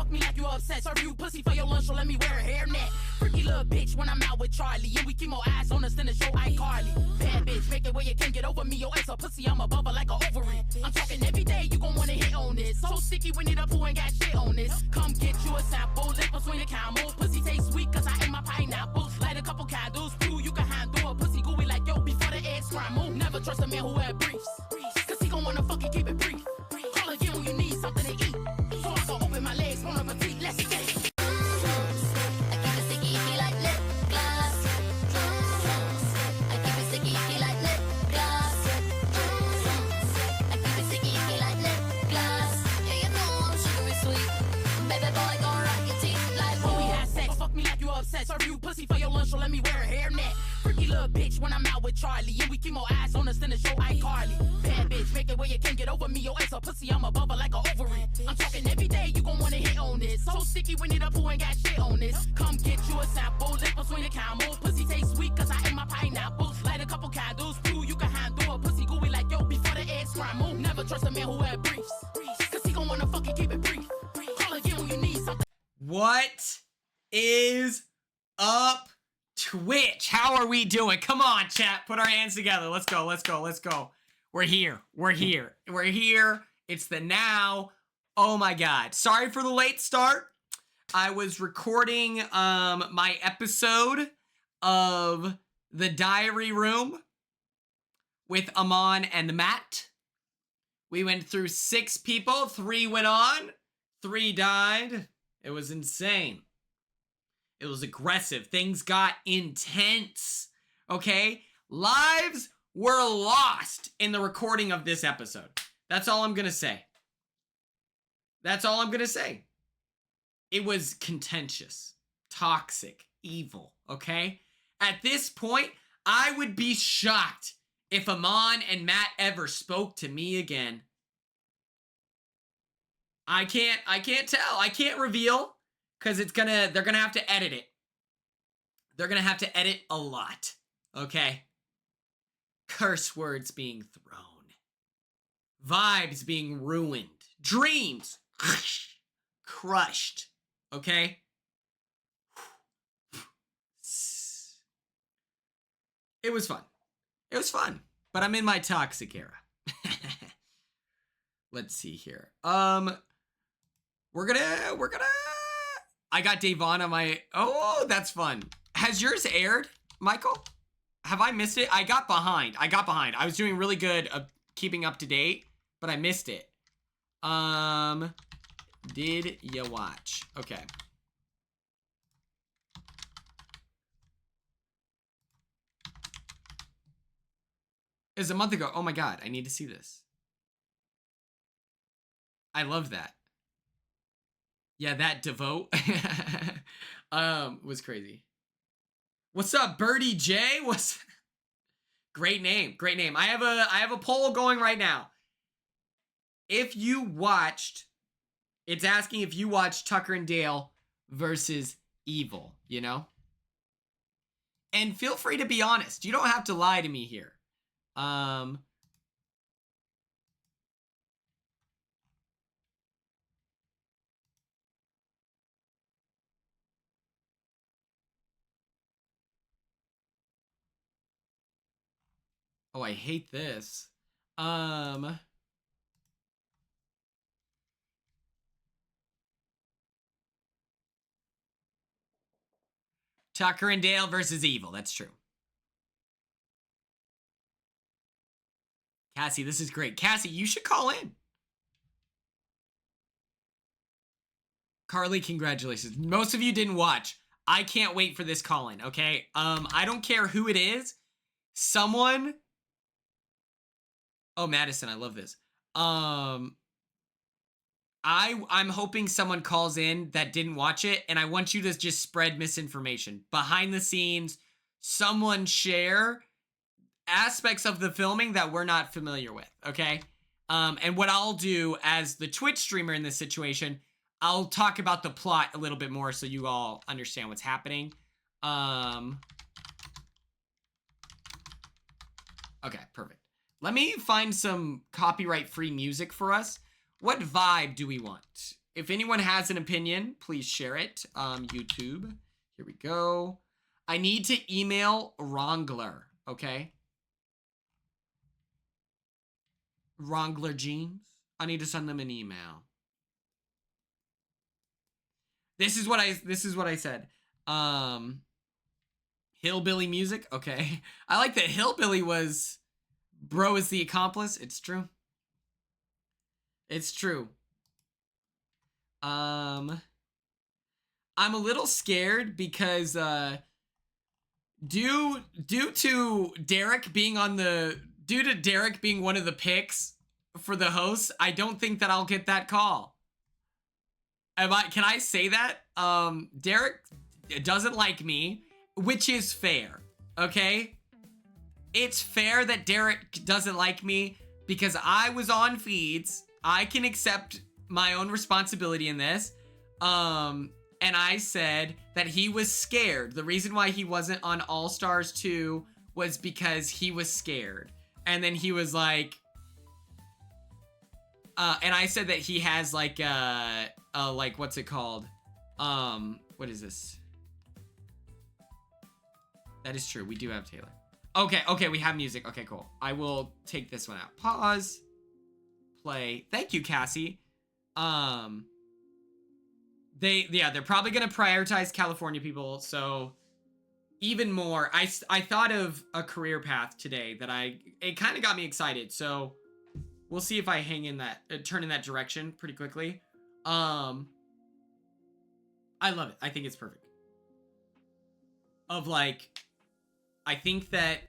fuck me like you upset. Serve you pussy for your lunch, so let me wear a hairnet. Freaky little bitch when I'm out with Charlie, and we keep more eyes on us than the show iCarly. Bad bitch, make it where you can't get over me. Your ass a pussy, I'm above her like a ovary. I'm talking every day, you gon' wanna hit on this. So sticky, we need a poo ain't got shit on this. Come get you a sample, lip between the camel. Pussy taste sweet, cause I ate my pineapples. Light a couple candles, too, you can handle a pussy gooey like yo before the eggs scramble. Never trust a man who wear briefs, cause he gon' wanna fucking keep it brief. Call again when you need something to eat, so I can open my legs, on a petite, let's get it. Serve you pussy for your lunch, so let me wear a hairnet. Freaky little bitch when I'm out with Charlie, and we keep more eyes on us than the show iCarly. Bad bitch, make it where you can't get over me. Your ass a pussy, I'm above her like a ovary. I'm talking every day, you gon' wanna hit on this. So sticky, we need a poo ain't got shit on this. Come get you a sample, lip between the camel. Pussy taste sweet, cause I ate my pineapples. Light a couple candles, too, you can handle a pussy gooey like yo before the eggs scramble. Never trust a man who wear briefs, cause he gon' wanna fucking keep it brief. Call again when you need something. What is up, Twitch? How are we doing? Come on, chat. Put our hands together. Let's go. Let's go. Let's go. We're here. We're here. We're here. It's the now. Oh my God. Sorry for the late start. I was recording my episode of The Diary Room with Amon and Matt. We went through 6 people. 3 went on. 3 died. It was insane. It was aggressive. Things got intense. Okay? Lives were lost in the recording of this episode. That's all I'm gonna say. That's all I'm gonna say. It was contentious, toxic, evil, okay? At this point, I would be shocked if Amon and Matt ever spoke to me again. I can't tell. I can't reveal. Because they're gonna have to edit it. They're gonna have to edit a lot. Okay? Curse words being thrown. Vibes being ruined. Dreams crushed. Okay? It was fun. It was fun. But I'm in my toxic era. Let's see here. We're gonna I got Davon on my... Oh, that's fun. Has yours aired, Michael? Have I missed it? I got behind. I was doing really good keeping up to date, but I missed it. Did you watch? Okay. It was a month ago. Oh my God, I need to see this. I love that. Yeah, that devote was crazy. What's up, Birdie J? What's great name, great name. I have a poll going right now. If you watched, it's asking if you watched Tucker and Dale versus Evil, you know? And feel free to be honest. You don't have to lie to me here. Oh, I hate this. Tucker and Dale versus Evil. That's true. Cassie, this is great. Cassie, you should call in. Carly, congratulations. Most of you didn't watch. I can't wait for this call-in, okay? I don't care who it is. Someone... Oh, Madison, I love this. I'm hoping someone calls in that didn't watch it, and I want you to just spread misinformation. Behind the scenes, someone share aspects of the filming that we're not familiar with, okay? And what I'll do as the Twitch streamer in this situation, I'll talk about the plot a little bit more so you all understand what's happening. Okay, perfect. Let me find some copyright-free music for us. What vibe do we want? If anyone has an opinion, please share it. YouTube. Here we go. I need to email Wrangler, okay? Wrangler Jeans. I need to send them an email. This is what I said. Hillbilly music, okay. I like that Hillbilly was bro is the accomplice. It's true. It's true. I'm a little scared because due to Derek being one of the picks for the hosts, I don't think that I'll get that call. Can I say that? Derek doesn't like me, which is fair, okay? It's fair that Derek doesn't like me because I was on feeds. I can accept my own responsibility in this. And I said that he was scared. The reason why he wasn't on All Stars 2 was because he was scared. And then he was like, and I said that he has like, like, what's it called? What is this? That is true. We do have Taylor. Okay, we have music. Okay, cool. I will take this one out. Pause. Play. Thank you, Cassie. They're probably gonna prioritize California people, so even more. I thought of a career path today that it kind of got me excited, so we'll see if I turn in that direction pretty quickly. I love it. I think it's perfect. I think that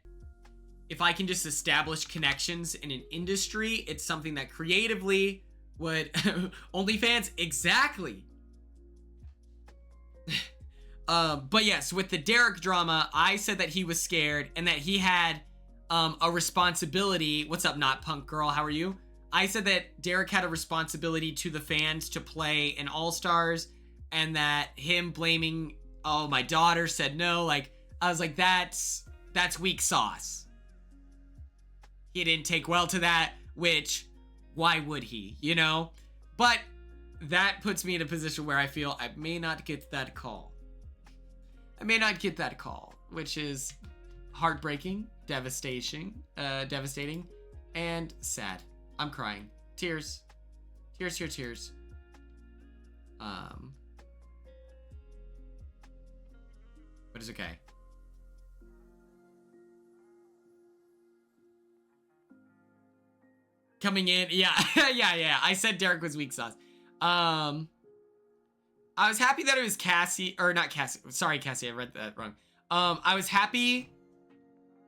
if I can just establish connections in an industry, it's something that creatively would OnlyFans, exactly. But yes, with the Derek drama, I said that he was scared and that he had a responsibility. What's up, Not Punk Girl? How are you? I said that Derek had a responsibility to the fans to play in All Stars, and that him blaming, oh, my daughter said no. Like, I was like, that's weak sauce. He didn't take well to that, which, why would he, you know? But that puts me in a position where I feel I may not get that call. Which is heartbreaking, devastating, and sad. I'm crying. Tears. Tears. But it's okay. Coming in, yeah. yeah. I said Derek was weak sauce. I was happy that it was Cassie, or not Cassie. Sorry, Cassie, I read that wrong. I was happy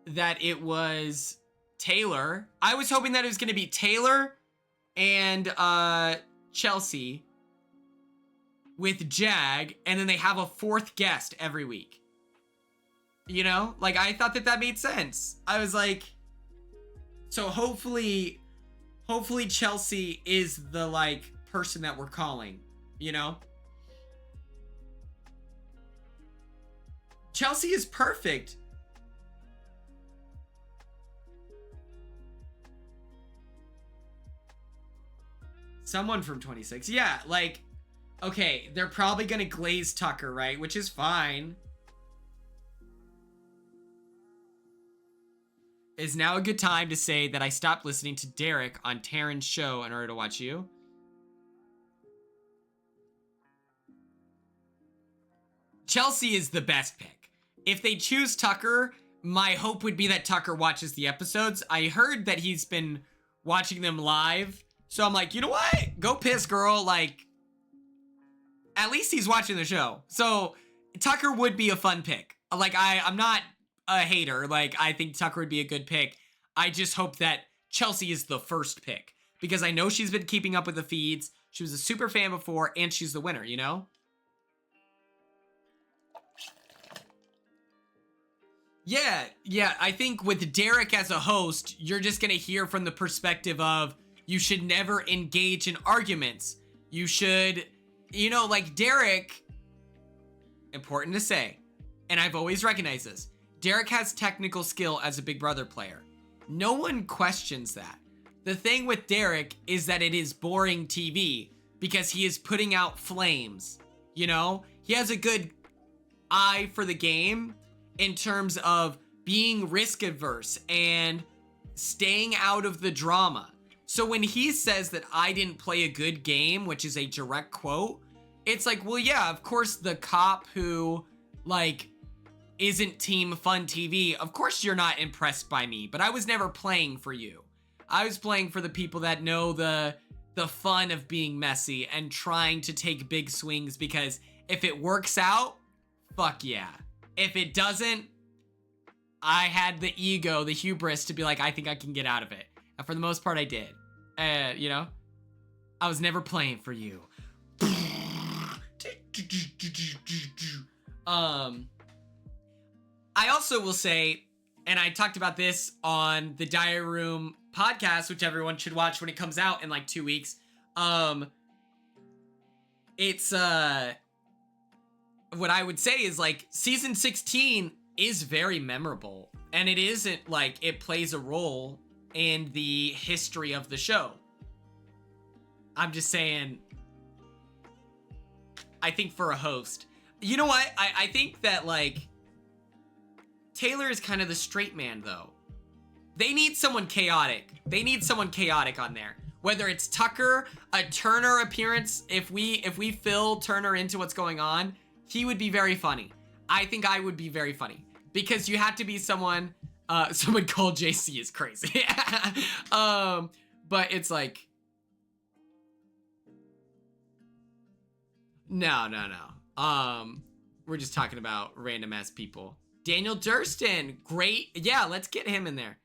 that it was Taylor. I was hoping that it was going to be Taylor and Chelsea with Jag, and then they have a fourth guest every week. You know? Like, I thought that made sense. I was like, so hopefully Chelsea is the, like, person that we're calling, you know? Chelsea is perfect. Someone from 26. Yeah, like, okay, they're probably gonna glaze Tucker, right? Which is fine. Is now a good time to say that I stopped listening to Derek on Taryn's show in order to watch you? Chelsea is the best pick. If they choose Tucker, my hope would be that Tucker watches the episodes. I heard that he's been watching them live. So I'm like, you know what? Go piss, girl. Like, at least he's watching the show. So Tucker would be a fun pick. Like, I'm not a hater. Like, I think Tucker would be a good pick. I just hope that Chelsea is the first pick, because I know she's been keeping up with the feeds. She was a super fan before, and she's the winner, you know? Yeah, I think with Derek as a host, you're just gonna hear from the perspective of, you should never engage in arguments. You should, you know, like Derek, important to say, and I've always recognized this, Derek has technical skill as a Big Brother player. No one questions that. The thing with Derek is that it is boring TV. because he is putting out flames, you know? He has a good eye for the game in terms of being risk averse and staying out of the drama. So when he says that I didn't play a good game, which is a direct quote, it's like, well, yeah, of course the cop who, like, isn't Team Fun TV, of course you're not impressed by me, but I was never playing for you. I was playing for the people that know the fun of being messy and trying to take big swings, because if it works out, fuck yeah. If it doesn't, I had the ego, the hubris to be like, I think I can get out of it. And for the most part, I did. You know? I was never playing for you. I also will say, and I talked about this on the Diary Room podcast, which everyone should watch when it comes out in like 2 weeks. It's, what I would say is like season 16 is very memorable, and it isn't like it plays a role in the history of the show. I'm just saying, I think for a host, you know what? I think that like Taylor is kind of the straight man though. They need someone chaotic. They need someone chaotic on there. Whether it's Tucker, a Turner appearance, if we fill Turner into what's going on, he would be very funny. I think I would be very funny. Because you have to be someone, someone called JC is crazy. But it's like, no. We're just talking about random ass people. Daniel Durston, great. Yeah, let's get him in there.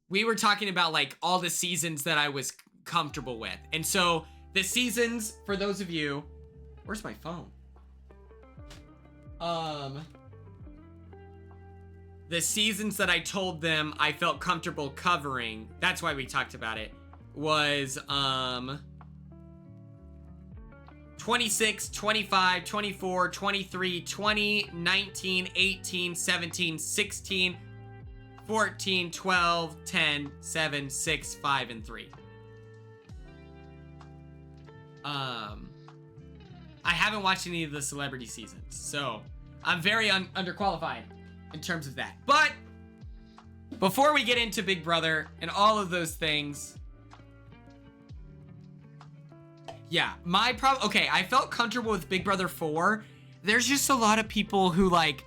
We were talking about like all the seasons that I was comfortable with. And so the seasons, for those of you, where's my phone? The seasons that I told them I felt comfortable covering, that's why we talked about it, was 26, 25, 24, 23, 20, 19, 18, 17, 16, 14, 12, 10, 7, 6, 5, and 3. I haven't watched any of the celebrity seasons, so I'm very underqualified in terms of that. But before we get into Big Brother and all of those things, yeah, my problem. Okay, I felt comfortable with Big Brother 4. There's just a lot of people who like.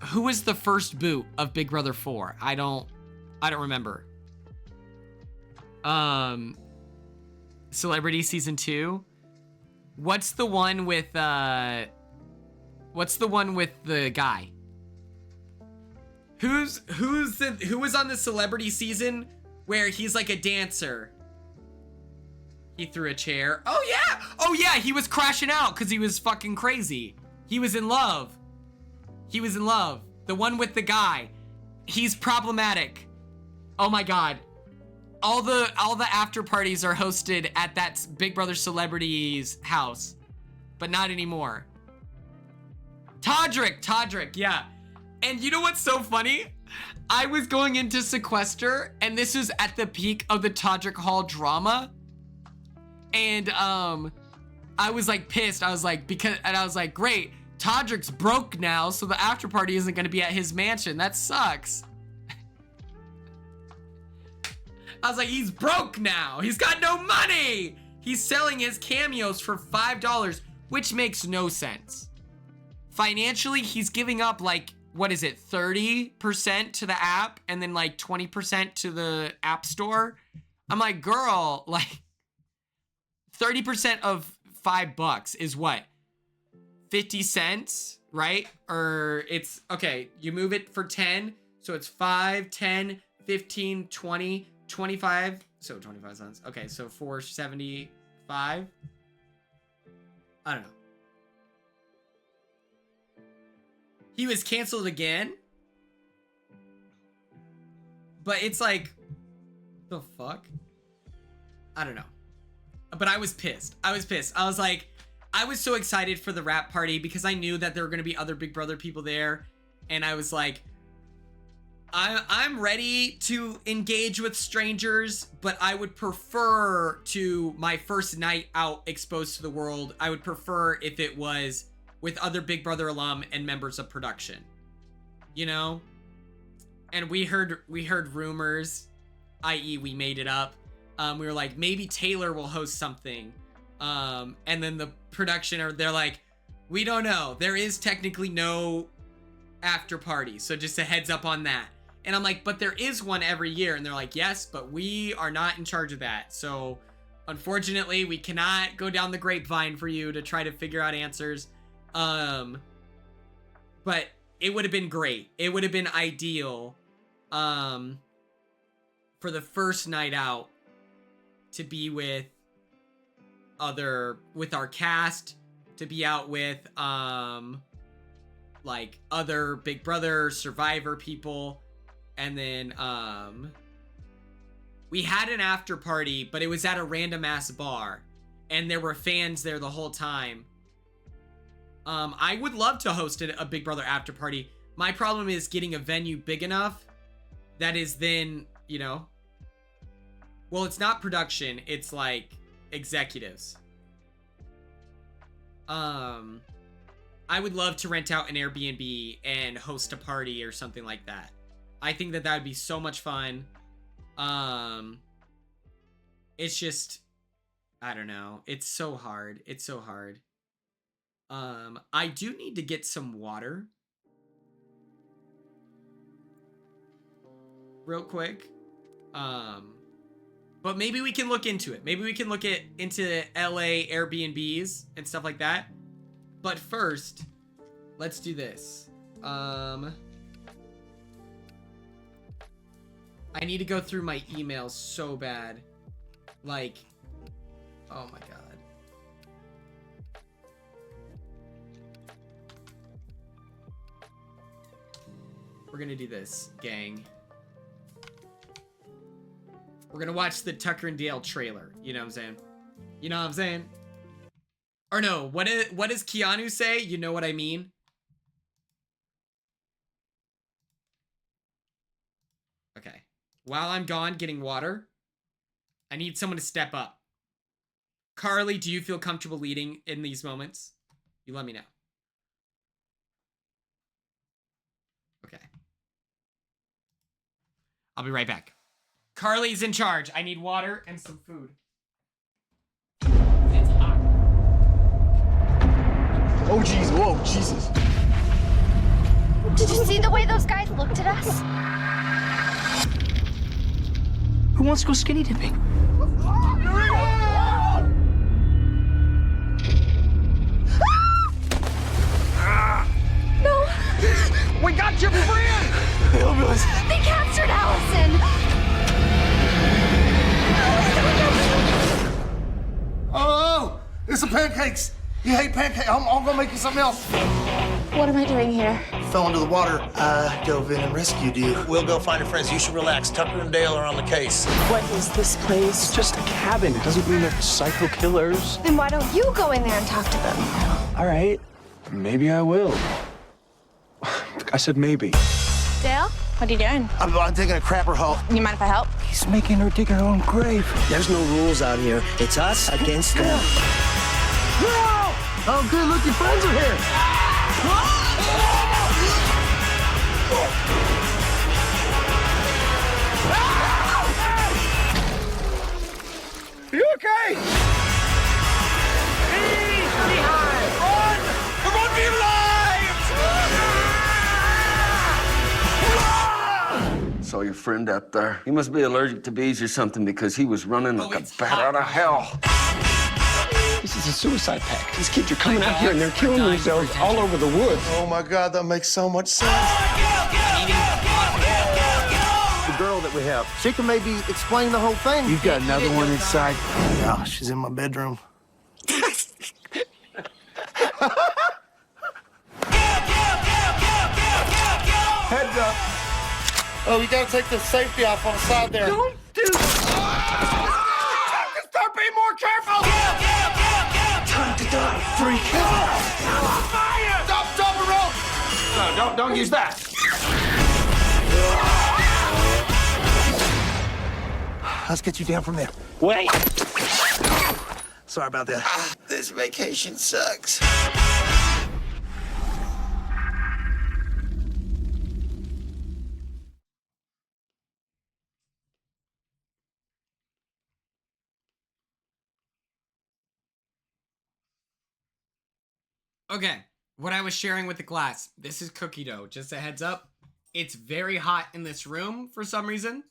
Who was the first boot of Big Brother 4? I don't remember. Celebrity season 2. What's the one with the guy? Who was on the celebrity season where he's like a dancer? He threw a chair. Oh yeah, he was crashing out because he was fucking crazy. He was in love. The one with the guy. He's problematic. Oh my god. All the after parties are hosted at that Big Brother celebrity's house. But not anymore. Todrick, yeah. And you know what's so funny? I was going into Sequester, and this is at the peak of the Todrick Hall drama. And I was like pissed. I was like, great. Todrick's broke now, so the after party isn't going to be at his mansion. That sucks. I was like, he's broke now. He's got no money. He's selling his cameos for $5, which makes no sense. Financially, he's giving up like, what is it, 30% to the app and then like 20% to the app store. I'm like, girl, like 30% of $5 is what? 50 cents, right? Or it's, okay, you move it for 10, so it's 5, 10, 15, 20, 25, so 25 cents. Okay, so 4.75. I don't know. He was canceled again? But it's like, the fuck? I don't know. But I was pissed. I was like, I was so excited for the rap party because I knew that there were going to be other Big Brother people there. And I was like, I'm ready to engage with strangers, but I would prefer to my first night out exposed to the world. I would prefer if it was with other Big Brother alum and members of production, you know? And we heard rumors, i.e. we made it up. We were like, maybe Taylor will host something. And then the production, they're like, we don't know. There is technically no after party. So just a heads up on that. And I'm like, but there is one every year. And they're like, yes, but we are not in charge of that. So unfortunately, we cannot go down the grapevine for you to try to figure out answers. But it would have been great. It would have been ideal for the first night out to be with our cast, to be out with like other Big Brother Survivor people. And then we had an after party, but it was at a random ass bar and there were fans there the whole time. I would love to host a Big Brother after party. My problem is getting a venue big enough that is then, you know, well, it's not production, it's like executives. I would love to rent out an Airbnb and host a party or something like that. I think that would be so much fun. It's just, I don't know. It's so hard. It's so hard. I do need to get some water. Real quick. But maybe we can look into it. Maybe we can look into LA Airbnbs and stuff like that. But first, let's do this. I need to go through my emails so bad. Like, oh my god. We're gonna do this, gang. We're gonna watch the Tucker and Dale trailer. You know what I'm saying? You know what I'm saying? Or no, what does Keanu say? You know what I mean? Okay. While I'm gone getting water, I need someone to step up. Carly, do you feel comfortable leading in these moments? You let me know. Okay. I'll be right back. Carly's in charge. I need water and some food. It's hot. Oh, jeez. Whoa, Jesus. Did you see the way those guys looked at us? Who wants to go skinny dipping? No. We got your friend! They captured Allison. Oh, it's some pancakes. You hate pancakes? I'm gonna make you something else. What am I doing here? Fell into the water. I dove in and rescued you. We'll go find your friends. You should relax. Tucker and Dale are on the case. What is this place? It's just a cabin. It doesn't mean they're psycho killers. Then why don't you go in there and talk to them? All right, maybe I will. I said maybe. Dale, what are you doing? I'm taking a crapper haul. You mind if I help? He's making her dig her own grave. There's no rules out here. It's us against them. Oh, good. Look, your friends are here. Are you okay? Run! We're going to be alive! Saw your friend out there. He must be allergic to bees or something because he was running like a it's bat hot. out of hell. This is a suicide pact. These kids are coming My out here and they're killing God, themselves for all over the woods. Oh, my God, that makes so much sense. The girl that we have, she can maybe explain the whole thing. You've got another one inside. Yeah, she's in my bedroom. Heads up. Oh, you gotta take the safety off on the side there. Don't do Start being more careful! Time to die, freak. Fire! Stop, rope! No, don't use that. Let's get you down from there. Wait! Sorry about that. This vacation sucks. Okay, what I was sharing with the class. This is cookie dough. Just a heads up. It's very hot in this room for some reason.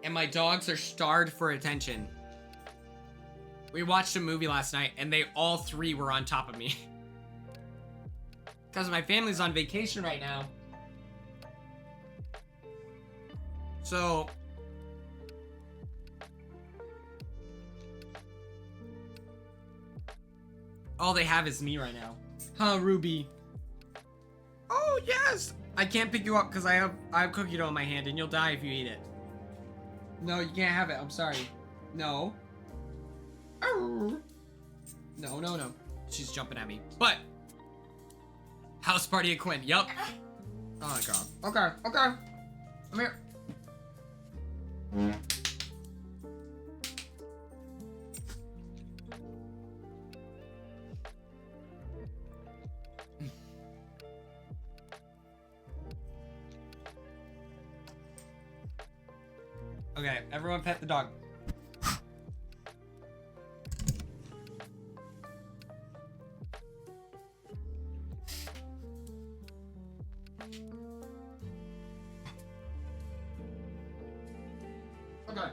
And my dogs are starved for attention. We watched a movie last night and they all three were on top of me. Because my family's on vacation right now. So... all they have is me right now. Huh, Ruby? Oh, yes! I can't pick you up because I have cookie dough in my hand and you'll die if you eat it. No, you can't have it. I'm sorry. No. No, no, no. She's jumping at me. But, house party at Quinn. Yup. Oh my god. Okay, okay. Come here. Okay, everyone pet the dog. Okay.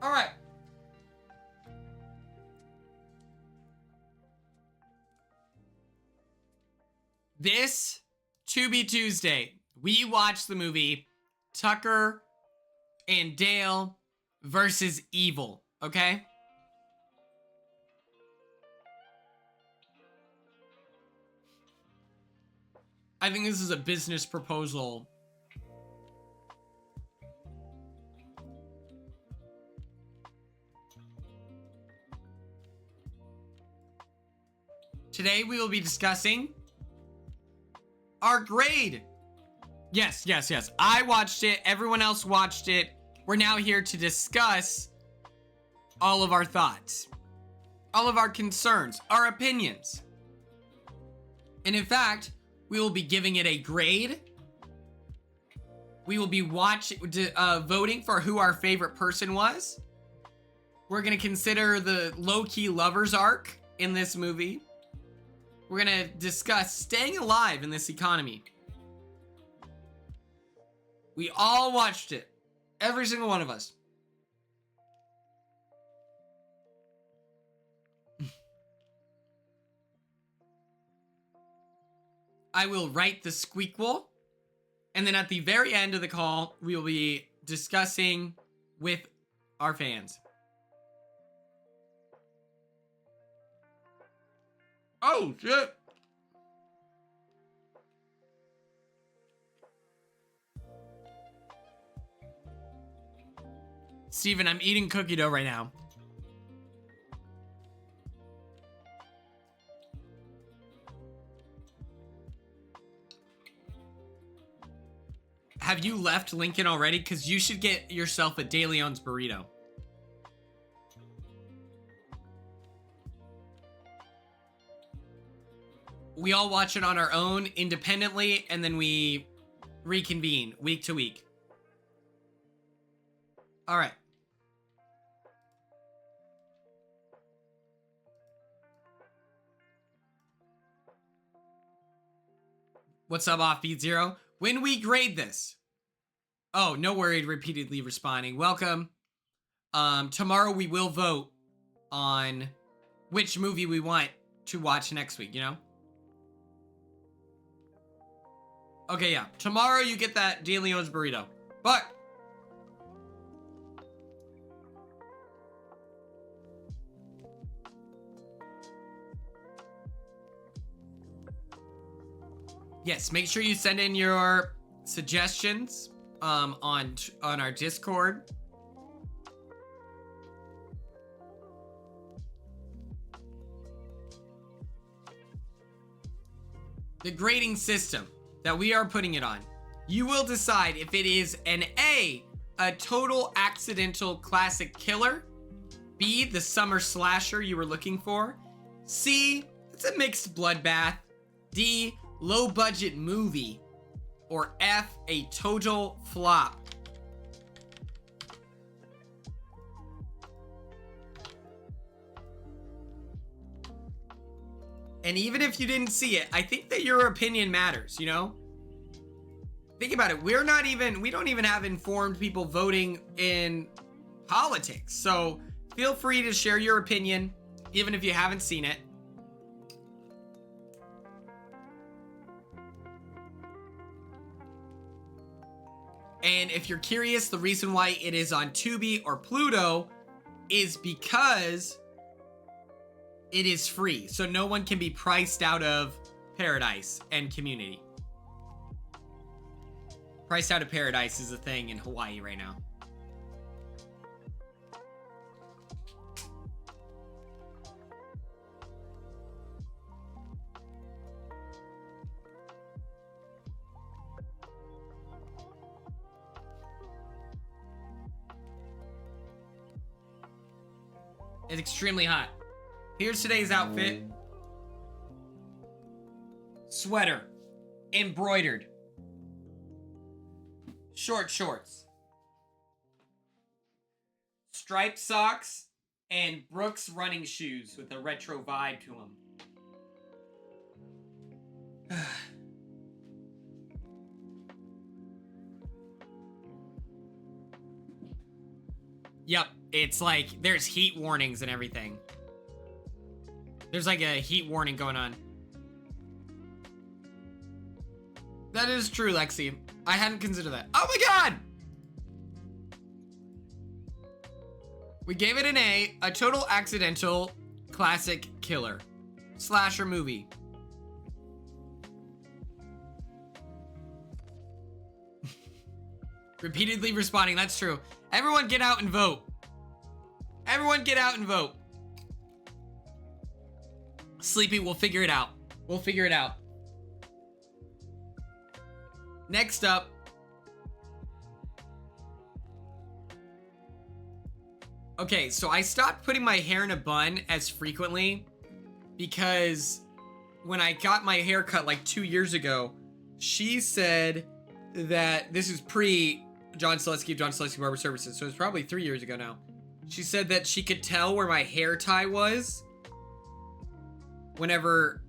All right. This Tubi Tuesday, we watched the movie Tucker and Dale versus Evil, okay? I think this is a business proposal. Today we will be discussing our grade. Yes, yes, yes. I watched it. Everyone else watched it. We're now here to discuss all of our thoughts, all of our concerns, our opinions. And in fact, we will be giving it a grade. We will be voting for who our favorite person was. We're going to consider the low-key lovers arc in this movie. We're going to discuss staying alive in this economy. We all watched it. Every single one of us. I will write the squeakquel. And then at the very end of the call, we will be discussing with our fans. Oh, shit. Steven, I'm eating cookie dough right now. Have you left Lincoln already? Because you should get yourself a De Leon's burrito. We all watch it on our own independently, and then we reconvene week to week. All right. What's up, Offbeat Zero? When we grade this... Oh, no worry, repeatedly responding. Welcome. Tomorrow we will vote on which movie we want to watch next week, you know? Okay, yeah. Tomorrow you get that De Leon's burrito. But... yes, make sure you send in your suggestions on our Discord. the grading system that we are putting it on, you will decide if it is an A, a total accidental classic killer, B, the summer slasher you were looking for, C, it's a mixed bloodbath, D, low budget movie, or F, a total flop. And even if you didn't see it, I think that your opinion matters, you know? Think about it. We don't even have informed people voting in politics. So feel free to share your opinion, even if you haven't seen it. And if you're curious, the reason why it is on Tubi or Pluto is because it is free. So no one can be priced out of Paradise and Community. Priced out of Paradise is a thing in Hawaii right now. It's extremely hot. Here's today's outfit. Sweater. Embroidered. Short shorts. Striped socks. And Brooks running shoes with a retro vibe to them. Yep, it's like there's heat warnings and everything. There's like a heat warning going on. That is true, Lexi. I hadn't considered that. Oh my god! We gave it an A, a total accidental classic killer. Slasher movie. Repeatedly responding, that's true. Everyone get out and vote. Everyone get out and vote. Sleepy, we'll figure it out. We'll figure it out. Next up. Okay, so I stopped putting my hair in a bun as frequently because when I got my hair cut like 2 years ago, she said that this is pre John Selesky of John Selesky Barber Services, so it's probably 3 years ago now. She said that she could tell where my hair tie was whenever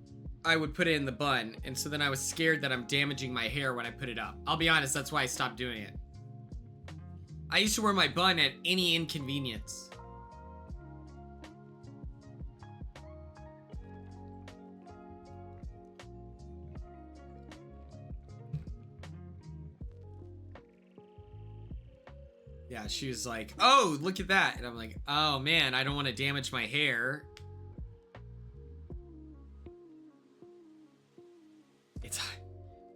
I would put it in the bun, and so then I was scared that I'm damaging my hair when I put it up. I'll be honest, that's why I stopped doing it. I used to wear my bun at any inconvenience. Yeah, she was like, oh, look at that. And I'm like, oh man, I don't want to damage my hair.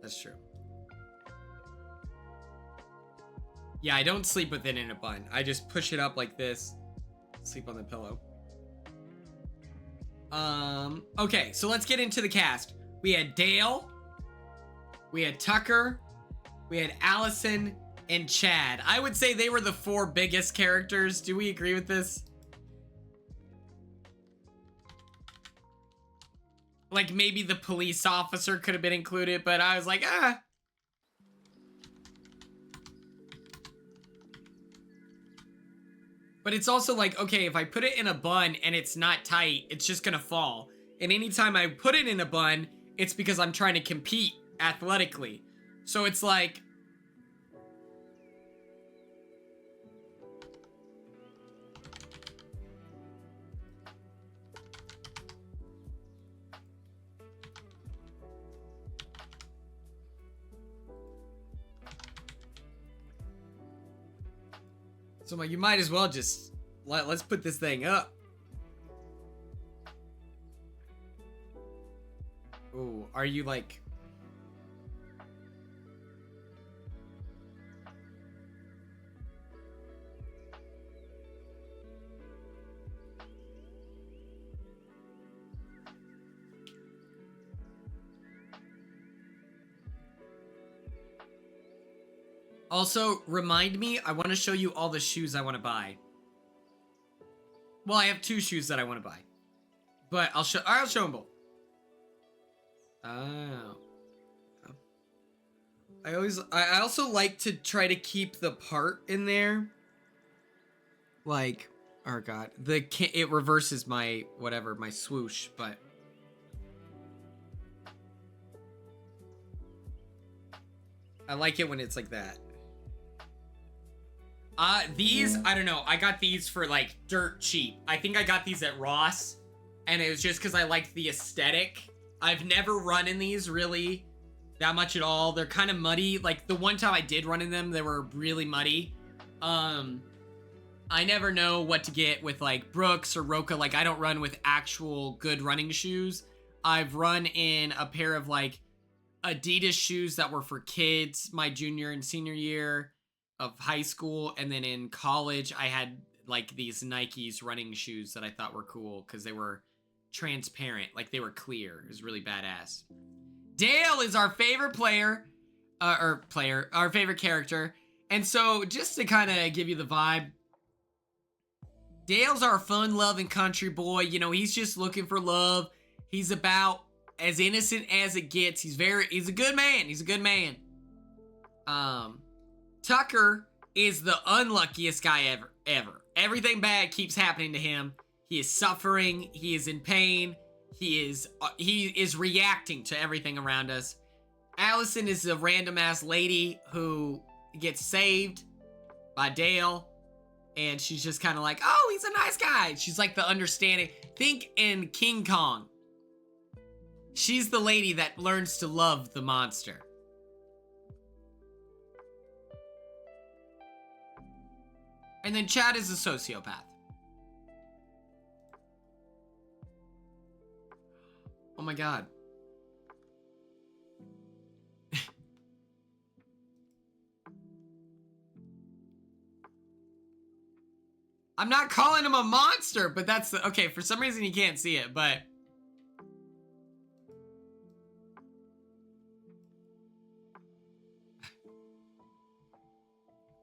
That's true. Yeah, I don't sleep with it in a bun. I just push it up like this. Sleep on the pillow. Okay, so let's get into the cast. We had Dale. We had Tucker. We had Allison and Chad. I would say they were the 4 biggest characters. Do we agree with this? Like maybe the police officer could have been included, but I was like, ah. But it's also like, okay, if I put it in a bun and it's not tight, it's just gonna fall. And anytime I put it in a bun, it's because I'm trying to compete athletically. So it's like, so I'm like, you might as well just, let's put this thing up. Ooh, are you like... Also, remind me, I want to show you all the shoes I want to buy. Well, I have 2 shoes that I want to buy. But I'll show them both. Oh. I also like to try to keep the part in there. Like, oh god, it reverses my my swoosh, but I like it when it's like that. These, I don't know, I got these for like dirt cheap. I think I got these at Ross, and it was just because I liked the aesthetic. I've never run in these really that much at all. They're kind of muddy. Like the one time I did run in them, they were really muddy. I never know what to get with like Brooks or Roka. Like I don't run with actual good running shoes. I've run in a pair of like Adidas shoes that were for kids my junior and senior year of high school, and then in college I had like these Nikes running shoes that I thought were cool because they were transparent, like they were clear. It was really badass. Dale is our favorite our favorite character, and so just to kind of give you the vibe, Dale's our fun-loving country boy. You know, he's just looking for love. He's about as innocent as it gets. He's a good man. He's a good man. Tucker is the unluckiest guy ever. Everything bad keeps happening to him. He is suffering. He is in pain. He is reacting to everything around us. Allison is a random ass lady who gets saved by Dale, and she's just kind of like, oh, he's a nice guy. She's like the understanding. Think in King Kong. She's the lady that learns to love the monster. And then Chad is a sociopath. Oh my god. I'm not calling him a monster, but that's the, okay, for some reason you can't see it, but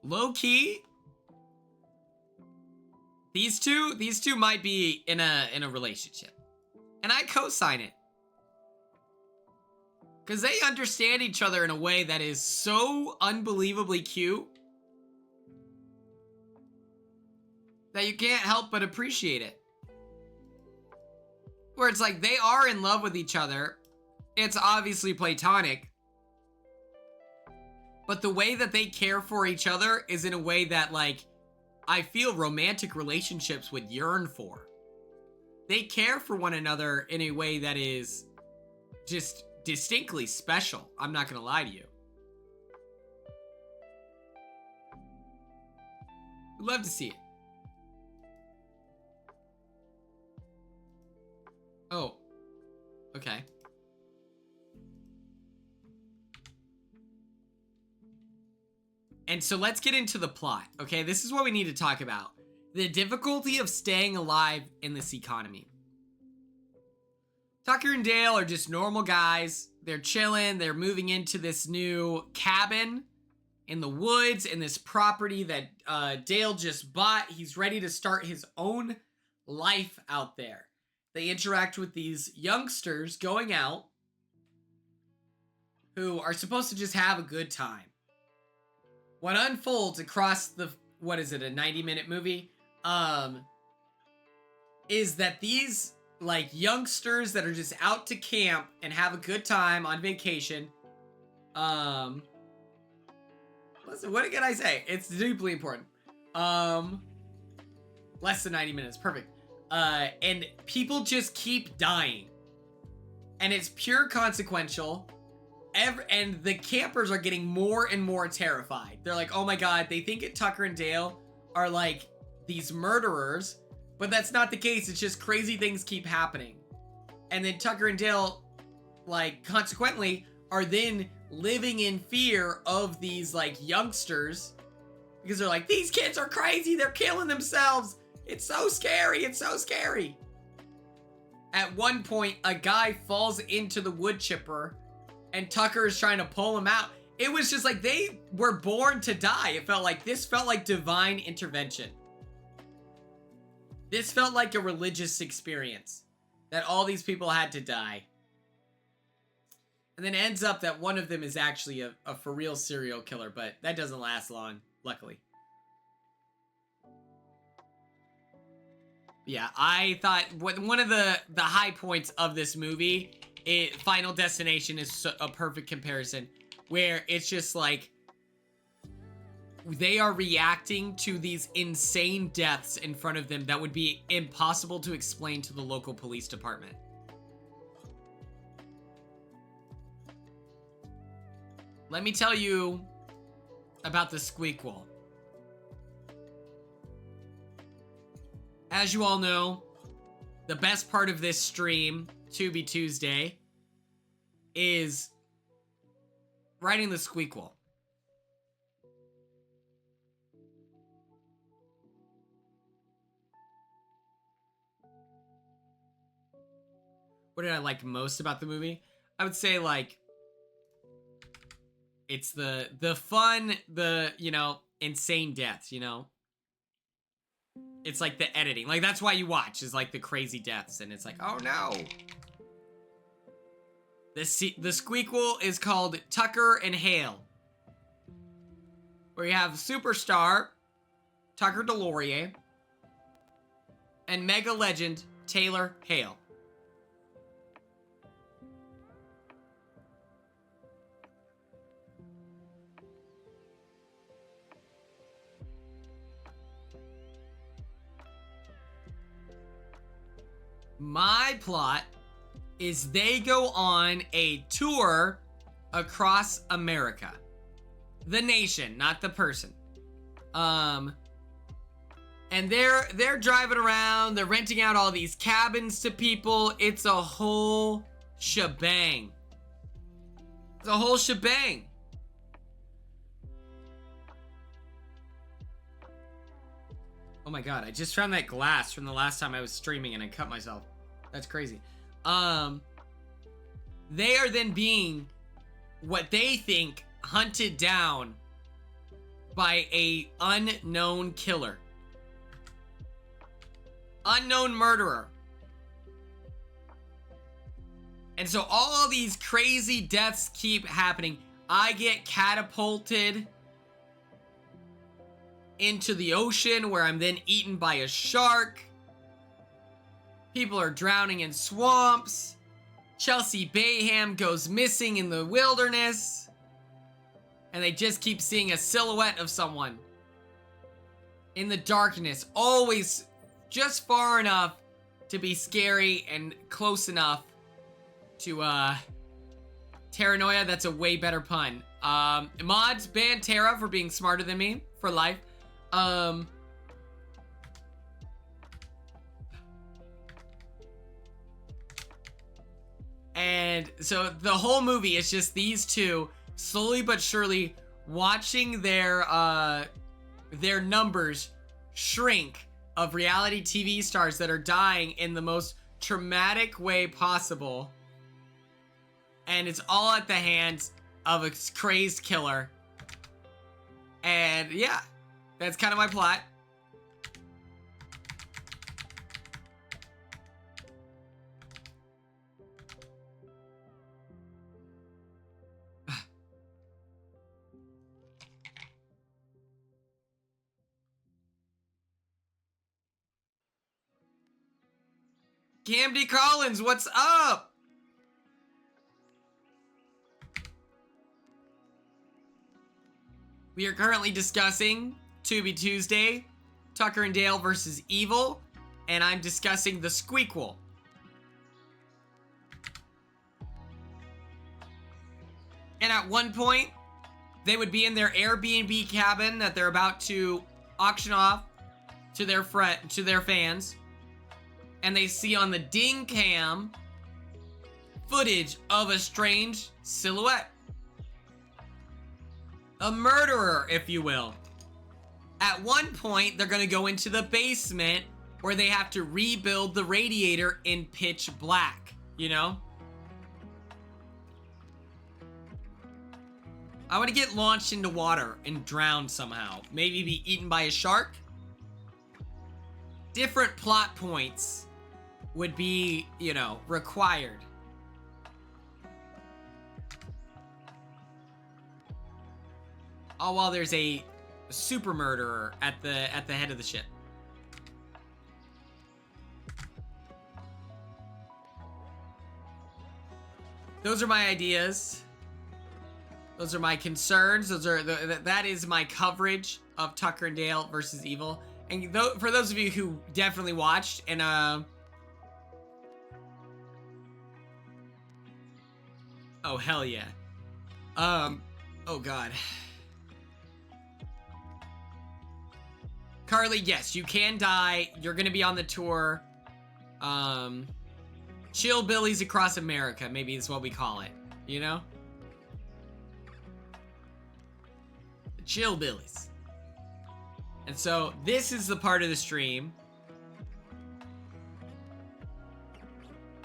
low key, these two might be in a relationship, and I co-sign it because they understand each other in a way that is so unbelievably cute that you can't help but appreciate it. Where it's like they are in love with each other. It's obviously platonic, but the way that they care for each other is in a way that, like, I feel romantic relationships would yearn for. They care for one another in a way that is just distinctly special. I'm not gonna lie to you. I'd love to see it. Oh, okay. And so let's get into the plot, okay? This is what we need to talk about. The difficulty of staying alive in this economy. Tucker and Dale are just normal guys. They're chilling. They're moving into this new cabin in the woods in this property that Dale just bought. He's ready to start his own life out there. They interact with these youngsters going out who are supposed to just have a good time. What unfolds across the, what is it, a 90-minute movie? Is that these, like, youngsters that are just out to camp and have a good time on vacation, listen, what can I say? It's deeply important. Less than 90 minutes, perfect. And people just keep dying. And it's pure consequential. And the campers are getting more and more terrified. They're like, oh my god, they think Tucker and Dale are like these murderers, but that's not the case. It's just crazy things keep happening. And then Tucker and Dale, like, consequently, are then living in fear of these, like, youngsters, because they're like, these kids are crazy. They're killing themselves. It's so scary. It's so scary. At one point, a guy falls into the wood chipper, and Tucker is trying to pull him out. It was just like they were born to die. It felt like this felt like divine intervention. This felt like a religious experience that all these people had to die. And then it ends up that one of them is actually a for real serial killer, but that doesn't last long, luckily. Yeah, I thought one of the high points of this movie, Final Destination, is a perfect comparison, where it's just like they are reacting to these insane deaths in front of them that would be impossible to explain to the local police department. Let me tell you about the squeakquel. As you all know, the best part of this stream, Tubi Tuesday, is writing the squeakquel. What did I like most about the movie? I would say, like, it's the fun, you know, insane deaths, you know? It's like the editing. Like, that's why you watch, is like the crazy deaths. And it's like, oh no. The squeakquel is called Tucker and Hale. Where you have superstar Tucker DeLaurier and mega legend Taylor Hale. My plot is they go on a tour across America. The nation, not the person. And they're driving around, they're renting out all these cabins to people. It's a whole shebang. It's a whole shebang. Oh my god, I just found that glass from the last time I was streaming and I cut myself. That's crazy. They are then being what they think hunted down by a unknown killer. Unknown murderer. And so all these crazy deaths keep happening. I get catapulted into the ocean where I'm then eaten by a shark. People are drowning in swamps. Chelsea Bayham goes missing in the wilderness. And they just keep seeing a silhouette of someone in the darkness, always just far enough to be scary and close enough to Terranoia. That's a way better pun. Mods ban Terra for being smarter than me for life. And so the whole movie is just these two slowly but surely watching their numbers shrink of reality TV stars that are dying in the most traumatic way possible. And it's all at the hands of a crazed killer. And yeah, that's kind of my plot. Camdy Collins, what's up? We are currently discussing Tubi Tuesday, Tucker and Dale versus Evil, and I'm discussing the squeakquel. And at one point, they would be in their Airbnb cabin that they're about to auction off to their fans. And they see on the ding cam footage of a strange silhouette. A murderer, if you will. At one point, they're going to go into the basement where they have to rebuild the radiator in pitch black, you know? I want to get launched into water and drowned somehow. Maybe be eaten by a shark. Different plot points would be, you know, required. All while there's a super murderer at the head of the ship. Those are my ideas. Those are my concerns. That is my coverage of Tucker and Dale versus Evil. And for those of you who definitely watched and oh hell yeah. Oh god. Carly, yes, you can die. You're gonna be on the tour. Chill Billies across America, maybe is what we call it. You know? Chill Billies. And so this is the part of the stream.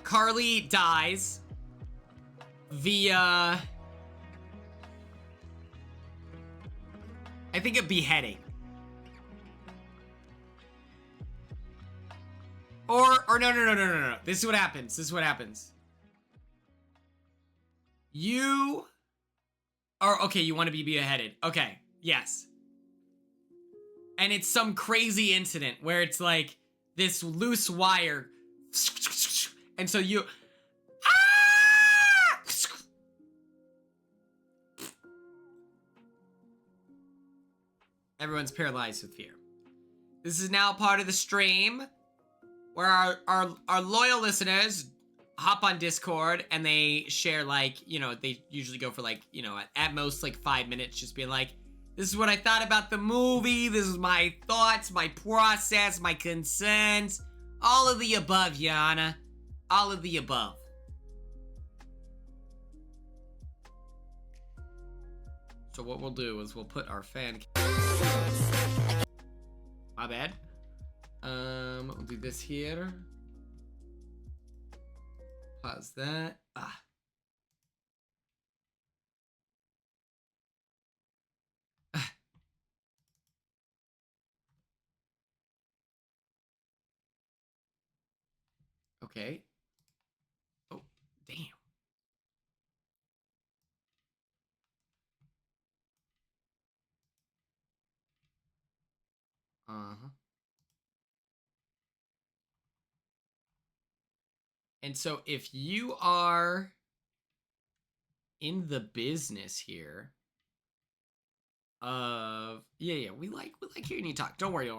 Carly dies via, I think, a beheading. Or no. This is what happens. You are, okay, you want to be beheaded. Okay, yes. And it's some crazy incident where it's like this loose wire. And so you... Ah! Everyone's paralyzed with fear. This is now part of the stream where our loyal listeners hop on Discord and they share, like, you know, they usually go for, like, you know, at most like 5 minutes, just being like, this is what I thought about the movie, this is my thoughts, my process, my concerns, all of the above, Yana. All of the above. So what we'll do is we'll put our fan... My bad. We'll do this here. Pause that. Ah. Okay. Oh, damn. Uh-huh. And so if you are in the business here of, yeah, we like hearing you talk. Don't worry.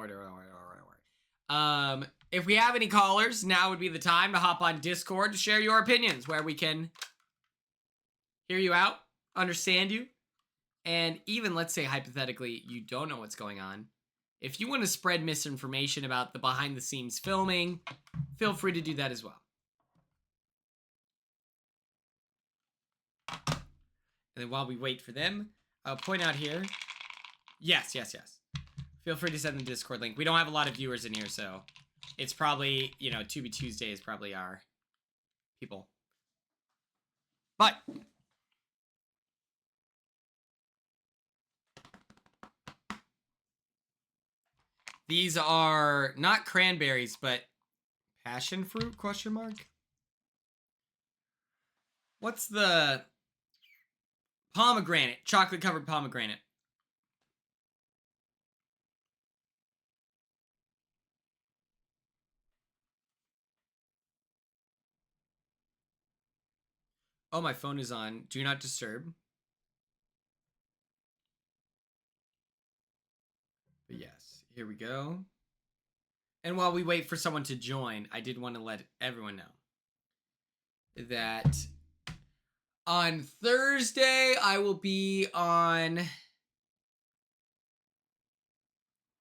If we have any callers, now would be the time to hop on Discord to share your opinions, where we can hear you out, understand you, and even, let's say, hypothetically, you don't know what's going on. If you want to spread misinformation about the behind-the-scenes filming, feel free to do that as well. And then while we wait for them, I'll point out here. Yes. Feel free to send the Discord link. We don't have a lot of viewers in here, so it's probably, you know, Tubi Tuesday is probably our people. But these are not cranberries, but passion fruit, question mark? What's the pomegranate, chocolate covered pomegranate? Oh, my phone is on Do Not Disturb. But yes, here we go. And while we wait for someone to join, I did want to let everyone know that on Thursday, I will be on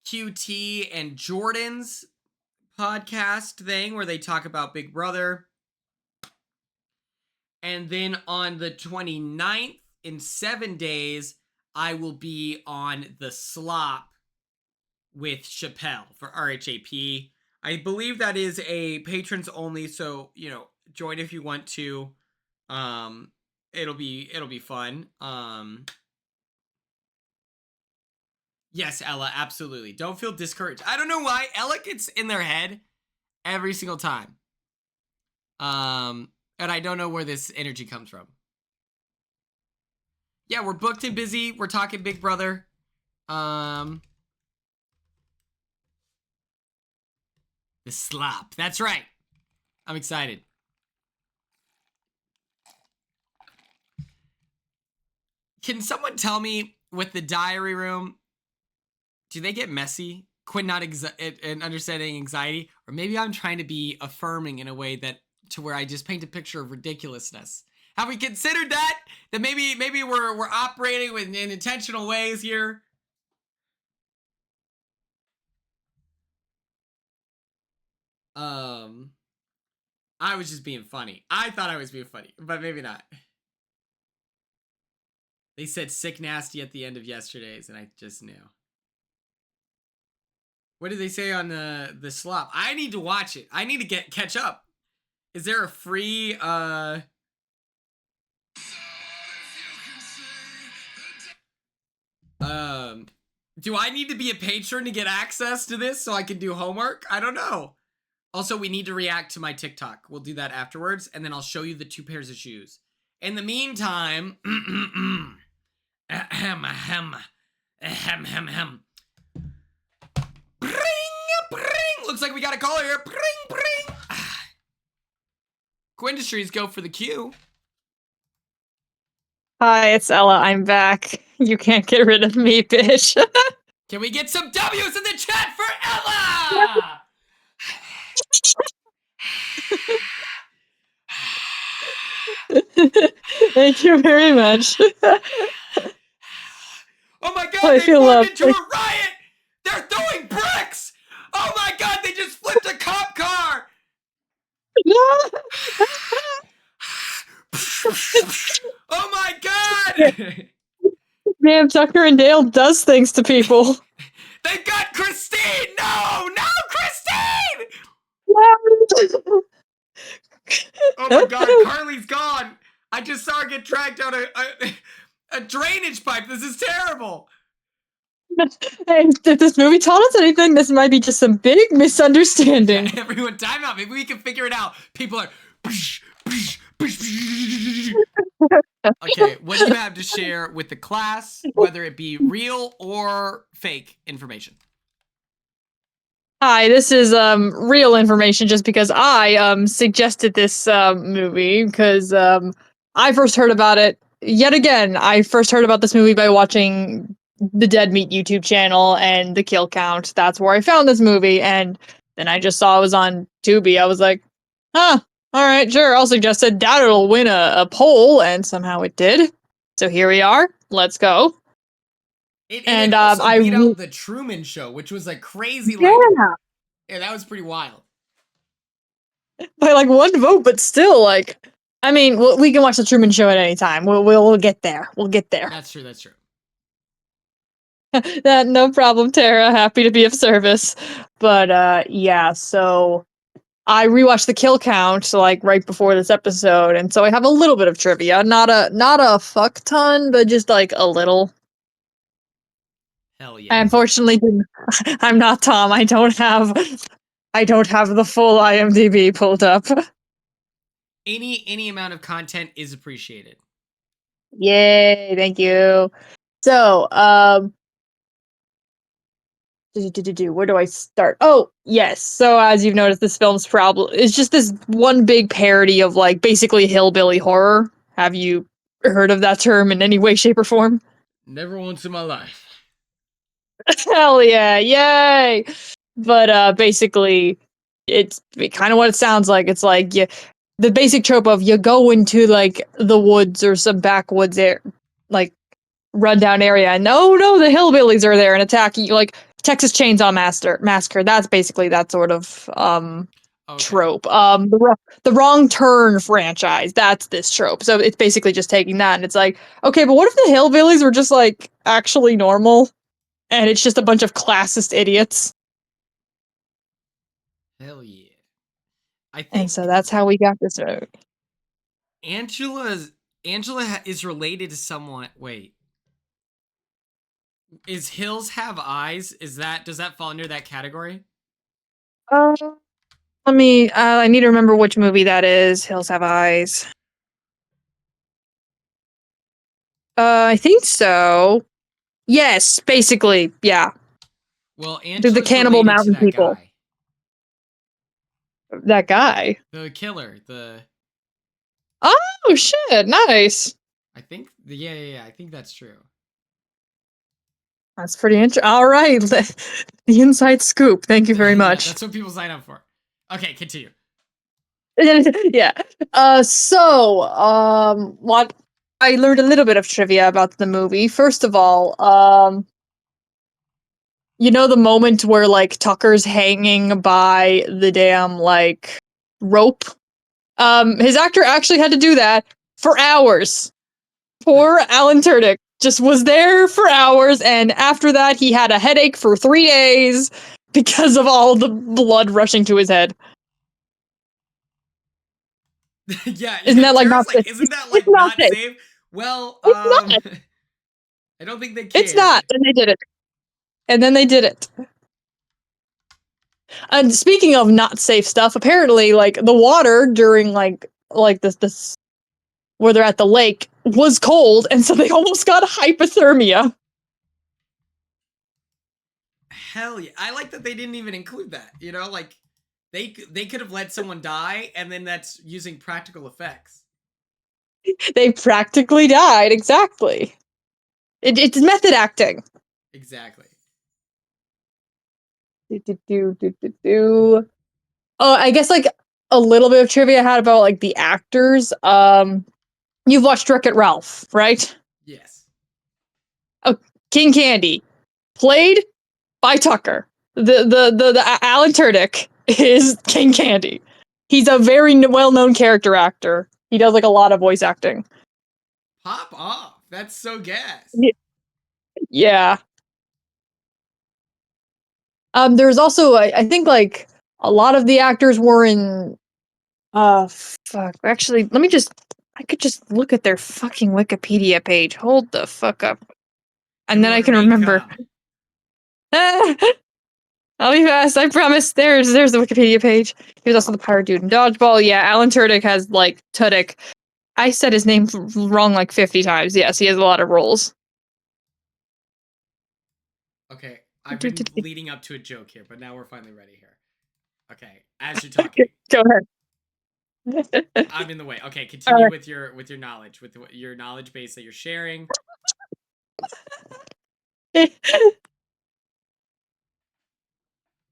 QT and Jordan's podcast thing where they talk about Big Brother. And then on the 29th, in 7 days, I will be on The Slop with Chappelle for RHAP. I believe that is a patrons only, so, you know, join if you want to. It'll be fun. Yes, Ella, absolutely. Don't feel discouraged. I don't know why. Ella gets in their head every single time. And I don't know where this energy comes from. Yeah, we're booked and busy. We're talking Big Brother. The slop. That's right. I'm excited. Can someone tell me with the diary room, do they get messy? Quinn not and understanding anxiety? Or maybe I'm trying to be affirming in a way that to where I just paint a picture of ridiculousness. Have we considered that? That maybe we're operating in intentional ways here? I was just being funny. I thought I was being funny, but maybe not. They said sick nasty at the end of yesterday's, and I just knew. What did they say on the slop? I need to watch it. I need to catch up. Is there a free do I need to be a patron to get access to this so I can do homework? I don't know. Also, we need to react to my TikTok. We'll do that afterwards, and then I'll show you the 2 pairs of shoes. In the meantime, looks like we got a caller here. Quindustries, go for the queue. Hi, it's Ella. I'm back. You can't get rid of me, bitch. Can we get some W's in the chat for Ella? Thank you very much. Oh my god, I they feel broke loved. into a riot! They're throwing bricks! Oh my god, they just flipped a cop car! Oh my god! Man, Tucker and Dale does things to people. They got Christine! No! No, Christine! Oh my god, Carly's gone! I just saw her get dragged out a drainage pipe. This is terrible! Hey, if this movie taught us anything, this might be just some big misunderstanding. Everyone, time out. Maybe we can figure it out. People are... Okay, what do you have to share with the class, whether it be real or fake information? Hi, this is real information just because I suggested this movie because I first heard about it yet again. I first heard about this movie by watching the Dead Meat YouTube channel and the kill count. That's where I found this movie, and then I just saw it was on Tubi. I was like, huh, all right, sure, I'll suggest it. Doubt it'll win a poll, and somehow it did. So here we are. Let's go. And it also beat out the Truman Show, which was like crazy. Yeah, that was pretty wild. By like 1 vote, but still, like, I mean, we can watch the Truman Show at any time. We'll get there. We'll get there. That's true. That's true. That no problem, Tara. Happy to be of service. But yeah, so I rewatched the kill count like right before this episode, and so I have a little bit of trivia. Not a fuck ton, but just like a little. Hell yeah. I unfortunately I'm not Tom. I don't have the full IMDb pulled up. Any amount of content is appreciated. Yay, thank you. So, where do I start? Oh, yes. So as you've noticed, this film's problem is just this one big parody of like basically hillbilly horror. Have you heard of that term in any way, shape, or form? Never once in my life. Hell yeah, yay! But basically, it's kind of what it sounds like. It's like the basic trope of you go into like the woods or some backwoods like rundown area, and no, the hillbillies are there and attack you, like Texas Chainsaw Massacre. That's basically that sort of trope. The Wrong Turn franchise. That's this trope. So it's basically just taking that, and it's like, okay, but what if the hillbillies were just like actually normal? And it's just a bunch of classist idiots. Hell yeah. I think And so that's how we got this out. Angela is related to someone. Wait. Is Hills Have Eyes? Does that fall under that category? Let me. I need to remember which movie that is. Hills Have Eyes. I think so. Yes, basically, yeah. Well, The Angela's Cannibal related to Mountain that people. guy. That guy. The killer. Oh shit! Nice. I think. Yeah. I think that's true. That's pretty interesting. All right, the inside scoop. Thank you very Yeah, much. that's what people sign up for. Okay, continue. Yeah. What I learned a little bit of trivia about the movie. First of all, you know the moment where like Tucker's hanging by the damn like rope? His actor actually had to do that for hours. Poor Alan Tudyk just was there for hours, and after that he had a headache for 3 days because of all the blood rushing to his head. Yeah, Isn't that like Tara's not like, safe? isn't that It's like not not safe. safe? Well, It's not. I don't think they It's cared. not. And they did it. And then they did it. And speaking of not safe stuff, apparently, like the water during like this where they're at the lake was cold, and so they almost got hypothermia. Hell yeah! I like that they didn't even include that. You know, like they could have let someone die, and then that's using practical effects. They practically died. Exactly. It's method acting. Exactly. Do. Oh, I guess like a little bit of trivia I had about like the actors. You've watched Wreck-It Ralph, right? Yes. Oh, King Candy, played by Tucker. The Alan Tudyk is King Candy. He's a very well-known character actor. He does like a lot of voice acting. Pop off! That's so gas. Yeah. There's also I think like a lot of the actors were in fuck. Actually, I could just look at their fucking Wikipedia page. Hold the fuck up. And then I Everyone can remain remember. calm. I'll be fast, I promise. There's the Wikipedia page. He was also the pirate dude in Dodgeball. Yeah, Alan Tudyk has like Tudyk. I said his name wrong like 50 times. Yes, he has a lot of roles. Okay, I've been leading up to a joke here, but now we're finally ready here. Okay, as you're talking, Go ahead. I'm in the way. Okay, continue with your knowledge, with your knowledge base that you're sharing.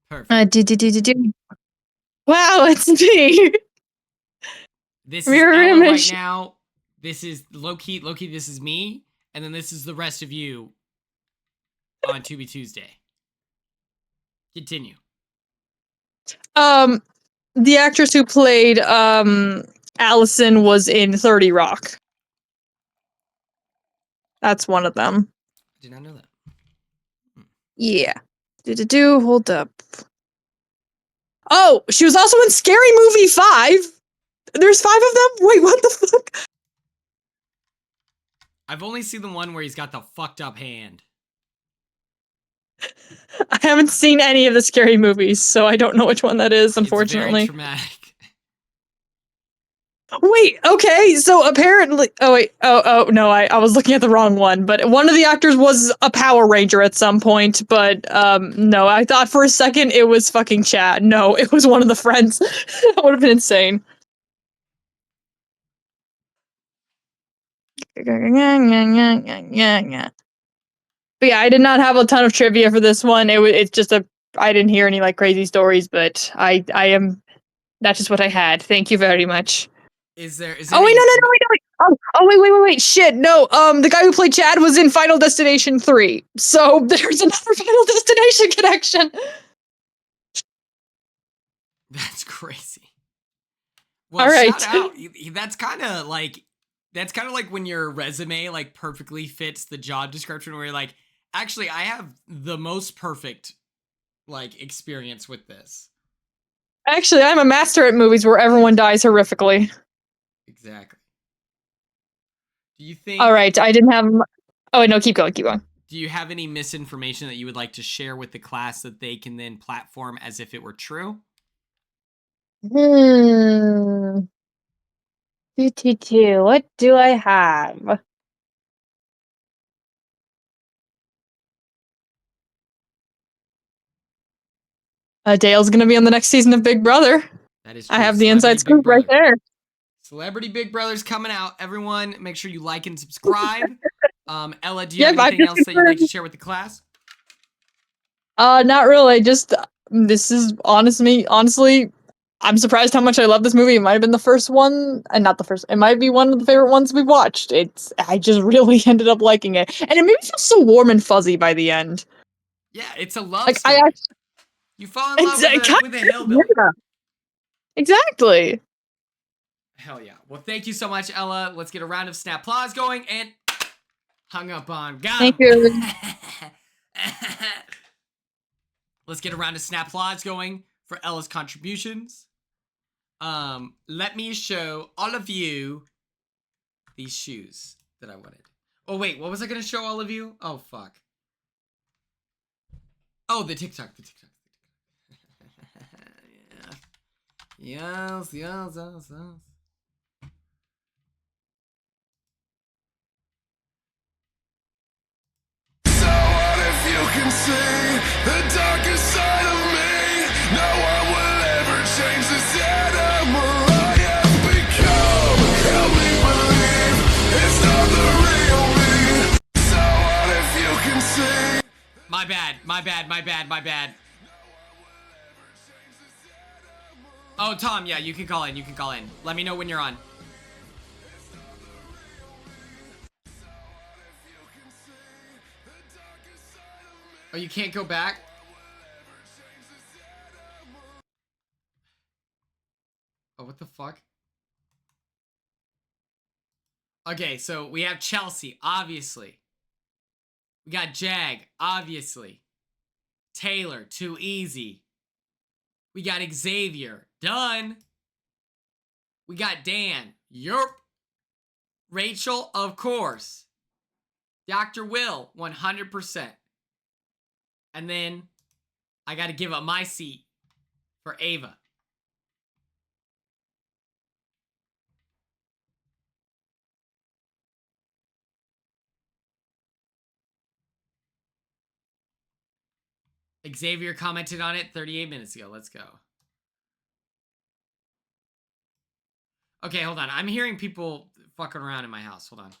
Perfect. Wow, it's me. This Mirror is Ella image. right now. This is Loki. This is me, and then this is the rest of you on Tubi Tuesday. Continue. The actress who played Allison was in 30 Rock. That's one of them. I did not know that. Yeah. Hold up. Oh, she was also in Scary Movie 5. There's 5 of them? Wait, what the fuck? I've only seen the one where he's got the fucked up hand. I haven't seen any of the Scary Movies, so I don't know which one that is, unfortunately. It's very traumatic. Wait, okay, so apparently... Oh, wait. Oh, no, I was looking at the wrong one, but one of the actors was a Power Ranger at some point, but, no, I thought for a second it was fucking Chad. No, it was one of the friends. That would have been insane. But yeah, I did not have a ton of trivia for this one. It's just I didn't hear any like crazy stories, but I am that's just what I had. Thank you very much. Is there? Oh wait, no, wait. Wait. Shit, no. The guy who played Chad was in Final Destination 3. So there's another Final Destination connection. That's crazy. Well, all right. shout out. That's kind of like when your resume like perfectly fits the job description where you're like, actually, I have the most perfect like experience with this. Actually, I'm a master at movies where everyone dies horrifically. Exactly. Do you think? All right, I didn't have. Oh no, keep going. do you have any misinformation that you would like to share with the class that they can then platform as if it were true? What do I have? Dale's gonna be on the next season of Big Brother. That is true. I have the Celebrity inside scoop Big right Brother. there. Celebrity Big Brother's coming out. Everyone, make sure you like and subscribe. Ella, do you Yeah, have I've anything just else that you'd like to confirmed. share with the class? Not really. Just this is honestly, I'm surprised how much I love this movie. It might have been the first one, and not the first. It might be one of the favorite ones we've watched. I just really ended up liking it, and it made me feel so warm and fuzzy by the end. Yeah, it's a love Like story. I actually, You fall in love with a hillbilly. yeah, exactly. Hell yeah. Well, thank you so much, Ella. Let's get a round of snap applause going and hung up on. Got Thank him. you. Let's get a round of snap applause going for Ella's contributions. Let me show all of you these shoes that I wanted. Oh, wait, what was I going to show all of you? Oh, fuck. Oh, the TikTok. Yeah. Yes. You can see the darkest side of me. No one will ever change this animal I have become. Help me believe it's not the real me. So what if you can see? My bad. Oh, Tom, yeah, you can call in. Let me know when you're on. Oh, you can't go back? Oh, what the fuck? Okay, so we have Chelsea, obviously. We got Jag, obviously. Taylor, too easy. We got Xavier, done. We got Dan, yerp. Rachel, of course. Dr. Will, 100%. And then I got to give up my seat for Ava. Xavier commented on it 38 minutes ago. Let's go. Okay, hold on. I'm hearing people fucking around in my house. Hold on.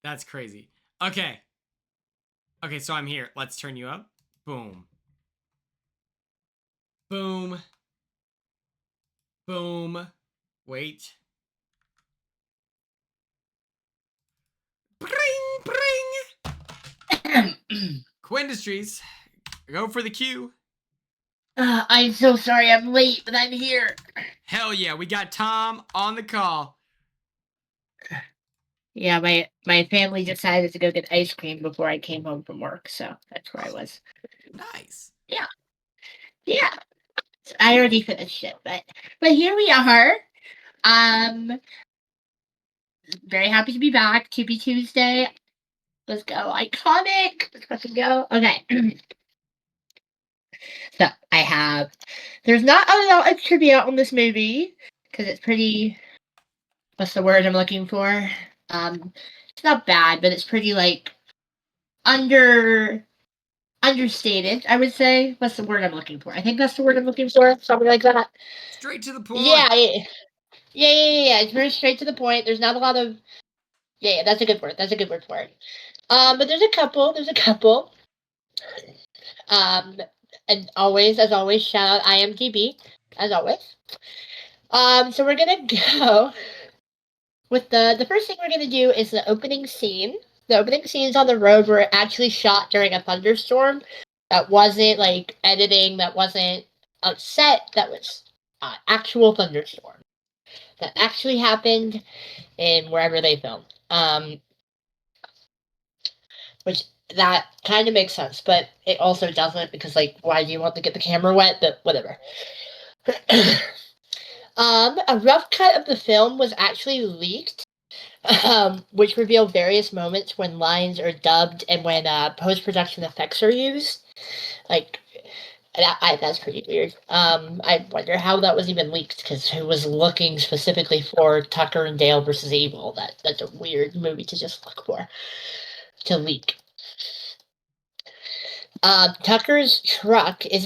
That's crazy. Okay. Okay, so I'm here. Let's turn you up. Boom. Boom. Boom. Wait. Bring, bring. Quinn Industries. Go for the queue. I'm so sorry I'm late, but I'm here. Hell yeah, we got Tom on the call. Yeah, my family decided to go get ice cream before I came home from work, so that's where I was. Nice. Yeah. So I already finished it, but here we are. Very happy to be back. Tubi Tuesday. Let's go. Iconic. Let's fucking go. Okay. So there's not a lot of trivia on this movie because it's pretty. What's the word I'm looking for? It's not bad, but it's pretty like understated, I would say. What's the word I'm looking for? I think that's the word I'm looking for. Something like that. Straight to the point. Yeah. It's very straight to the point. There's not a lot of. Yeah, that's a good word. That's a good word for it. But there's a couple. And as always, shout out IMDb, as always. So we're gonna go with the first thing we're gonna do is the opening scene. the opening scenes on the road were actually shot during a thunderstorm. That wasn't like editing. That wasn't a set. That was actual thunderstorm that actually happened in wherever they filmed. Which that kind of makes sense, but it also doesn't because like, why do you want to get the camera wet? But whatever. A rough cut of the film was actually leaked, which revealed various moments when lines are dubbed and when post-production effects are used. Like, that's pretty weird. I wonder how that was even leaked, because who was looking specifically for Tucker and Dale versus Evil? That's a weird movie to just look for, to leak. Tucker's truck is.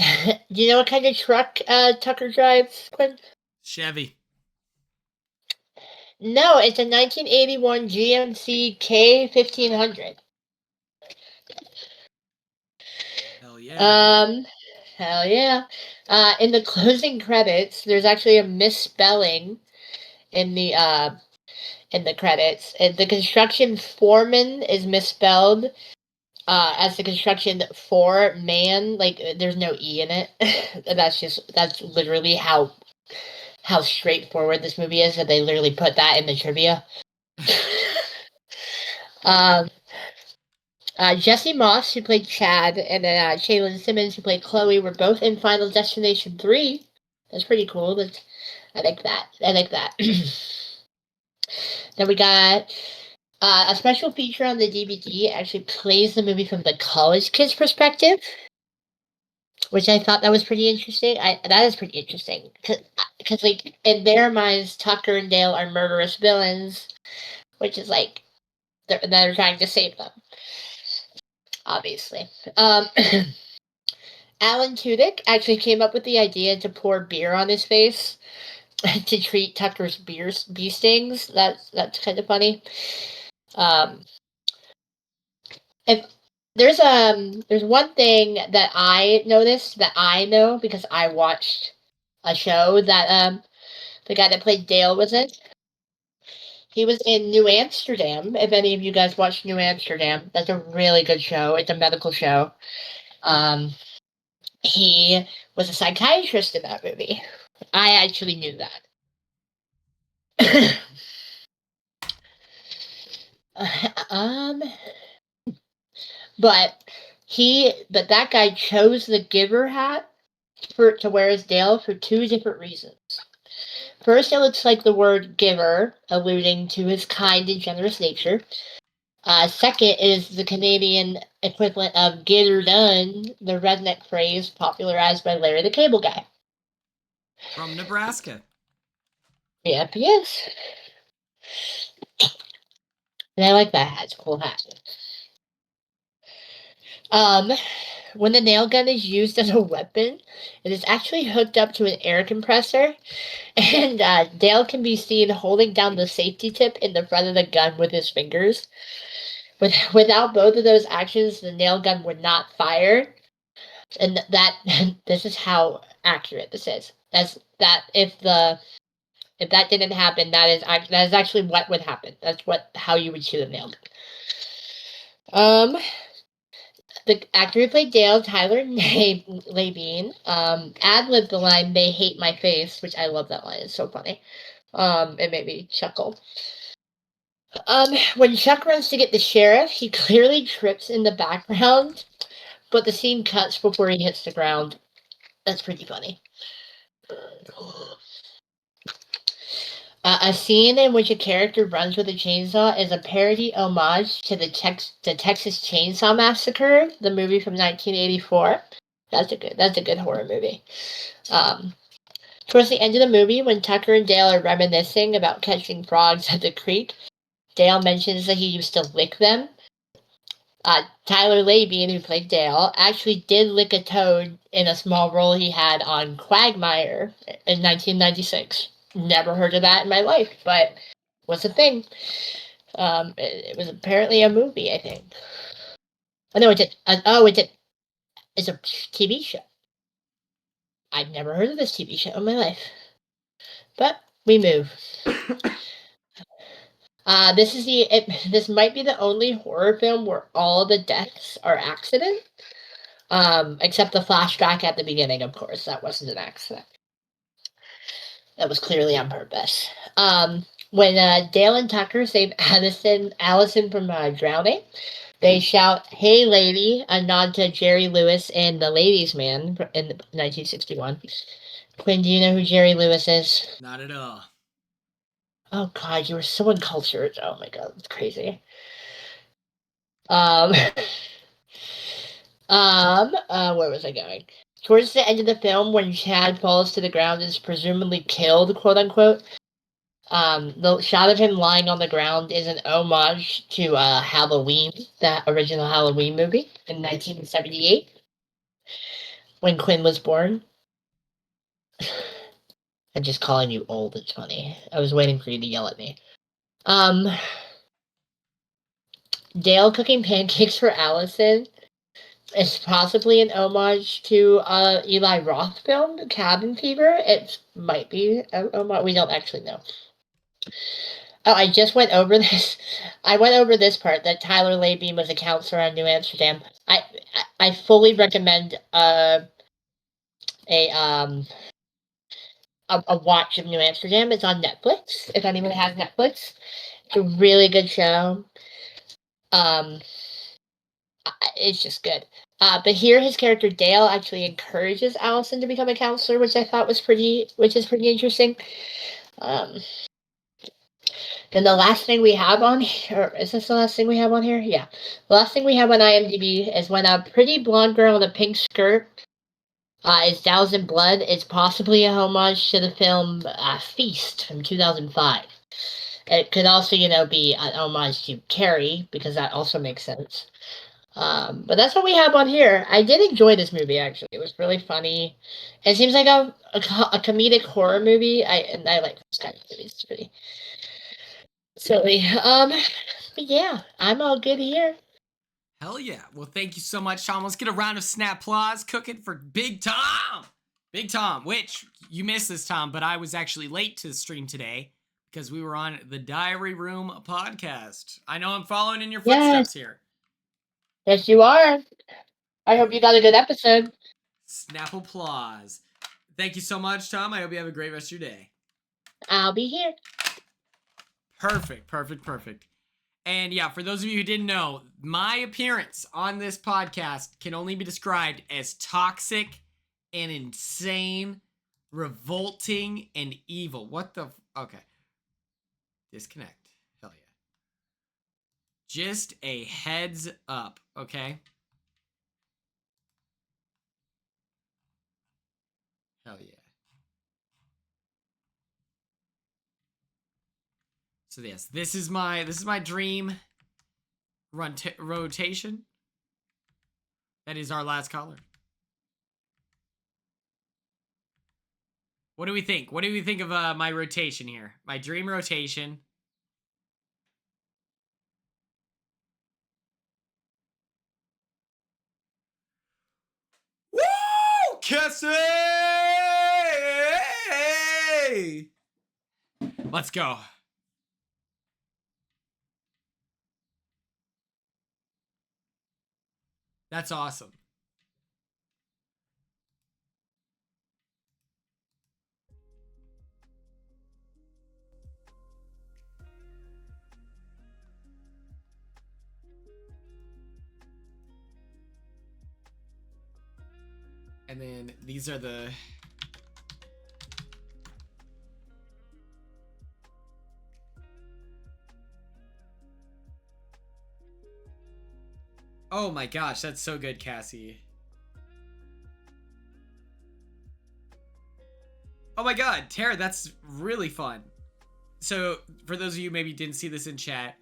Do you know what kind of truck Tucker drives, Quinn? Chevy. No, it's a 1981 GMC K1500. Hell yeah. Hell yeah. In the closing credits, there's actually a misspelling in the credits. The construction foreman is misspelled as the construction foreman. Like, there's no E in it. That's literally how straightforward this movie is, that they literally put that in the trivia. Jesse Moss, who played Chad, and then Shaylin Simmons, who played Chloe, were both in Final Destination 3. That's pretty cool. I like that. Then we got a special feature on the DVD. Actually plays the movie from the college kids' perspective, which I thought that was pretty interesting. That is pretty interesting because like, in their minds, Tucker and Dale are murderous villains, which is like they're trying to save them, obviously. Alan Tudyk actually came up with the idea to pour beer on his face to treat Tucker's bee stings. That's kind of funny. If there's one thing that I noticed, that I know because I watched a show that the guy that played Dale was in. He was in New Amsterdam. If any of you guys watched New Amsterdam, that's a really good show. It's a medical show. He was a psychiatrist in that movie. I actually knew that. But that guy chose the giver hat to wear as Dale for two different reasons. First, it looks like the word giver, alluding to his kind and generous nature. Second is the Canadian equivalent of get her done, the redneck phrase popularized by Larry the Cable Guy. From Nebraska. Yep, he is. And I like that hat. It's a cool hat. When the nail gun is used as a weapon, it is actually hooked up to an air compressor, and Dale can be seen holding down the safety tip in the front of the gun with his fingers. Without both of those actions, the nail gun would not fire. And that this is how accurate this is. That's that if that didn't happen, that is actually what would happen. That's how you would shoot a nail gun. The actor who played Dale, Tyler Labine, ad-libbed the line, "They hate my face," which I love that line. It's so funny. It made me chuckle. When Chuck runs to get the sheriff, he clearly trips in the background, but the scene cuts before he hits the ground. That's pretty funny. A scene in which a character runs with a chainsaw is a parody homage to the Texas Chainsaw Massacre, the movie from 1984. That's a good horror movie. Towards the end of the movie, when Tucker and Dale are reminiscing about catching frogs at the creek, Dale mentions that he used to lick them. Tyler Labine, who played Dale, actually did lick a toad in a small role he had on Quagmire in 1996. Never heard of that in my life, but was a thing. It was apparently a movie, I think. Oh, no, it's a TV show. I've never heard of this TV show in my life. But we move. This might be the only horror film where all of the deaths are accident. Except the flashback at the beginning, of course. That wasn't an accident. That was clearly on purpose. When Dale and Tucker save Allison from drowning, they shout, "Hey, lady," a nod to Jerry Lewis in The Ladies' Man in 1961. Quinn, do you know who Jerry Lewis is? Not at all. Oh, God, you were so uncultured. Oh, my God, that's crazy. Um, where was I going? Towards the end of the film, when Chad falls to the ground and is presumably killed, quote unquote, the shot of him lying on the ground is an homage to Halloween, that original Halloween movie in 1978, when Quinn was born. I'm just calling you old, it's funny. I was waiting for you to yell at me. Dale cooking pancakes for Allison is possibly an homage to Eli Roth film, Cabin Fever. It might be an homage. We don't actually know. Oh, I just went over this. I went over this part that Tyler Labeam was a counselor on New Amsterdam. I fully recommend a um a watch of New Amsterdam. It's on Netflix. If anyone has Netflix, it's a really good show. Um, it's just good. But here his character Dale actually encourages Allison to become a counselor, which I thought was which is pretty interesting. Then the last thing we have on here, or is this the last thing we have on here? Yeah. The last thing we have on IMDb is when a pretty blonde girl in a pink skirt is doused in blood. It's possibly a homage to the film Feast from 2005. It could also, be an homage to Carrie, because that also makes sense. But that's what we have on here. I did enjoy this movie, actually. It was really funny. It seems like a comedic horror movie. I like this kind of movies. It's pretty silly. But yeah, I'm all good here. Hell yeah. Well, thank you so much, Tom. Let's get a round of snap applause cooking for Big Tom. Big Tom, which you missed this, Tom, but I was actually late to the stream today because we were on the Diary Room podcast. I know I'm following in your footsteps here. Yes, you are. I hope you got a good episode. Snap applause. Thank you so much, Tom. I hope you have a great rest of your day. I'll be here. Perfect. And yeah, for those of you who didn't know, my appearance on this podcast can only be described as toxic and insane, revolting, and evil. What the... Okay. Disconnect. Hell yeah. Just a heads up, okay? Hell yeah. So yes, this is my dream rotation. That is our last caller. What do we think? What do we think of my rotation here? My dream rotation. Woo! Cassie! Let's go. That's awesome. And then these are the... Oh my gosh, that's so good, Cassie. Oh my god, Tara, that's really fun. So, for those of you who maybe didn't see this in chat,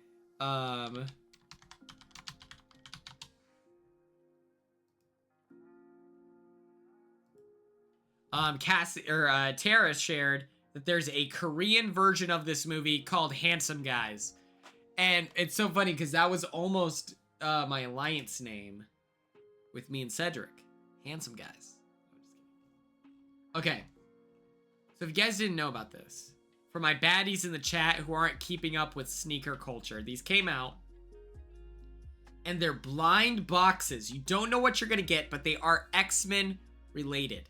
Cassie or Tara shared that there's a Korean version of this movie called Handsome Guys. And it's so funny because that was almost my alliance name with me and Cedric. Handsome Guys. Okay. So if you guys didn't know about this, for my baddies in the chat who aren't keeping up with sneaker culture. These came out. And they're blind boxes. You don't know what you're going to get, but they are X-Men related.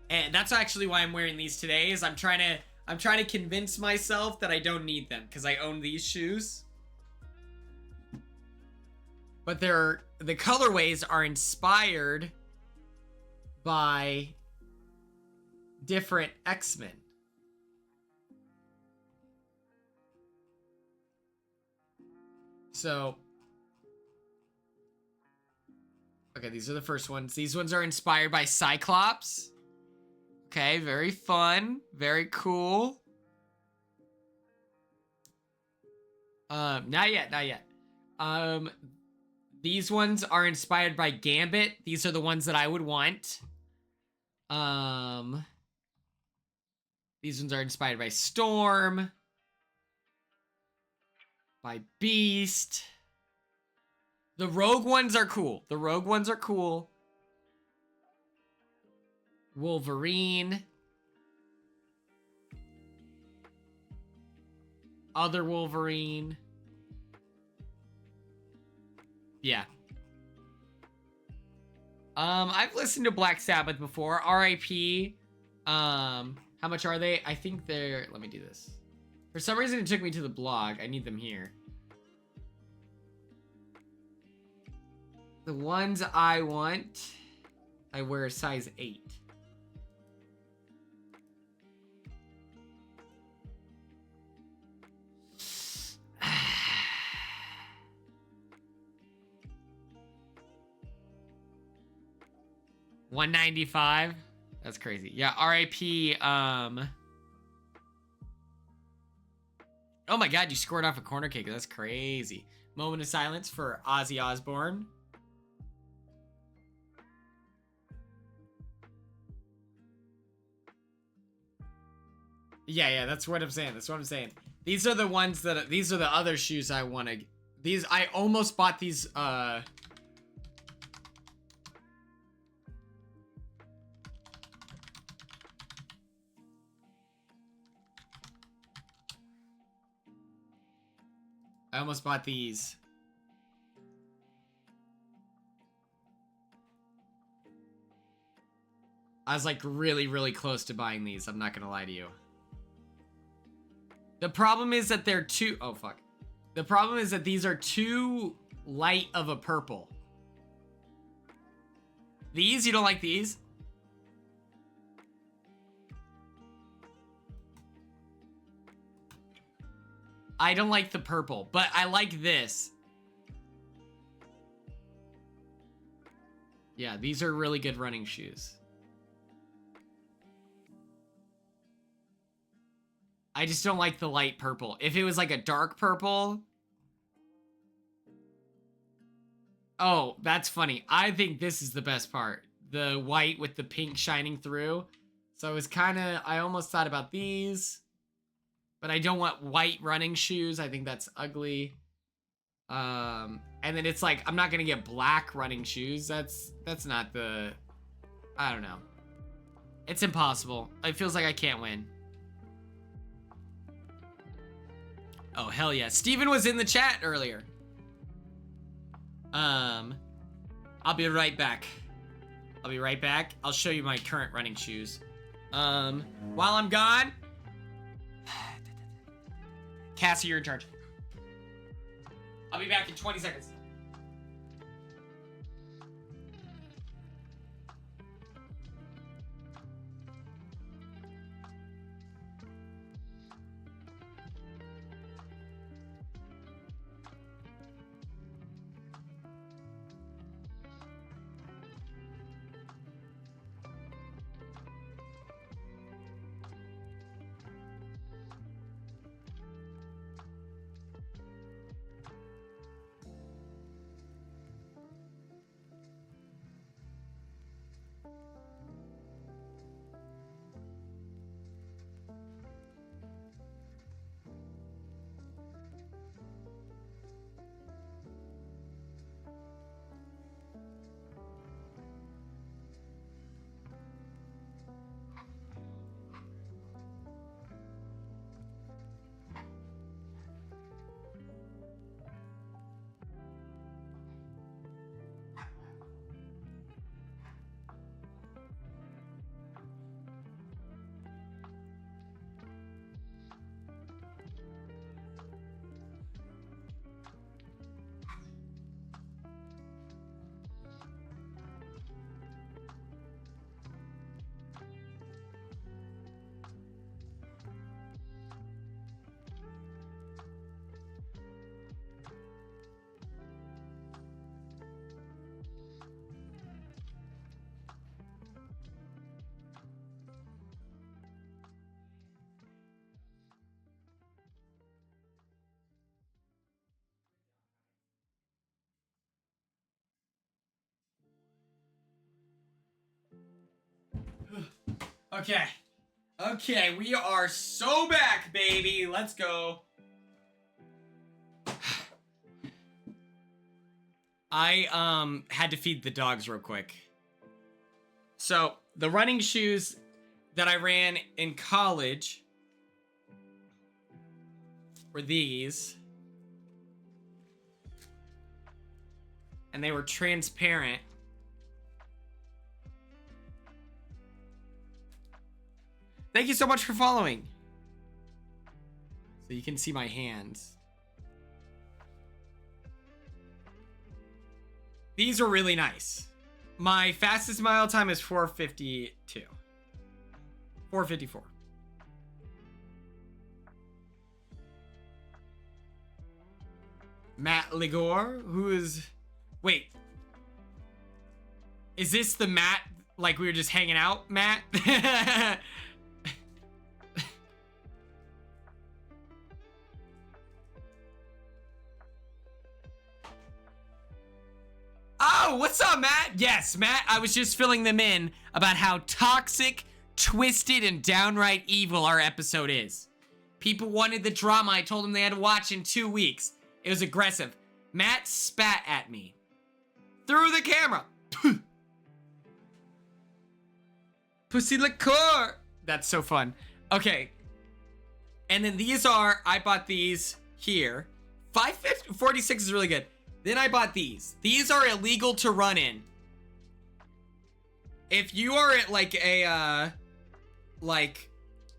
And that's actually why I'm wearing these today, is I'm trying to convince myself that I don't need them because I own these shoes. But the colorways are inspired by different X-Men. So, okay, these are the first ones. These ones are inspired by Cyclops. Okay, very fun. Very cool. Not yet, not yet. These ones are inspired by Gambit. These are the ones that I would want. These ones are inspired by Storm. By Beast. The Rogue ones are cool. The Rogue ones are cool. Wolverine. Other Wolverine. Yeah. I've listened to Black Sabbath before. R.I.P. How much are they? I think they're... Let me do this. For some reason, it took me to the blog. I need them here. The ones I want, I wear a size 8. $195. That's crazy. Yeah, RIP. Oh my god, you scored off a corner kick. That's crazy. Moment of silence for Ozzy Osbourne. Yeah, that's what I'm saying. That's what I'm saying. These are the ones that these are the other shoes I want to. These I almost bought these I almost bought these. I was like really, really close to buying these. I'm not gonna lie to you. The problem is that they're too... Oh, fuck. The problem is that these are too light of a purple. These? You don't like these? I don't like the purple, but I like this. Yeah, these are really good running shoes. I just don't like the light purple. If it was like a dark purple... Oh, that's funny. I think this is the best part. The white with the pink shining through. So it was kind of... I almost thought about these. But I don't want white running shoes. I think that's ugly. And then it's like, I'm not going to get black running shoes. That's not the... I don't know. It's impossible. It feels like I can't win. Oh, hell yeah. Steven was in the chat earlier. I'll be right back. I'll be right back. I'll show you my current running shoes. While I'm gone... Cassie, you're in charge. I'll be back in 20 seconds. Okay. Okay, we are so back, baby. Let's go. I had to feed the dogs real quick. So, the running shoes that I ran in college were these. And they were transparent. Thank you so much for following. So you can see my hands. These are really nice. My fastest mile time is 4:52. 4:54. Matt Ligor, who is... Wait. Is this the Matt, like we were just hanging out, Matt? Oh, what's up, Matt? Yes, Matt, I was just filling them in about how toxic, twisted, and downright evil our episode is. People wanted the drama. I told them they had to watch in 2 weeks. It was aggressive. Matt spat at me. Through the camera. Pussy liqueur. That's so fun. Okay. And then these are, I bought these here. 546 is really good. Then I bought these. These are illegal to run in. If you are at like a,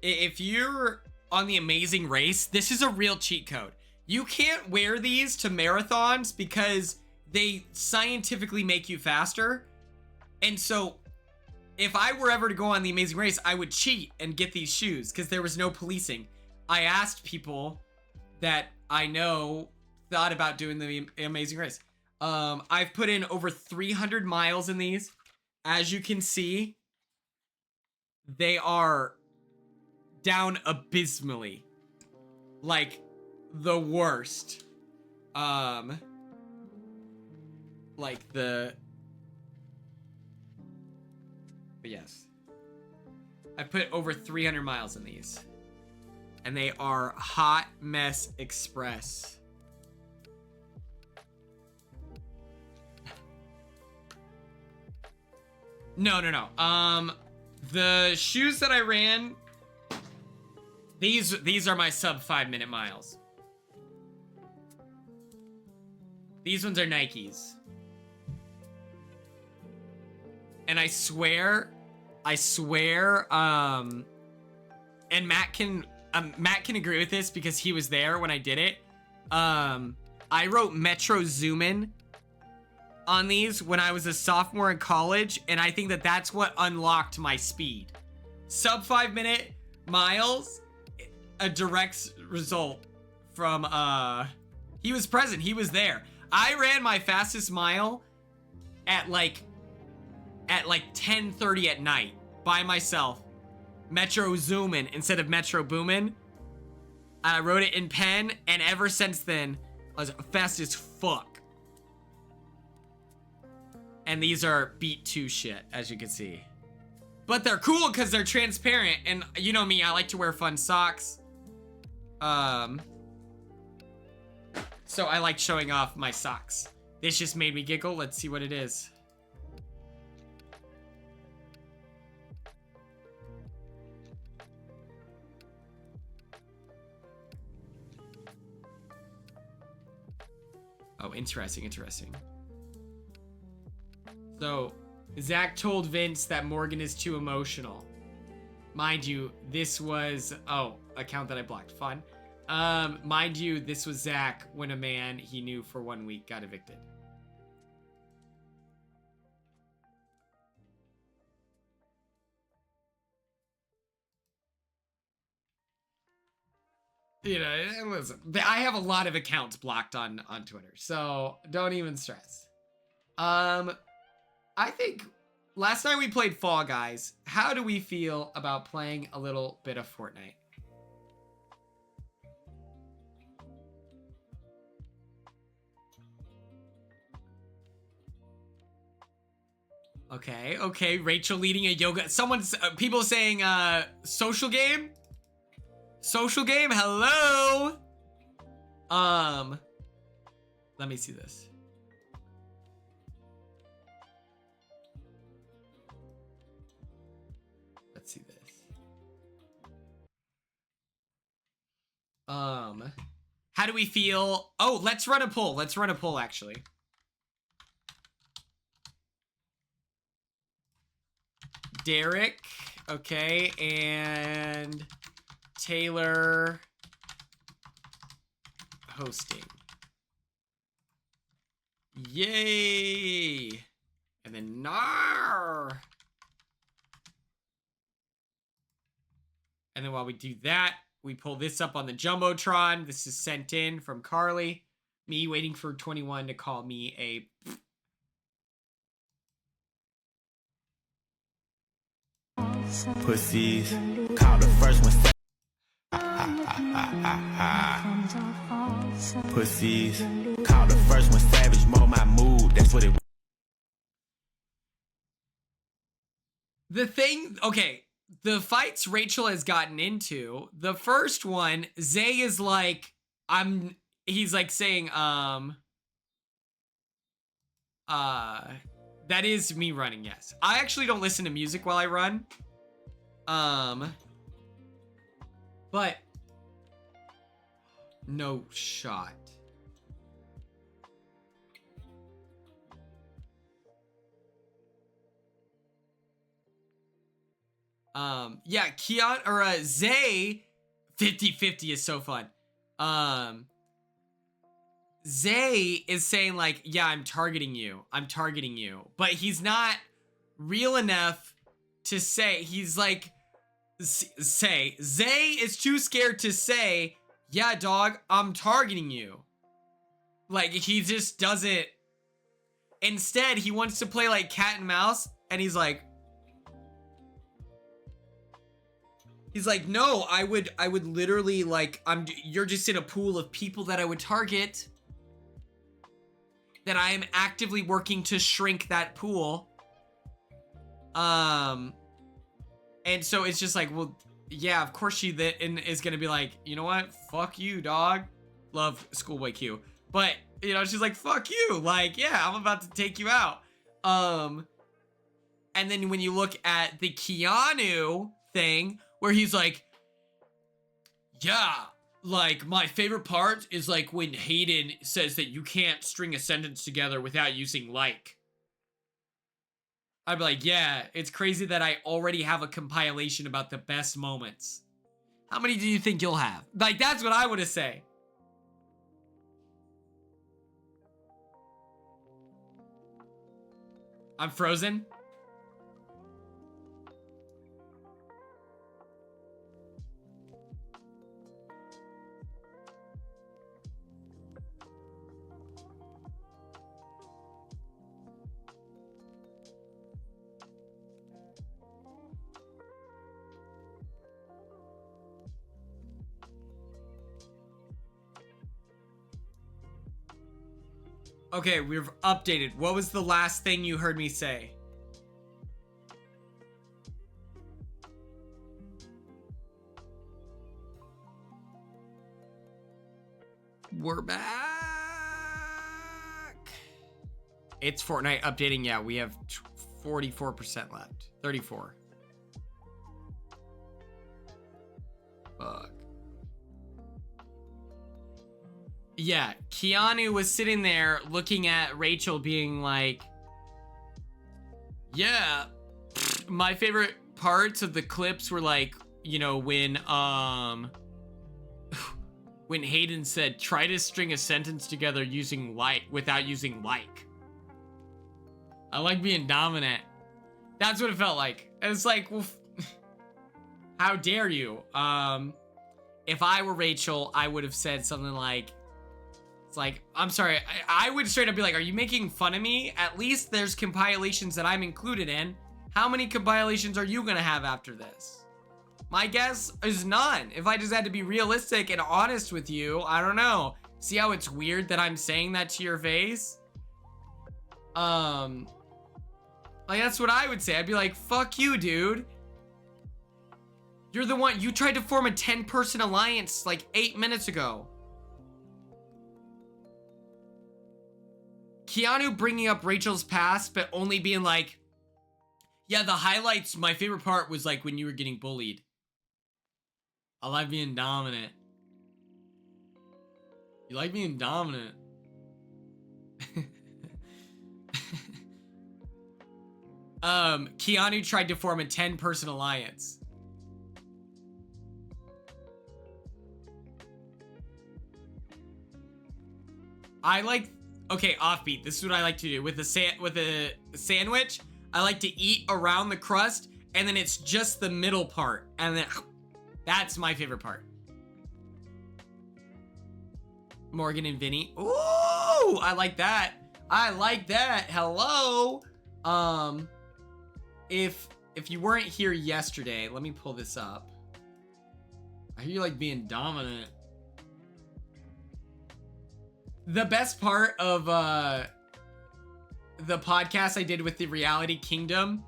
if you're on the Amazing Race, this is a real cheat code. You can't wear these to marathons because they scientifically make you faster. And so if I were ever to go on the Amazing Race, I would cheat and get these shoes because there was no policing. I asked people that I know thought about doing the Amazing Race. I've put in over 300 miles in these. As you can see, they are down abysmally. Like the worst. Like the... But yes. I put over 300 miles in these. And they are Hot Mess Express. No. The shoes that I ran, these are my sub 5-minute miles. These ones are Nikes. And I swear, and Matt can agree with this because he was there when I did it. I wrote Metro Zoomin on these when I was a sophomore in college, and I think that that's what unlocked my speed. Sub 5-minute miles, a direct result from, he was present, he was there. I ran my fastest mile at like 10:30 at night by myself. Metro Zoomin instead of Metro Boomin. I wrote it in pen, and ever since then, I was fast as fuck. And these are beat to shit, as you can see. But they're cool because they're transparent, and you know me, I like to wear fun socks. So I like showing off my socks. This just made me giggle. Let's see what it is. Oh, interesting. So, Zach told Vince that Morgan is too emotional. Mind you, this was... Oh, account that I blocked. Fun. Mind you, this was Zach when a man he knew for 1 week got evicted. You know, listen, I have a lot of accounts blocked on Twitter, so don't even stress. I think last night we played Fall Guys. How do we feel about playing a little bit of Fortnite? Okay, okay. Rachel leading a yoga. Someone's people saying social game. Social game. Hello. Let me see this. Let's see this. How do we feel? Oh, let's run a poll. Let's run a poll actually. Derek, okay, and Taylor hosting. Yay! And then Nar. And then while we do that, we pull this up on the Jumbotron. This is sent in from Carly. Me waiting for 21 to call me a... Pussies. Call the first one. Pussies. Call the first one savage. Mold my mood. That's what it. The thing... Okay. The fights Rachel has gotten into, the first one, Zay is like, he's like saying, that is me running, yes. I actually don't listen to music while I run. But, no shot. Yeah, Keon or Zay 50-50 is so fun. Zay is saying like, yeah, I'm targeting you. But he's not real enough to say. He's like, Zay is too scared to say, yeah, dog, I'm targeting you. Like, he just doesn't. Instead, he wants to play like cat and mouse, and he's like, no, I would literally like, you're just in a pool of people that I would target. That I am actively working to shrink that pool. And so it's just like, well, yeah, of course she is gonna be like, you know what? Fuck you, dog. Love Schoolboy Q. But, you know, she's like, fuck you. Like, yeah, I'm about to take you out. And then when you look at the Keanu thing, where he's like, yeah, like, my favorite part is, like, when Hayden says that you can't string a sentence together without using like. I'd be like, yeah, it's crazy that I already have a compilation about the best moments. How many do you think you'll have? Like, that's what I would have say. I'm frozen. Okay, we've updated. What was the last thing you heard me say? We're back. It's Fortnite updating. Yeah, we have 44% left. 34. Fuck. Yeah, Keanu was sitting there looking at Rachel being like, yeah, my favorite parts of the clips were like, you know, when Hayden said, try to string a sentence together using like, without using like. I like being dominant. That's what it felt like. And it's like, well, how dare you? If I were Rachel, I would have said something like, it's like, I'm sorry, I would straight up be like, are you making fun of me? At least there's compilations that I'm included in. How many compilations are you gonna have after this? My guess is none. If I just had to be realistic and honest with you, I don't know. See how it's weird that I'm saying that to your face? Like, that's what I would say. I'd be like, fuck you, dude. You're the one. You tried to form a 10-person alliance like 8 minutes ago. Keanu bringing up Rachel's past, but only being like, yeah, the highlights, my favorite part was like when you were getting bullied. I like being dominant. You like being dominant. Keanu tried to form a 10-person alliance. I like, okay, offbeat. This is what I like to do with a sandwich. I like to eat around the crust, and then it's just the middle part, and then that's my favorite part. Morgan and Vinny. Ooh, I like that. I like that. Hello. If you weren't here yesterday, let me pull this up. I hear you like being dominant. The best part of the podcast I did with the Reality Kingdom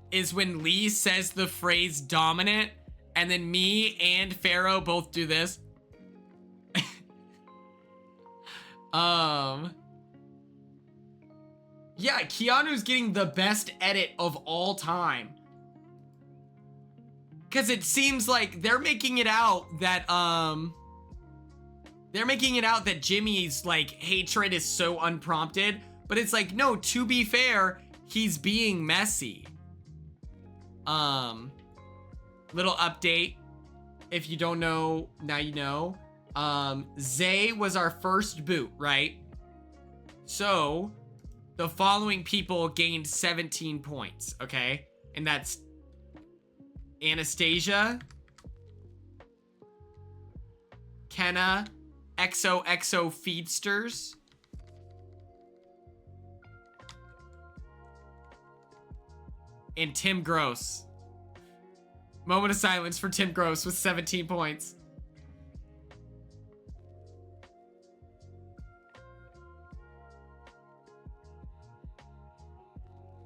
is when Lee says the phrase dominant, and then me and Pharaoh both do this. Yeah, Keanu's getting the best edit of all time. Cause it seems like they're making it out that Jimmy's like hatred is so unprompted, but it's like, no, to be fair, he's being messy. Little update. If you don't know, now you know. Zay was our first boot, right? So the following people gained 17 points, okay? And that's Anastasia, Kenna, XOXO Feedsters, and Tim Gross. Moment of silence for Tim Gross with 17 points.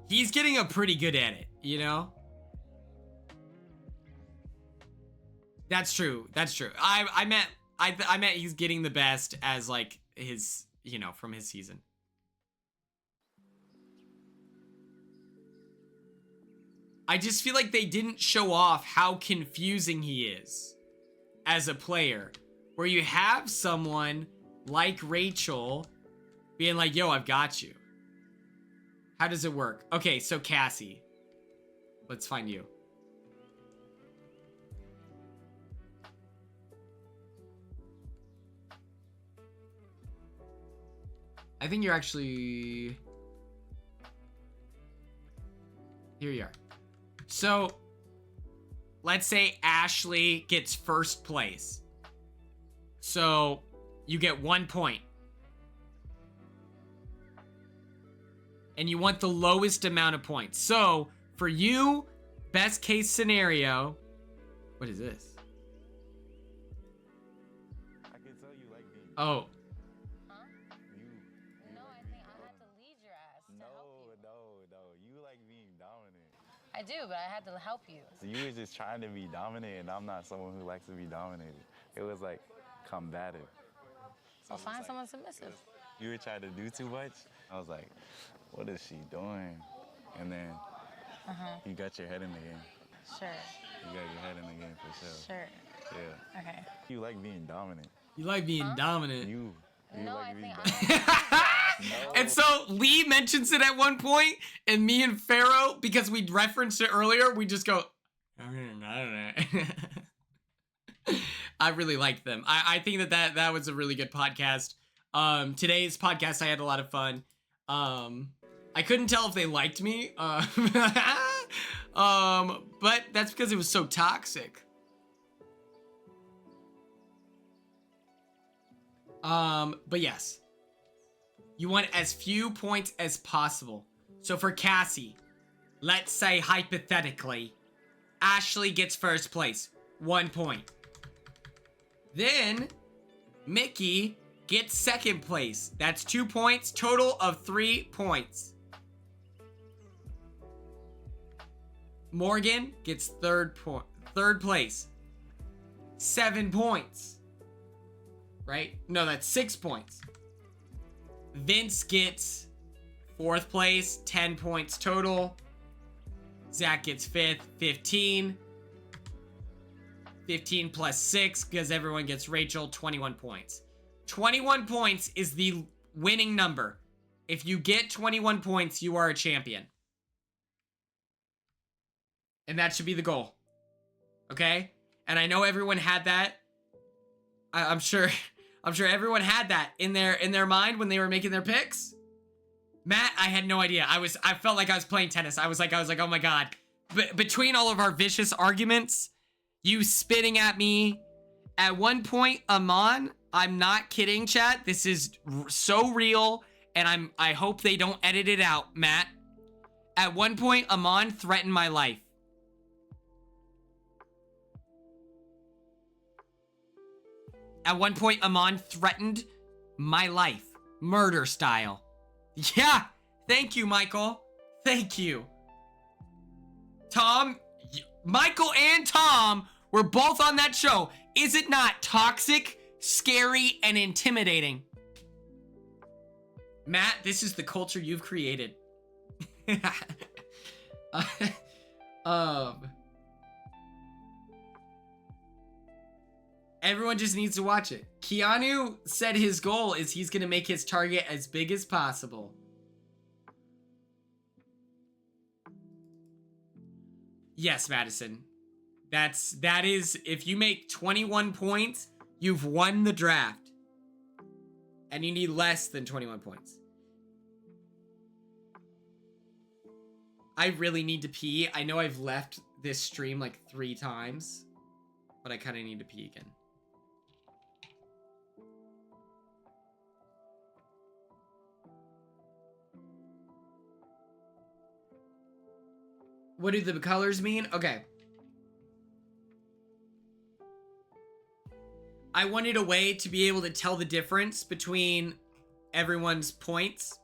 He's getting a pretty good edit, you know? That's true. That's true. I meant he's getting the best as like his, you know, from his season. I just feel like they didn't show off how confusing he is as a player. Where you have someone like Rachel being like, yo, I've got you. How does it work? Okay, so Cassie. Let's find you. I think you're actually... Here you are. So, let's say Ashley gets first place. So, you get 1 point. And you want the lowest amount of points. So, for you, best case scenario... What is this? I can tell you like being... Oh. No, I think I had to lead your ass to help you. No. You like being dominant. I do, but I had to help you. So you were just trying to be dominant, and I'm not someone who likes to be dominated. It was like combative. So find someone submissive. You were trying to do too much. I was like, what is she doing? And then you got your head in the game. Sure. You got your head in the game for sure. Sure. Yeah. Okay. You like being dominant. You like being dominant. You No, like I being think dominant. And so Lee mentions it at one point, and me and Pharaoh, because we referenced it earlier, we just go, I really liked them. I think that was a really good podcast. Today's podcast, I had a lot of fun. I couldn't tell if they liked me, but that's because it was so toxic. But yes, you want as few points as possible. So for Cassie, let's say hypothetically, Ashley gets first place, 1 point. Then Mickey gets second place. That's 2 points, total of 3 points. Morgan gets third place. 7 points. Right? No, that's 6 points. Vince gets 4th place, 10 points total. Zach gets 5th, 15. 15 plus 6, because everyone gets Rachel, 21 points. 21 points is the winning number. If you get 21 points, you are a champion. And that should be the goal. Okay? And I know everyone had that. I'm sure everyone had that in their mind when they were making their picks. Matt, I had no idea. I felt like I was playing tennis. I was like, oh my god. Between all of our vicious arguments, you spitting at me, at one point, Amon, I'm not kidding, chat. This is so real, and I hope they don't edit it out, Matt. At one point, Amon threatened my life. At one point, Amon threatened my life. Murder style. Yeah! Thank you, Michael. Thank you. Tom, Michael and Tom were both on that show. Is it not toxic, scary, and intimidating? Matt, this is the culture you've created. Everyone just needs to watch it. Keanu said his goal is he's gonna make his target as big as possible. Yes, Madison. That is, if you make 21 points, you've won the draft. And you need less than 21 points. I really need to pee. I know I've left this stream like 3 times, but I kind of need to pee again. What do the colors mean? Okay. I wanted a way to be able to tell the difference between everyone's points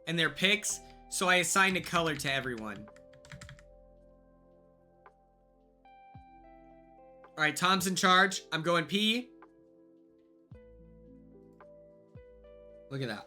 and their picks, so I assigned a color to everyone. All right, Tom's in charge. I'm going pee. Look at that.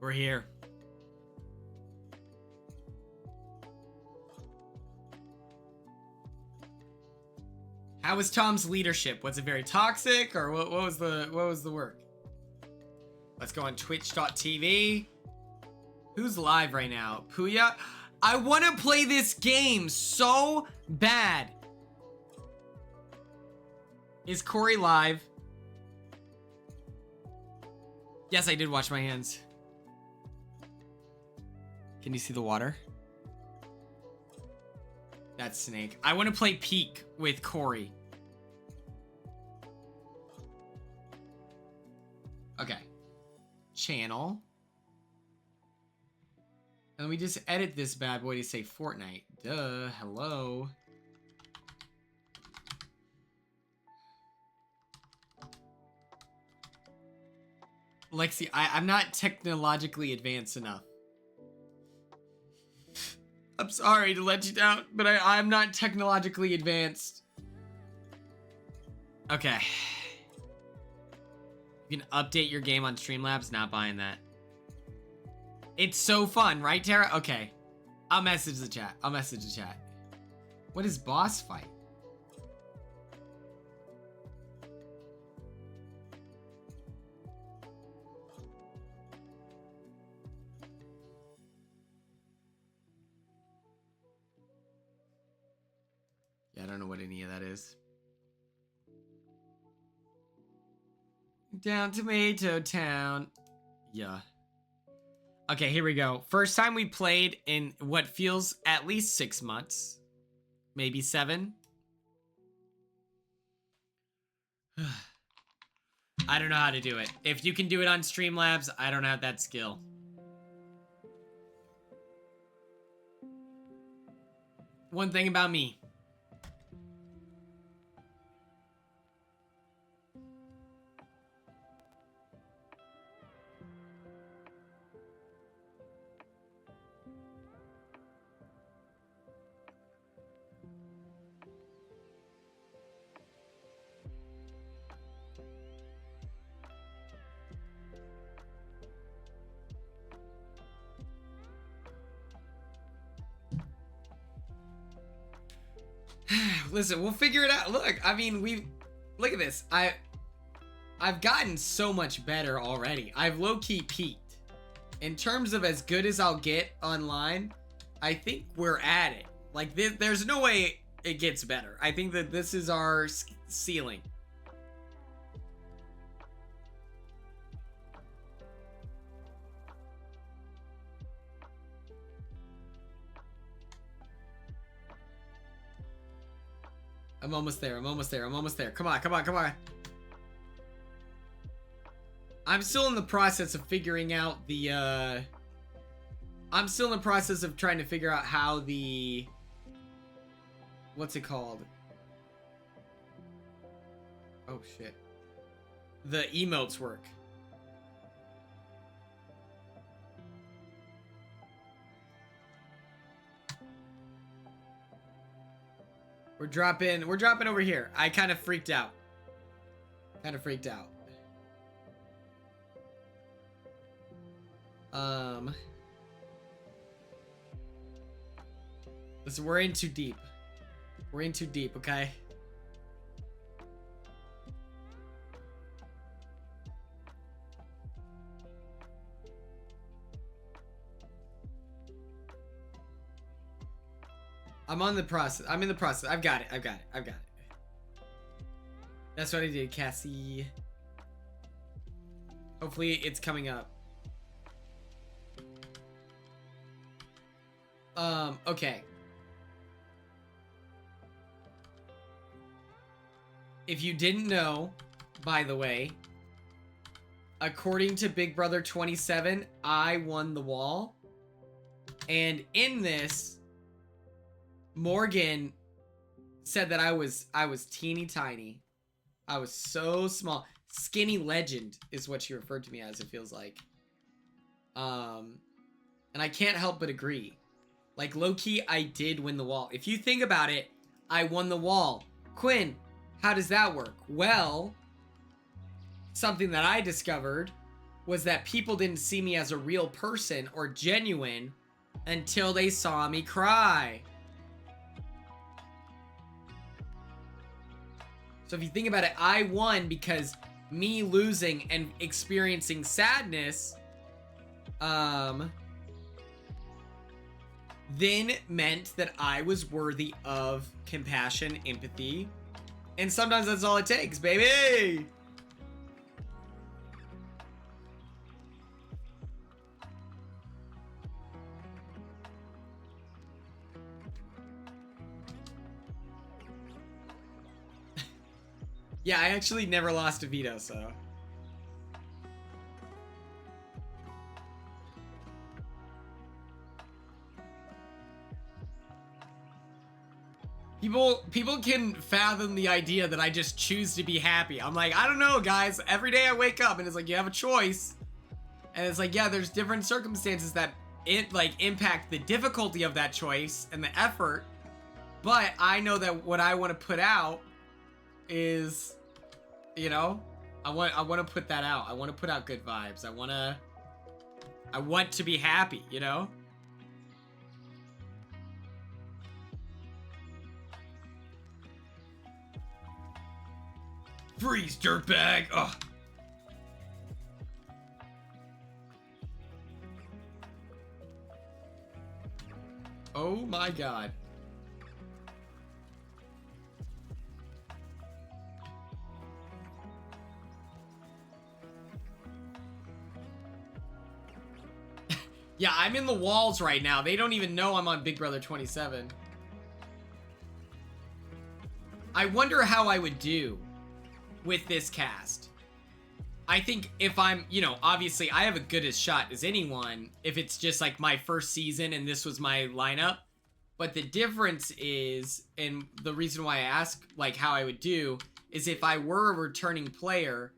We're here. How was Tom's leadership? Was it very toxic, or what was the work? Let's go on twitch.tv. Who's live right now? Puya? I want to play this game so bad. Is Corey live? Yes, I did wash my hands. Can you see the water? That's Snake. I want to play Peek with Corey. Okay. Channel. And we just edit this bad boy to say Fortnite. Duh. Hello. Lexi, I'm not technologically advanced enough. I'm sorry to let you down, but I'm not technologically advanced. Okay. You can update your game on Streamlabs. Not buying that. It's so fun, right, Tara? Okay. I'll message the chat. What is boss fight? Yeah, I don't know what any of that is. Down Tomato Town. Yeah. Okay, here we go. First time we played in what feels at least 6 months. Maybe 7. I don't know how to do it. If you can do it on Streamlabs, I don't have that skill. One thing about me. Listen, we'll figure it out. Look, I mean, look at this. I've gotten so much better already. I've low-key peaked. In terms of as good as I'll get online, I think we're at it. Like, there's no way it gets better. I think that this is our ceiling. I'm almost there. Come on. I'm still in the process of figuring out the, I'm still in the process of trying to figure out how the, what's it called? Oh, shit. The emotes work. We're dropping over here. I kind of freaked out. Listen, we're in too deep. Okay? I'm in the process. I've got it. That's what I did, Cassie. Hopefully it's coming up. Okay. If you didn't know, by the way, according to Big Brother 27, I won the wall. And in this, Morgan said that I was teeny tiny. I was so small. Skinny legend is what she referred to me as, it feels like. And I can't help but agree. Like, low-key, I did win the wall. If you think about it, I won the wall. Quinn, how does that work? Well, something that I discovered was that people didn't see me as a real person or genuine until they saw me cry. So if you think about it, I won because me losing and experiencing sadness, then meant that I was worthy of compassion, empathy, and sometimes that's all it takes, baby! Yeah, I actually never lost a veto, so. People can fathom the idea that I just choose to be happy. I'm like, I don't know, guys. Every day I wake up and it's like, you have a choice. And it's like, yeah, there's different circumstances that impact the difficulty of that choice and the effort. But I know that what I want to put out is You know? I want to put that out. I want to put out good vibes. I want to be happy, you know? Freeze, dirtbag! Ugh. Oh my god. Yeah, I'm in the walls right now. They don't even know I'm on Big Brother 27. I wonder how I would do with this cast. I think if I'm, you know, obviously I have a good as shot as anyone if it's just like my first season and this was my lineup. But the difference is, and the reason why I ask like how I would do, is if I were a returning player,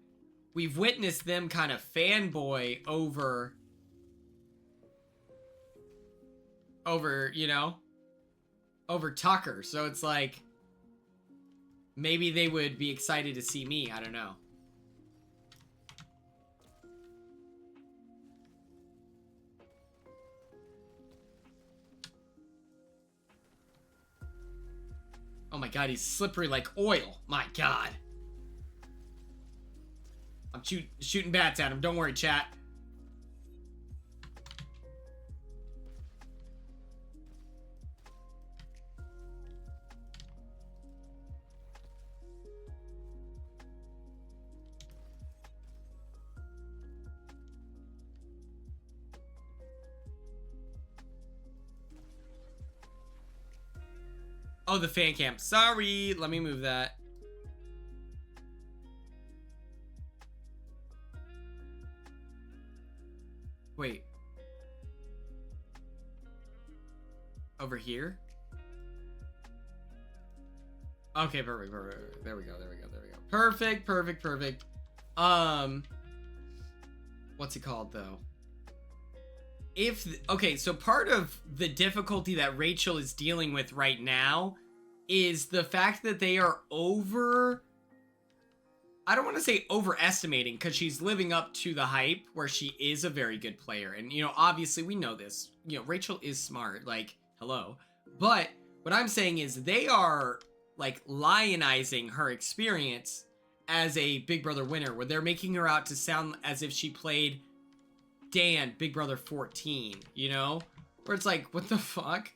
we've witnessed them kind of fanboy over, you know, over Tucker. So it's like, maybe they would be excited to see me. I don't know. Oh my god, he's slippery like oil. My god. I'm shooting bats at him. Don't worry, chat. Oh, the fan cam. Sorry. Let me move that. Wait. Over here? Okay, perfect, perfect. There we go, there we go, there we go. Perfect, perfect, perfect. What's it called, though? Okay, so part of the difficulty that Rachel is dealing with right now is the fact that they are I don't want to say overestimating, because she's living up to the hype where she is a very good player. And, you know, obviously we know this. You know, Rachel is smart, like, hello. But what I'm saying is they are, like, lionizing her experience as a Big Brother winner, where they're making her out to sound as if she played Dan, Big Brother 14, you know? Where it's like, what the fuck?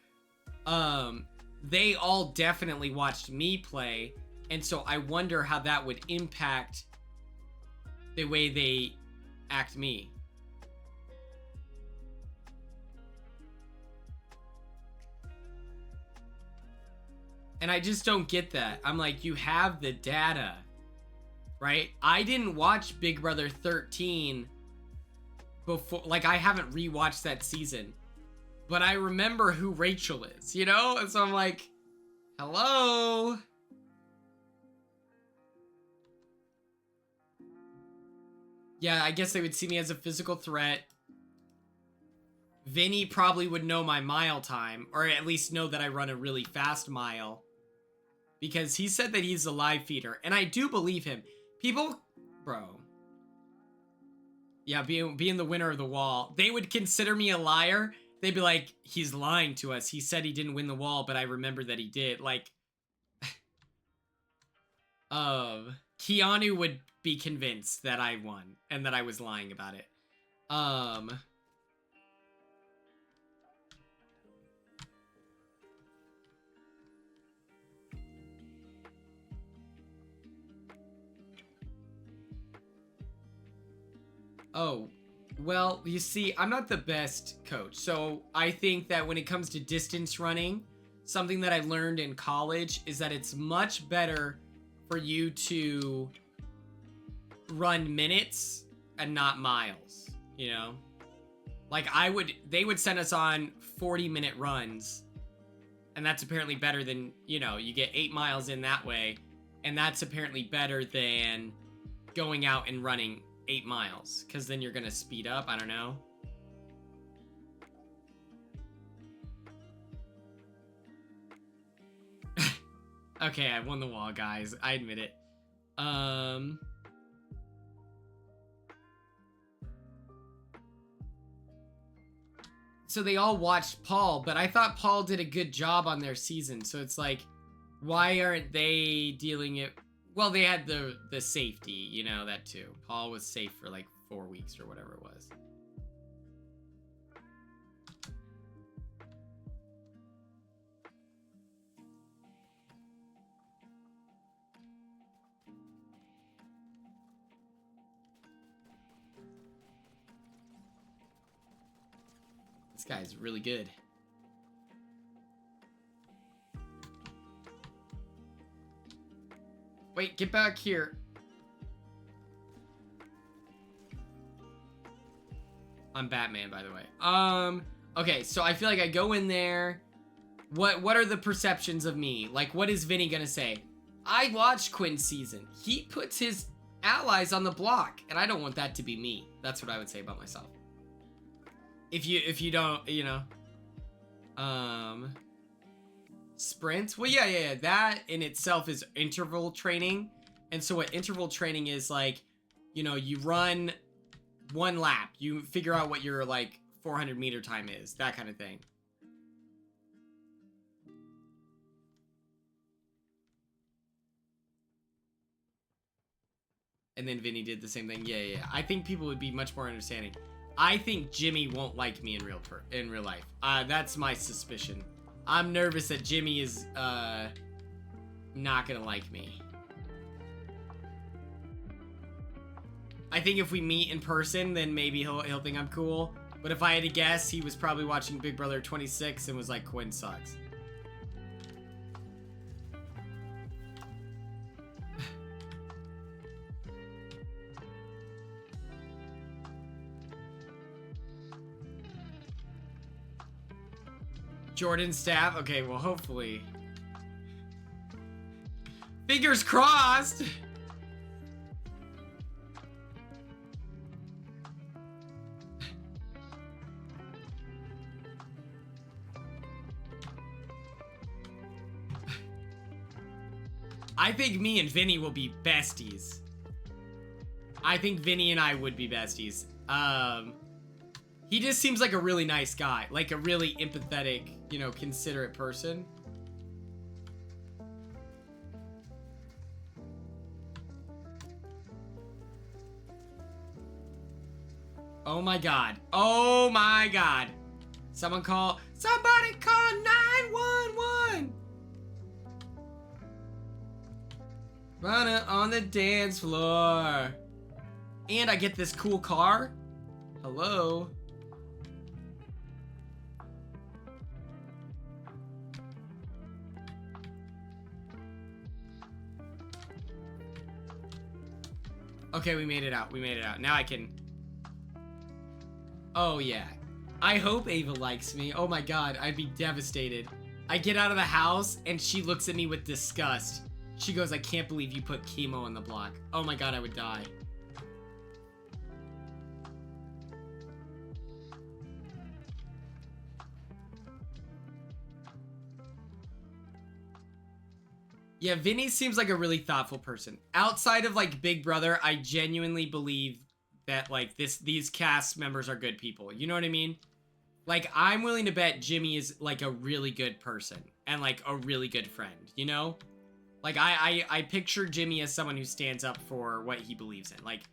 They all definitely watched me play, and so I wonder how that would impact the way they act me. And I just don't get that. I'm like, you have the data, right? I didn't watch Big Brother 13 before, like, I haven't rewatched that season, but I remember who Rachel is, you know? And so I'm like, hello? Yeah, I guess they would see me as a physical threat. Vinny probably would know my mile time, or at least know that I run a really fast mile, because he said that he's a live feeder, and I do believe him. People, bro. Yeah, being the winner of the wall. They would consider me a liar. They'd be like, he's lying to us. He said he didn't win the wall, but I remember that he did. Like, Keanu would be convinced that I won and that I was lying about it. Oh, well, you see, I'm not the best coach. So I think that when it comes to distance running, something that I learned in college is that it's much better for you to run minutes and not miles, you know? Like they would send us on 40-minute runs, and that's apparently better than, you know, you get 8 miles in that way, and that's apparently better than going out and running 8 miles, because then you're gonna speed up. I don't know. Okay, I won the wall, guys. I admit it. so they all watched Paul, but I thought Paul did a good job on their season. So it's like, why aren't they dealing it? Well, they had the safety, you know, that too. Paul was safe for like 4 weeks or whatever it was. This guy's really good. Wait, get back here. I'm Batman, by the way. Okay, so I feel like I go in there. What are the perceptions of me? Like, what is Vinny gonna say? I watched Quinn's season. He puts his allies on the block, and I don't want that to be me. That's what I would say about myself. If you don't, you know. Sprint? Well, yeah. That in itself is interval training. And so what interval training is like, you know, you run 1 lap. You figure out what your, like, 400 meter time is. That kind of thing. And then Vinny did the same thing. Yeah. I think people would be much more understanding. I think Jimmy won't like me in real life. That's my suspicion. I'm nervous that Jimmy is not gonna like me. I think if we meet in person, then maybe he'll think I'm cool. But if I had to guess, he was probably watching Big Brother 26 and was like, Quinn sucks. Jordan's staff? Okay, well, hopefully. Fingers crossed! I think me and Vinny will be besties. I think Vinny and I would be besties. He just seems like a really nice guy. Like a really empathetic, you know, considerate person. Oh my god. Oh my god. Somebody call 911! Running on the dance floor. And I get this cool car. Hello? Okay, we made it out. We made it out. Now I can... Oh, yeah. I hope Ava likes me. Oh my god, I'd be devastated. I get out of the house, and she looks at me with disgust. She goes, I can't believe you put chemo on the block. Oh my god, I would die. Yeah, Vinny seems like a really thoughtful person. Outside of, like, Big Brother, I genuinely believe that, like, these cast members are good people. You know what I mean? Like, I'm willing to bet Jimmy is, like, a really good person. And, like, a really good friend, you know? Like, I picture Jimmy as someone who stands up for what he believes in. Like,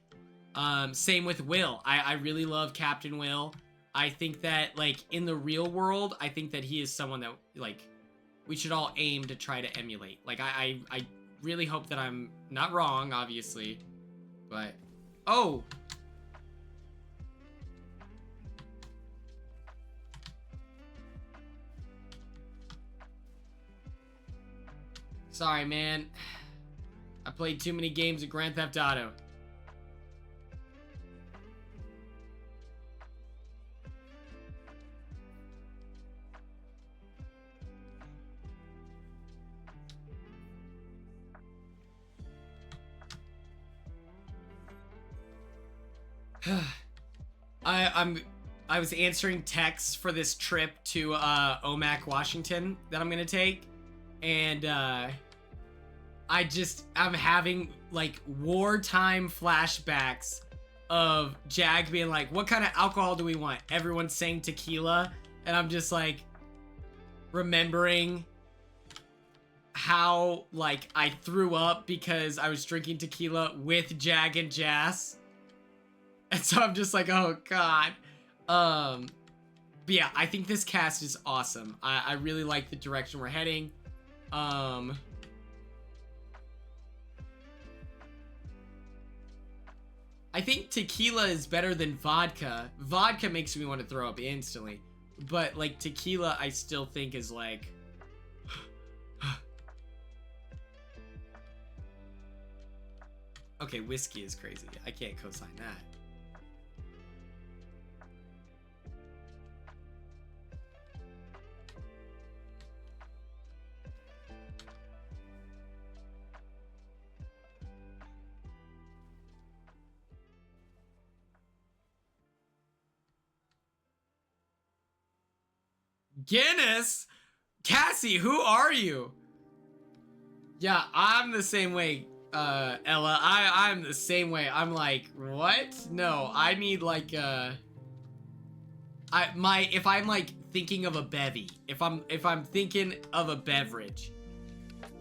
same with Will. I really love Captain Will. I think that, like, in the real world, I think that he is someone that, like... we should all aim to try to emulate. Like, I really hope that I'm not wrong, obviously. But... oh! Sorry, man. I played too many games of Grand Theft Auto. I was answering texts for this trip to Omak, Washington that I'm gonna take, and I'm having like wartime flashbacks of Jag being like, what kind of alcohol do we want? Everyone's saying tequila, And I'm just like remembering how like I threw up because I was drinking tequila with Jag and Jas. And so I'm just like, oh god. But yeah, I think this cast is awesome. I really like the direction we're heading. I think tequila is better than vodka. Vodka makes me want to throw up instantly. But, like, tequila I still think is, like... Okay, whiskey is crazy. I can't co-sign that. Guinness? Cassie, who are you? Yeah, I'm the same way, Ella. I'm the same way. I'm like, what? No, I need like if I'm like thinking of a bevy, if I'm thinking of a beverage,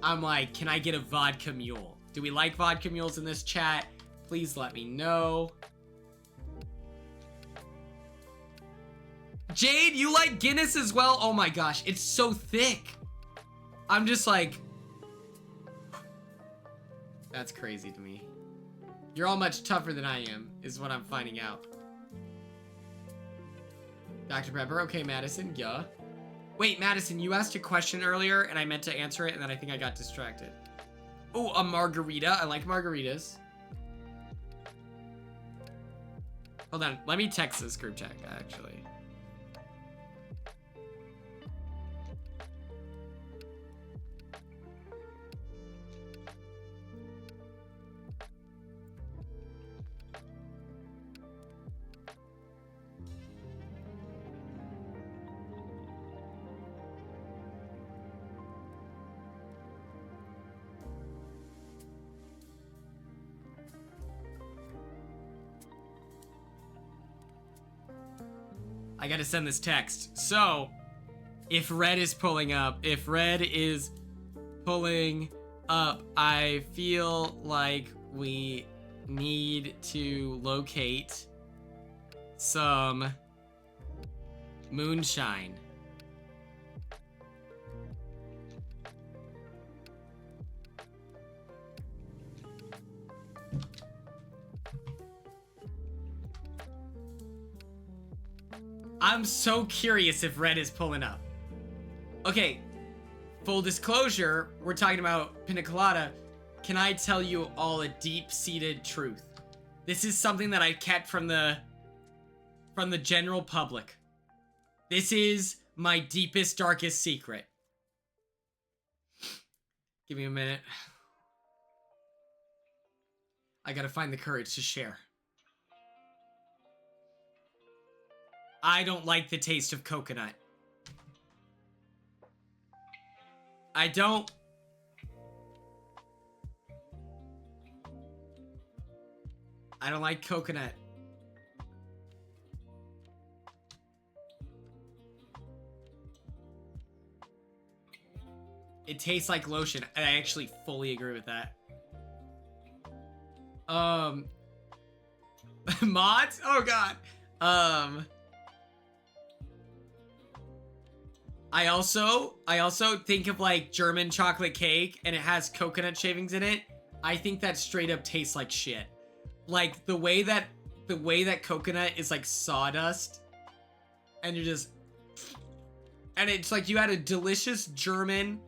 I'm like, can I get a vodka mule? Do we like vodka mules in this chat? Please let me know. Jade, you like Guinness as well? Oh my gosh, it's so thick. I'm just like... That's crazy to me. You're all much tougher than I am, is what I'm finding out. Dr. Pepper, okay, Madison, yeah. Wait, Madison, you asked a question earlier, and I meant to answer it, and then I think I got distracted. Oh, a margarita. I like margaritas. Hold on, let me text this group chat, actually. I gotta send this text. So, if red is pulling up, I feel like we need to locate some moonshine. I'm so curious if red is pulling up. Okay, full disclosure, we're talking about pina colada. Can I tell you all a deep-seated truth? This is something that I kept from the general public. This is my deepest, darkest secret. Give me a minute. I gotta find the courage to share. I don't like the taste of coconut. I don't. I don't like coconut. It tastes like lotion. I actually fully agree with that. Mods? Oh god. I also think of like German chocolate cake and it has coconut shavings in it. I think that straight up tastes like shit. Like the way that coconut is like sawdust and you're just, and it's like you had a delicious German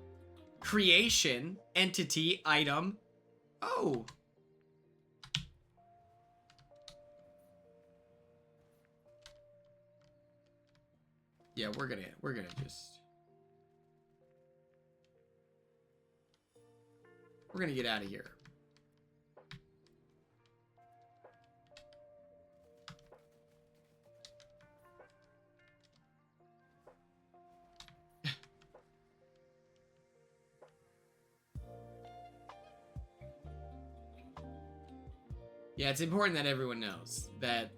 creation, entity, item. Oh. Yeah, we're gonna get out of here. Yeah, it's important that everyone knows that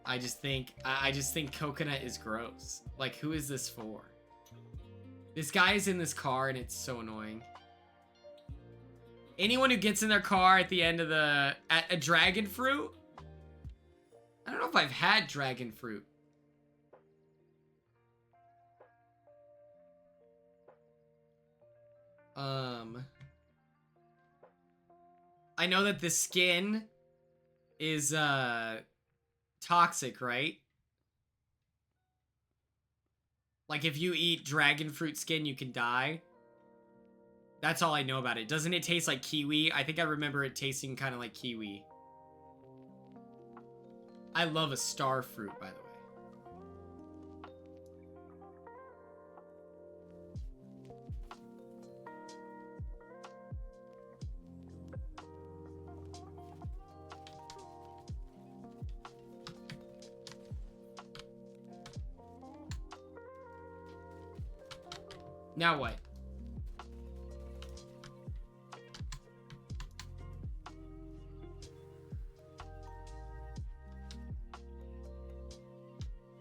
I just think coconut is gross. Like, who is this for? This guy is in this car and it's so annoying. Anyone who gets in their car at the end of at a dragon fruit? I don't know if I've had dragon fruit. I know that the skin is toxic, right? Like if you eat dragon fruit skin, you can die. That's all I know about it. Doesn't it taste like kiwi? I think I remember it tasting kind of like kiwi. I love a star fruit, by the way. Now what?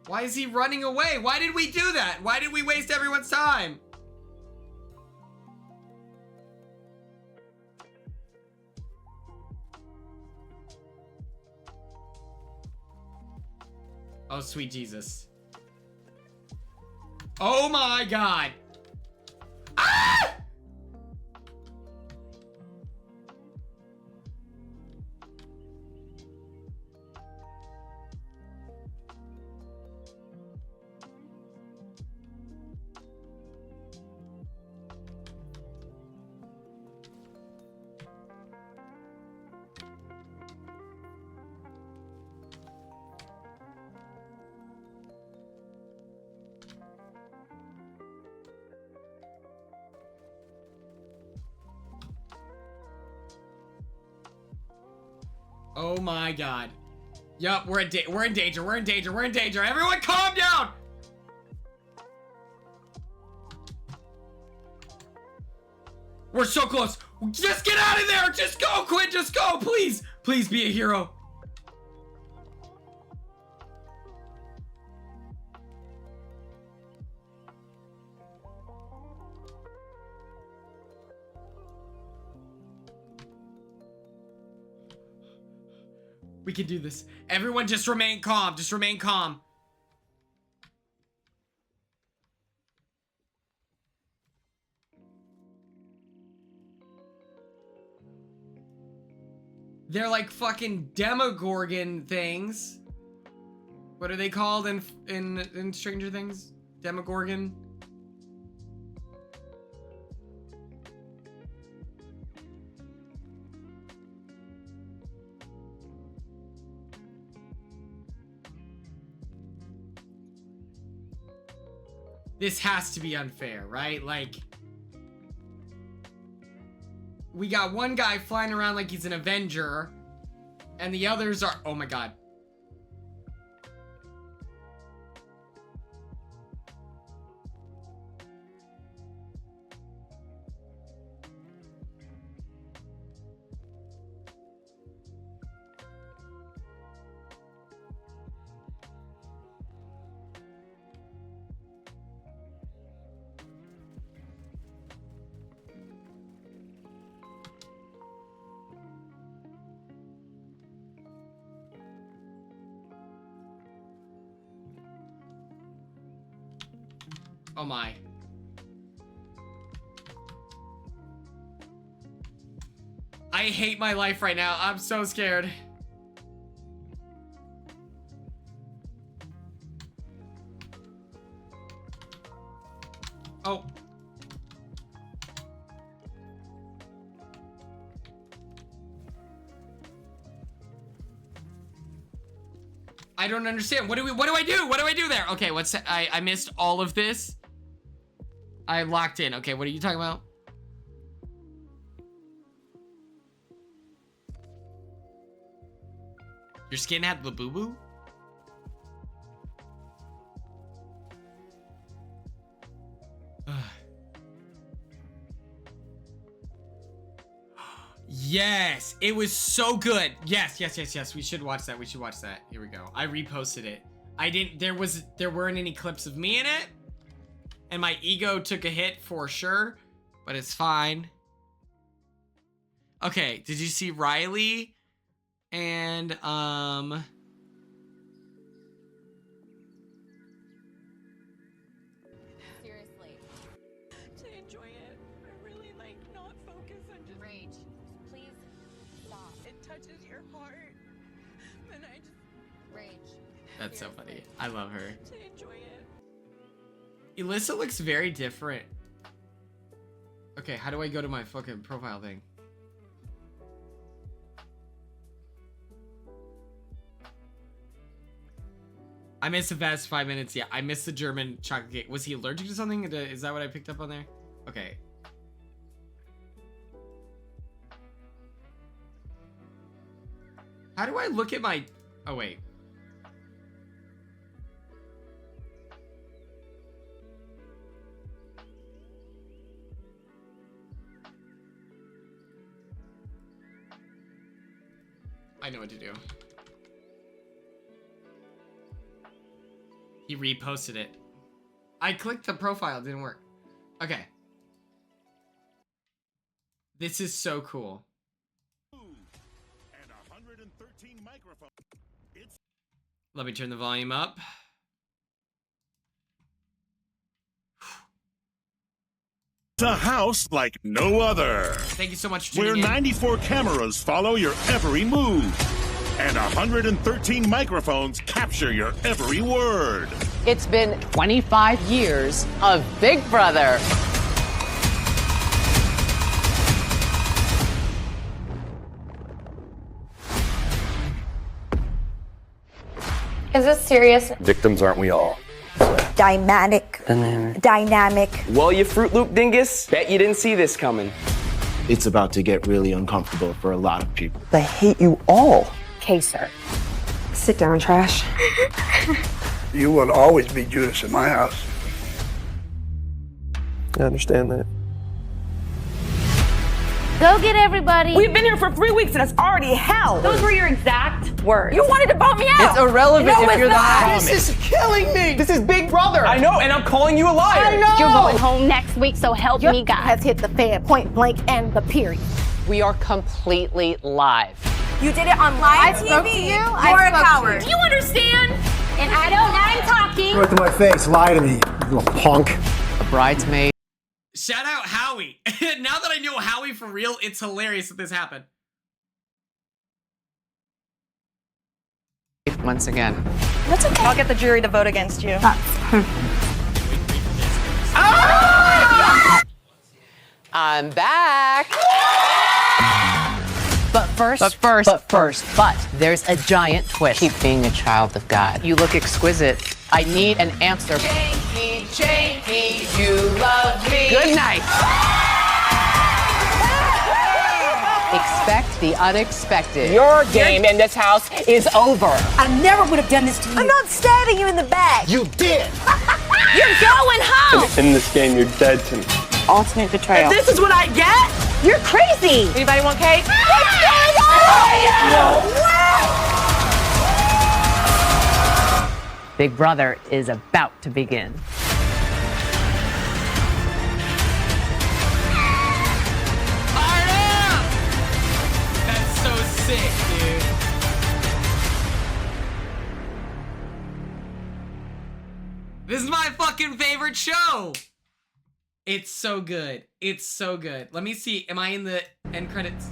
Why is he running away? Why did we do that? Why did we waste everyone's time? Oh, sweet Jesus. Oh my God. Ah! Oh my God. Yup, we're in danger. We're in danger. We're in danger. Everyone calm down. We're so close. Just get out of there. Just go, Quinn. Just go. Please. Please be a hero. We can do this. Everyone just remain calm. Just remain calm. They're like fucking Demogorgon things. What are they called in Stranger Things? Demogorgon? This has to be unfair, right? Like, we got one guy flying around like he's an Avenger, and the others are... Oh my God. Oh my. I hate my life right now. I'm so scared. Oh. I don't understand. What do I do? What do I do there? Okay, I missed all of this. I locked in. Okay, what are you talking about? Your skin had the boo-boo? Yes, it was so good. Yes. We should watch that. Here we go. I reposted it. There weren't any clips of me in it. And my ego took a hit for sure, but it's fine. Okay, did you see Riley? And, Seriously. To enjoy it. I really like not focus on just rage. Please stop. It touches your heart. And I just rage. That's so funny. I love her. To enjoy it. Alyssa looks very different. Okay, how do I go to my fucking profile thing? I missed the fast 5 minutes. Yeah, I missed the German chocolate cake. Was he allergic to something? Is that what I picked up on there? Okay. How do I look at my... Oh, wait. I know what to do. He reposted it. I clicked the profile, it didn't work. Okay. This is so cool. And 113 microphones. Let me turn the volume up. It's a house like no other. Thank you so much for Where tuning in. 94 cameras follow your every move. And 113 microphones capture your every word. It's been 25 years of Big Brother. Is this serious? Victims, aren't we all? Dynamic. Well, you Fruit Loop dingus, bet you didn't see this coming. It's about to get really uncomfortable for a lot of people. I hate you all. Okay, sir. Sit down, trash. You will always be Judas in my house. I understand that. Go get everybody. We've been here for 3 weeks and it's already hell. Those were your exact words. You wanted to bump me out. It's irrelevant No, if it's you're not. the This is killing me. This is Big Brother. I know, and I'm calling you a liar. I know. You're going home next week, so help me God. Has hit the fan point blank and the period. We are completely live. You did it on live TV. spoke to you. You're a coward. Do you understand? And I don't know I'm talking. Go to my face, lie to me, you little punk. A bridesmaid. Shout out Howie. Now that I know Howie for real, it's hilarious that this happened. Once again. That's okay. I'll get the jury to vote against you. I'm back. But there's a giant twist. Keep being a child of God. You look exquisite. I need an answer. Jamie, you love me. Good night. Expect the unexpected. Your game in this house is over. I never would have done this to you. I'm not stabbing you in the back. You did! You're going home. In this game, you're dead to me. Ultimate betrayal. This is what I get? You're crazy. Anybody want cake? What's going on? Big Brother is about to begin. Fired up! That's so sick, dude. This is my fucking favorite show. It's so good. It's so good. Let me see. Am I in the end credits?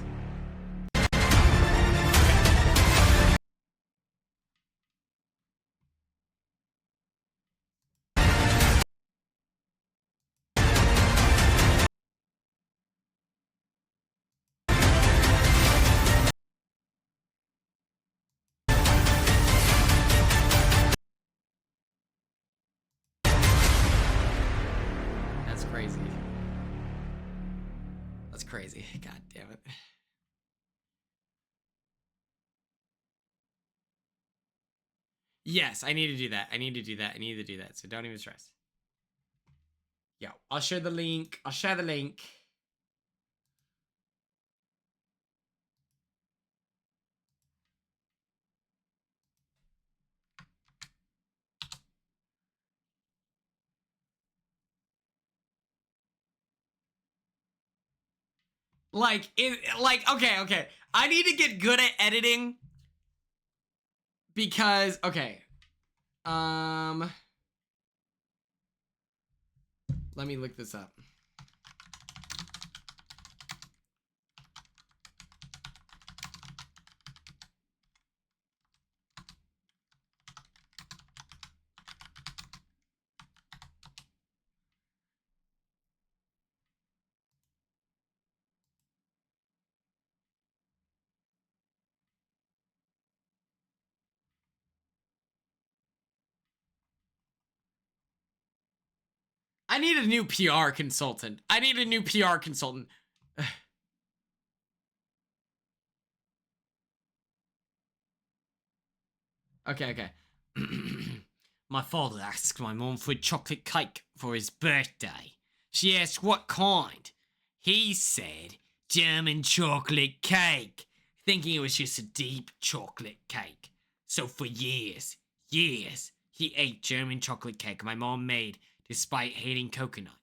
That's crazy. That's crazy. God damn it. Yes, I need to do that. I need to do that. I need to do that. So don't even stress. Yo, I'll share the link. I'll share the link. Like, okay. I need to get good at editing because, okay. Let me look this up. I need a new PR consultant. Okay. My father asked my mom for a chocolate cake for his birthday. She asked what kind. He said German chocolate cake, thinking it was just a deep chocolate cake. So for years, he ate German chocolate cake my mom made despite hating coconut.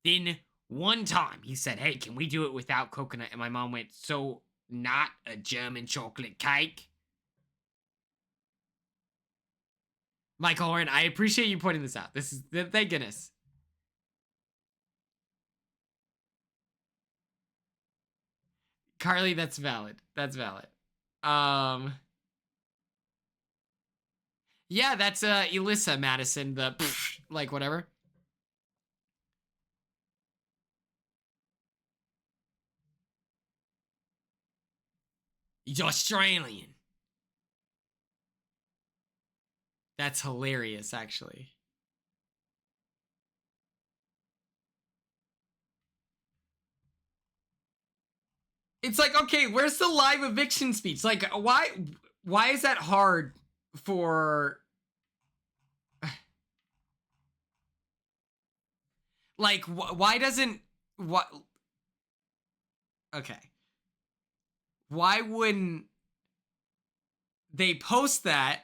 Then one time he said, hey, can we do it without coconut? And my mom went, so not a German chocolate cake? Michael Horn, I appreciate you pointing this out. This is, thank goodness. Carly, that's valid. Yeah, that's Elissa Madison, the like whatever. He's Australian. That's hilarious, actually. It's like, okay, where's the live eviction speech? Like, why is that hard for... Like, why doesn't... What... Okay. Why wouldn't they post that?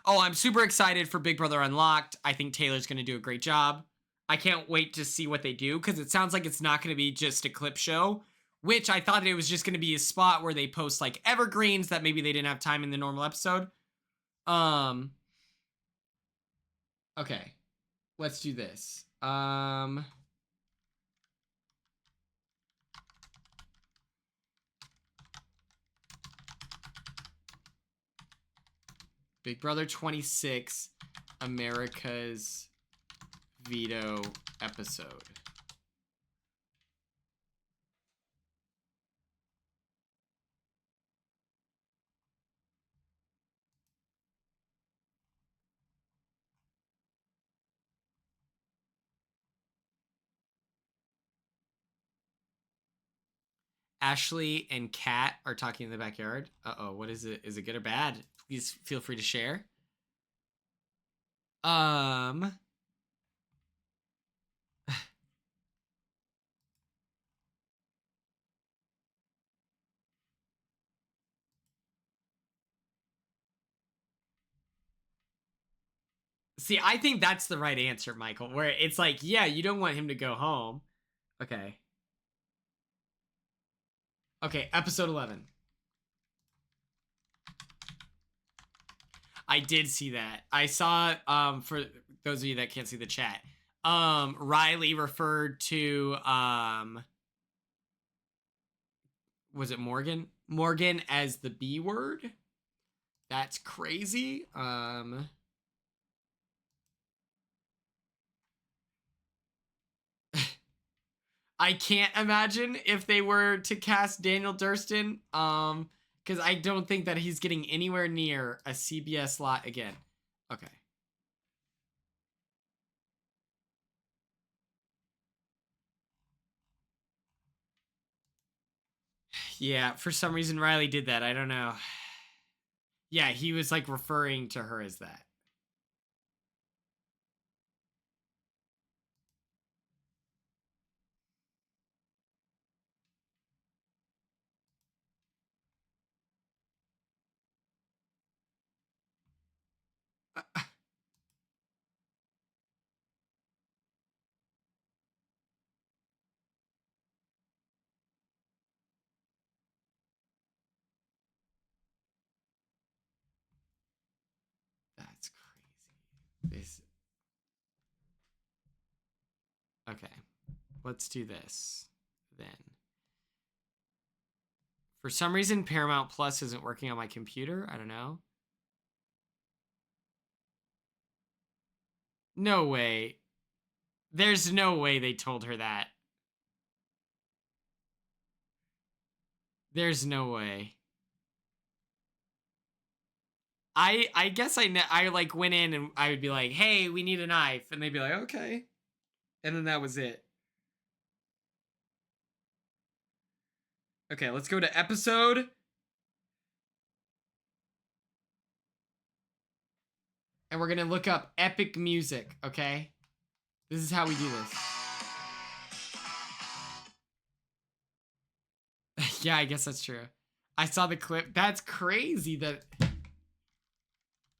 Oh, I'm super excited for Big Brother Unlocked. I think Taylor's going to do a great job. I can't wait to see what they do, because it sounds like it's not going to be just a clip show, which I thought it was just going to be a spot where they post, like, evergreens that maybe they didn't have time in the normal episode. Okay. Let's do this. Big Brother 26, America's Veto episode. Ashley and Kat are talking in the backyard. Uh-oh, what is it? Is it good or bad? Please feel free to share. See, I think that's the right answer, Michael, where it's like, yeah, you don't want him to go home. Okay. Okay, episode 11. I did see that. I saw, for those of you that can't see the chat, Riley referred to, was it Morgan? Morgan as the B word? That's crazy. I can't imagine if they were to cast Daniel Durston, because I don't think that he's getting anywhere near a CBS slot again. Okay. Yeah, for some reason Riley did that. I don't know. Yeah, he was like referring to her as that. This. Okay. Let's do this then. For some reason, Paramount Plus isn't working on my computer. I don't know. No way. There's no way they told her that. There's no way. I guess I like went in and I would be like, hey, we need a knife. And they'd be like, okay. And then that was it. Okay, let's go to episode. And we're going to look up epic music, okay? This is how we do this. Yeah, I guess that's true. I saw the clip. That's crazy that...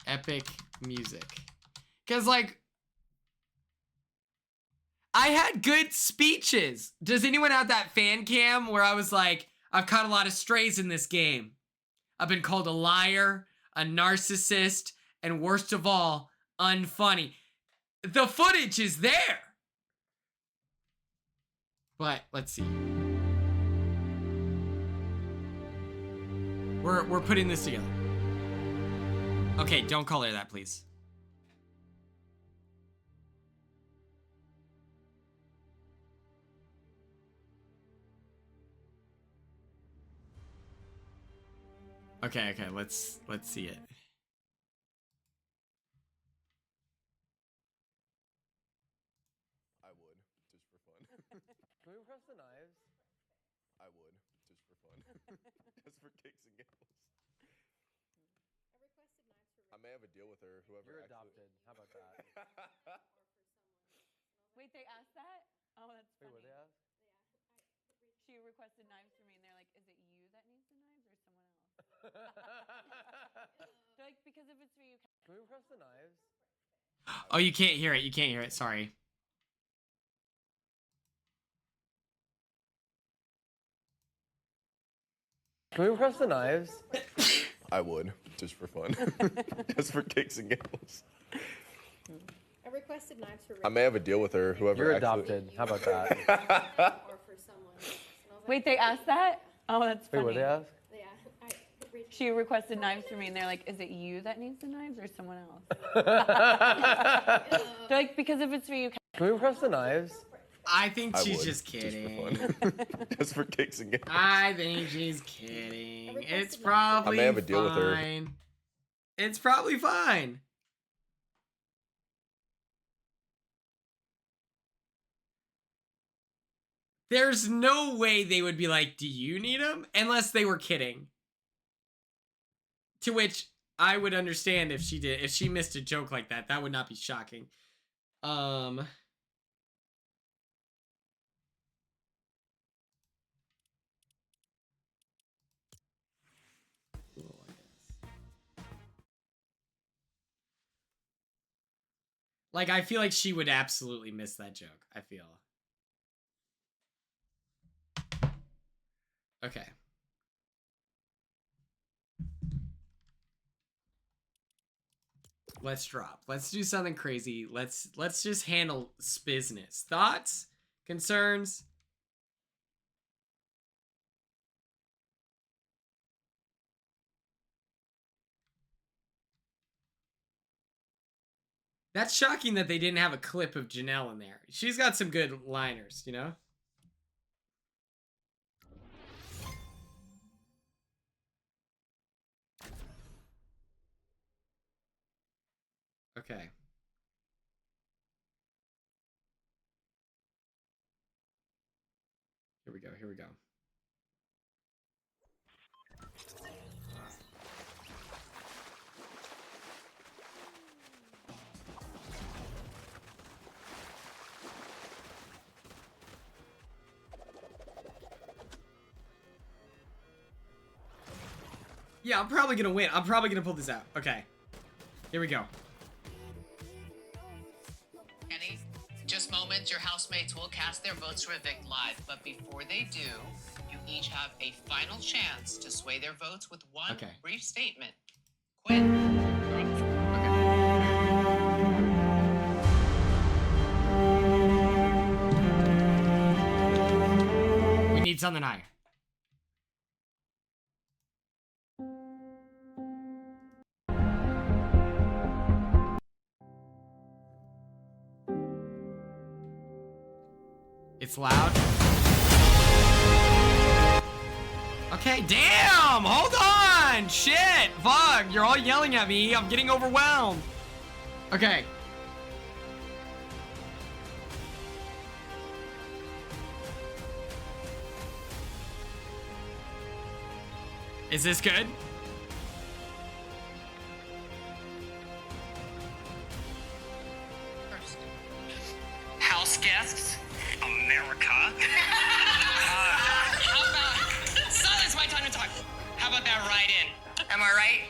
Epic music. Because, like... I had good speeches. Does anyone have that fan cam where I was like, I've caught a lot of strays in this game. I've been called a liar, a narcissist, and worst of all, unfunny. The footage is there. But let's see. We're putting this together. Okay, don't call her that, please. Okay, let's see it. I would, just for fun. Can we request the knives? I would, just for fun. Just for kicks and giggles. I may have a deal with her, whoever. You're adopted. How about that? Wait, they asked that? Oh, that's funny. Wait, what they ask? She requested knives for me, and they're like, is it you that needs the knives or someone else? They're like, because if it's for you... Can we request the knives? Oh, you can't hear it. You can't hear it. Sorry. Can we request the knives? I would, just for fun. Just for kicks and giggles. I requested knives for... I may have a deal with her, whoever. You're adopted. How about that? or for someone. Wait, they asked that? Oh, that's funny. Wait, what they ask? Yeah, she requested knives for me, and they're like, is it you that needs the knives or someone else? They're like, because if it's for you... Can we request the knives? I think she's just kidding. Just for fun. Just for kicks and giggles. I think she's kidding. It's probably I may have a deal fine. with her. It's probably fine. There's no way they would be like, do you need them? Unless they were kidding. To which I would understand if she did. If she missed a joke like that, that would not be shocking. Like, I feel like she would absolutely miss that joke. I feel. Okay. Let's drop. Let's do something crazy. Let's just handle business. Thoughts? Concerns? That's shocking that they didn't have a clip of Janelle in there. She's got some good liners, you know? Okay. Here we go, here we go. Yeah, I'm probably gonna win. I'm probably gonna pull this out. Okay. Here we go. Kenny, just moments, your housemates will cast their votes to evict live, but before they do, you each have a final chance to sway their votes with one brief statement. Quinn, you're up. Okay. need something higher. It's loud. Okay, damn! Hold on! Shit! Fuck! You're all yelling at me. I'm getting overwhelmed. Okay. Is this good? House guests, America. How about, so it's my time to talk. How about that write-in? Am I right?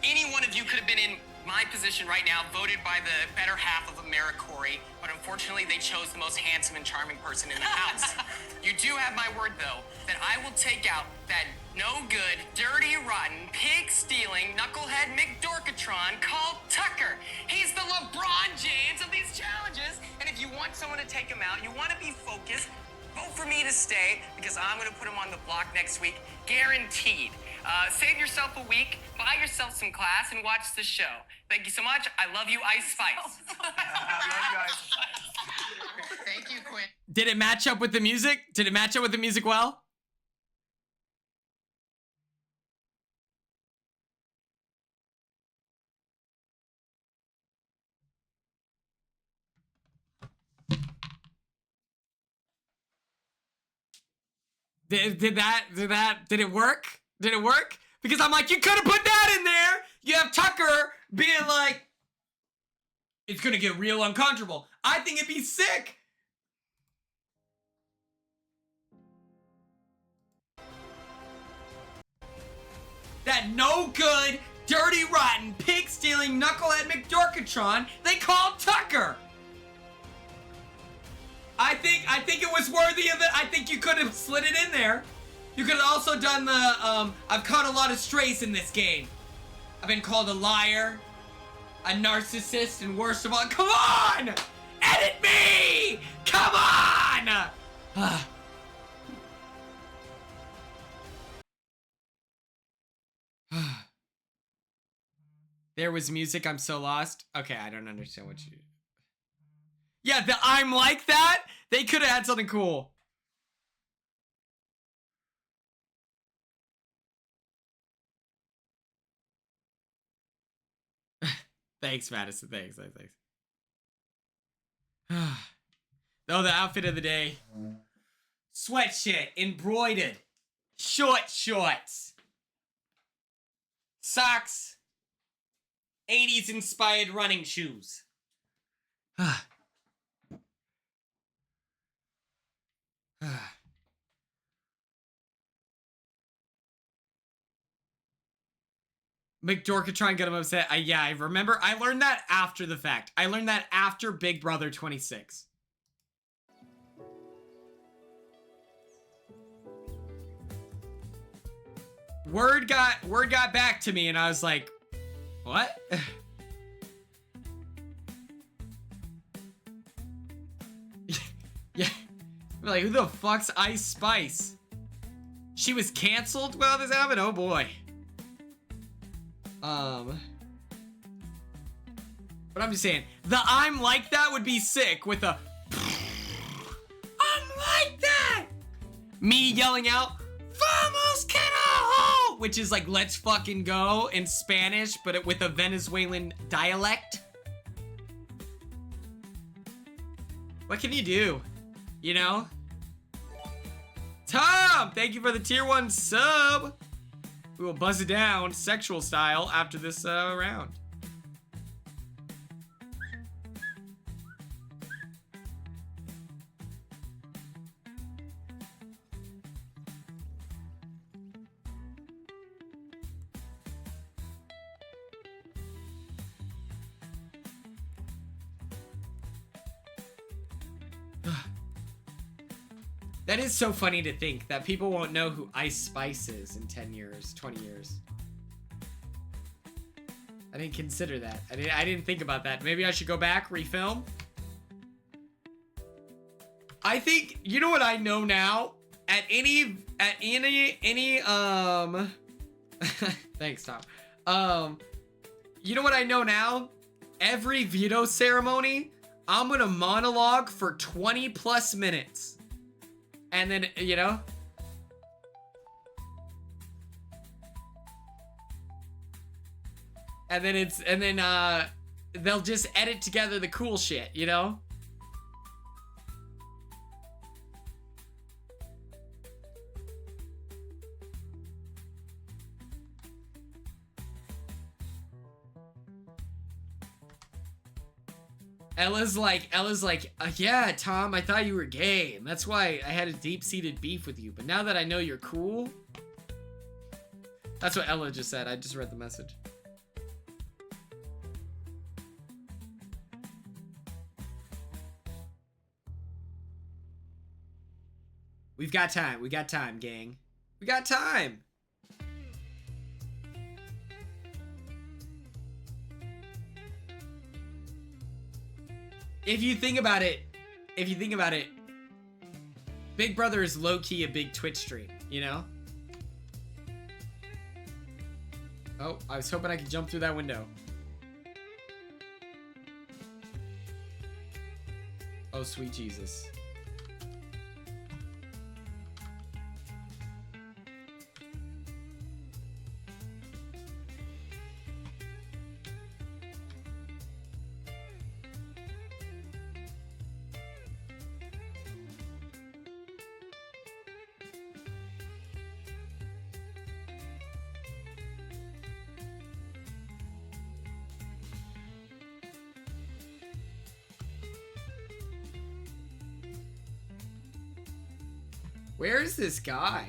Any one of you could have been in my position right now, voted by the better half of AmeriCorey, but unfortunately they chose the most handsome and charming person in the house. You do have my word, though, that I will take out that no good, dirty, rotten, pig-stealing, knucklehead McDorkatron called Tucker. He's the LeBron James of these challenges, and if you want someone to take him out, you want to be focused, vote for me to stay, because I'm going to put him on the block next week, guaranteed. Save yourself a week, buy yourself some class, and watch the show. Thank you so much. I love you, Ice Spice. I love you, Ice Spice. Thank you, Quinn. Did it match up with the music? Did it match up with the music well? Did it work? Did it work? Because I'm like, you could have put that in there. You have Tucker being like, it's gonna get real uncomfortable. I think it'd be sick. That no good, dirty, rotten, pig-stealing, knucklehead McDorkatron they called Tucker. I think it was worthy of it. I think you could have slid it in there. You could have also done the, I've caught a lot of strays in this game. I've been called a liar, a narcissist, and worst of all, come on! Edit me! Come on! There was music, I'm so lost. Okay, I don't understand what you... Yeah, the I'm like that? They could have had something cool. Thanks, Madison. Thanks. Oh, the outfit of the day. Sweatshirt, embroidered. Short shorts. Socks. 80s inspired running shoes. McDorkatron got him upset. Yeah, I remember. I learned that after the fact. I learned that after Big Brother 26. Word got back to me and I was like, what? Yeah. Like, who the fuck's Ice Spice? She was canceled while this happened? Oh boy. But I'm just saying, the I'm like that would be sick with a I'm like that! Me yelling out, Vamos carajo! Which is like, let's fucking go in Spanish, but with a Venezuelan dialect. What can you do? You know? Tom, thank you for the tier 1 sub. We will buzz it down sexual style after this round. That is so funny to think that people won't know who Ice Spice is in 10 years, 20 years. I didn't consider that. I didn't think about that. Maybe I should go back, refilm. I think, you know what I know now? at any thanks, Tom. You know what I know now? Every veto ceremony, I'm gonna monologue for 20 plus minutes. And then, you know? And then they'll just edit together the cool shit, you know? Ella's like, yeah, Tom, I thought you were gay, and that's why I had a deep-seated beef with you. But now that I know you're cool, that's what Ella just said. I just read the message. We've got time. We got time, gang. We got time. If you think about it, Big Brother is low-key a big Twitch stream, you know? Oh, I was hoping I could jump through that window. Oh, sweet Jesus. Where is this guy?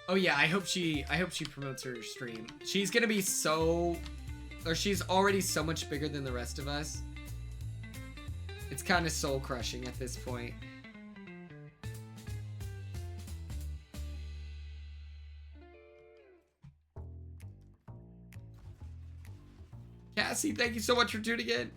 Oh yeah, I hope she promotes her stream. She's gonna be so, or she's already so much bigger than the rest of us. It's kind of soul crushing at this point. Cassie, thank you so much for tuning in.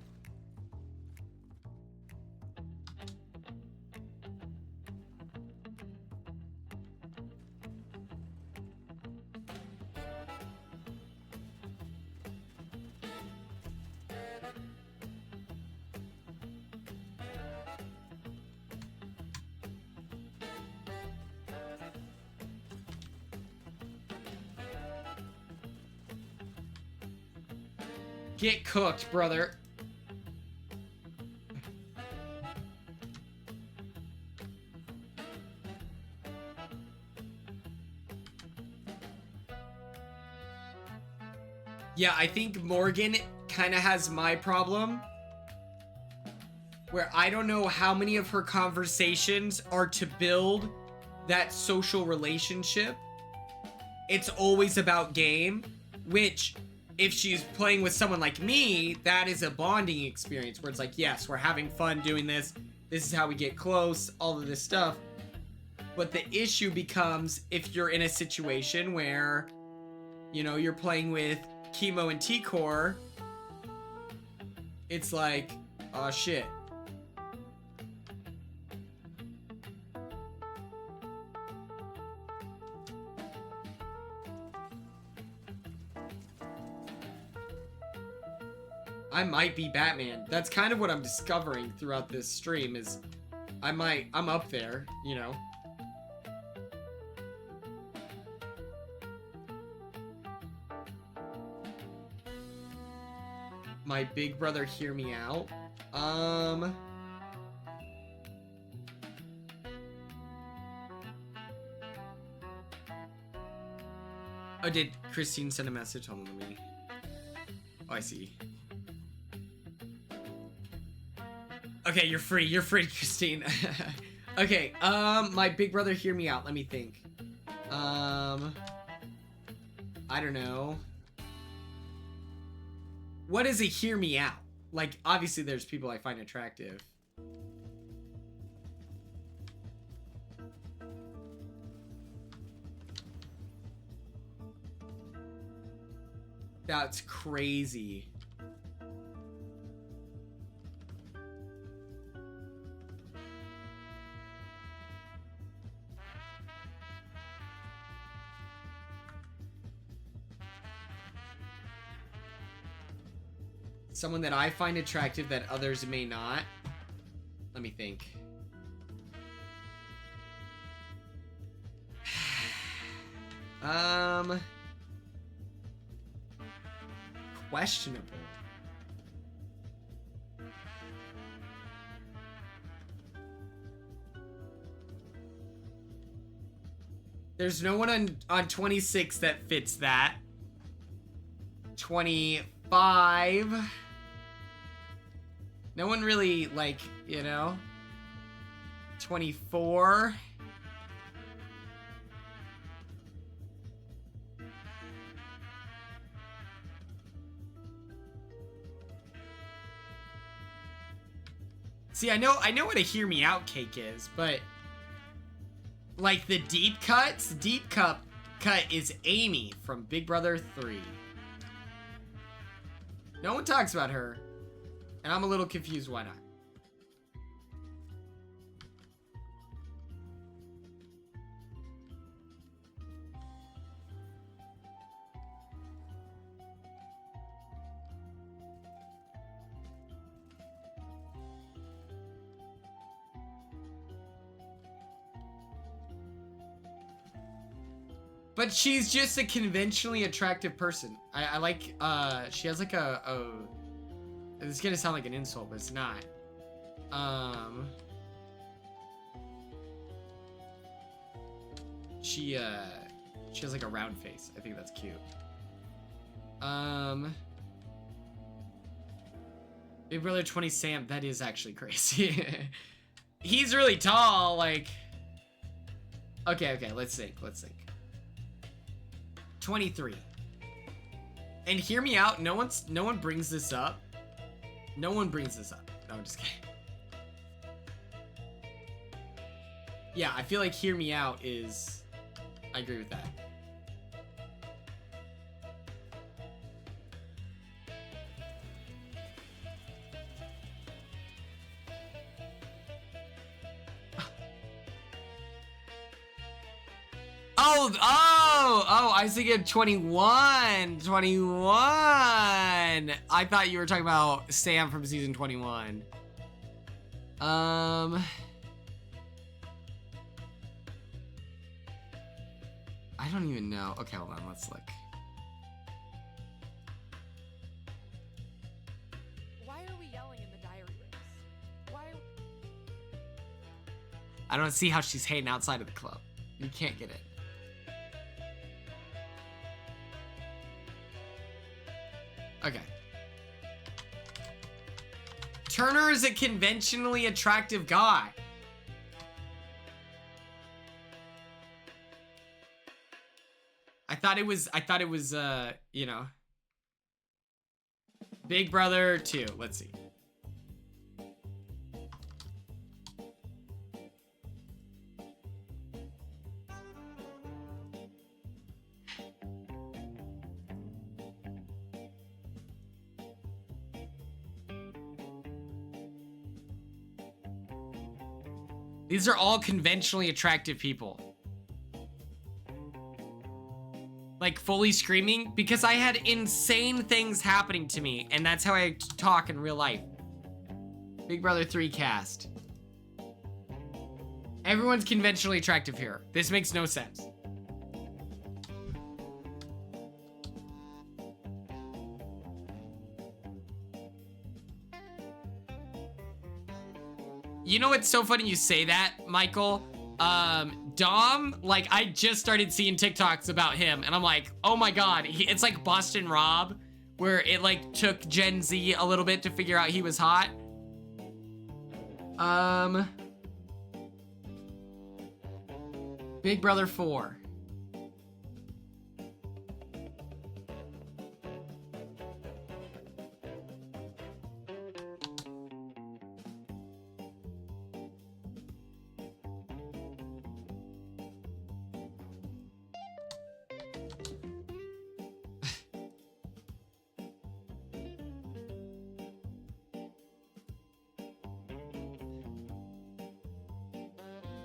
Get cooked, brother. Yeah, I think Morgan kind of has my problem, where I don't know how many of her conversations are to build that social relationship. It's always about game, which if she's playing with someone like me, that is a bonding experience where it's like, yes, we're having fun doing this. This is how we get close, all of this stuff. But the issue becomes if you're in a situation where, you know, you're playing with Chemo and T-Core, it's like, oh shit. I might be Batman. That's kind of what I'm discovering throughout this stream is I'm up there, you know. My big brother hear me out. Oh, did Christine send a message? Hold on, let me. Oh, I see. Okay, you're free, Christine. Okay, my big brother hear me out. Let me think. I don't know. What is a hear me out? Like, obviously there's people I find attractive. That's crazy. Someone that I find attractive that others may not. Let me think. Questionable. There's no one on 26 that fits that. 25. No one really, like, you know. 24. See, I know what a hear me out cake is, but like the deep cut is Amy from Big Brother 3. No one talks about her, and I'm a little confused why not. But she's just a conventionally attractive person. I like, she has like a, this is gonna sound like an insult, but it's not. She has like a round face. I think that's cute. Big Brother 20 Sam, that is actually crazy. He's really tall, like. Okay, let's think. 23. And hear me out, no one brings this up. No one brings this up. No, I'm just kidding. Yeah, I feel like hear me out is, I agree with that. Oh, I was thinking 21. 21. I thought you were talking about Sam from season 21. I don't even know. Okay, hold on, let's look. Why are we yelling in the diary rooms? Why? I don't see how she's hating outside of the club. You can't get it. Okay. Turner is a conventionally attractive guy. I thought it was, you know. Big Brother 2. Let's see. These are all conventionally attractive people. Like fully screaming because I had insane things happening to me and that's how I talk in real life. Big Brother 3 cast. Everyone's conventionally attractive here. This makes no sense. You know what's so funny you say that, Michael? Dom, like, I just started seeing TikToks about him, and I'm like, oh my god, it's like Boston Rob, where it, like, took Gen Z a little bit to figure out he was hot. Big Brother 4.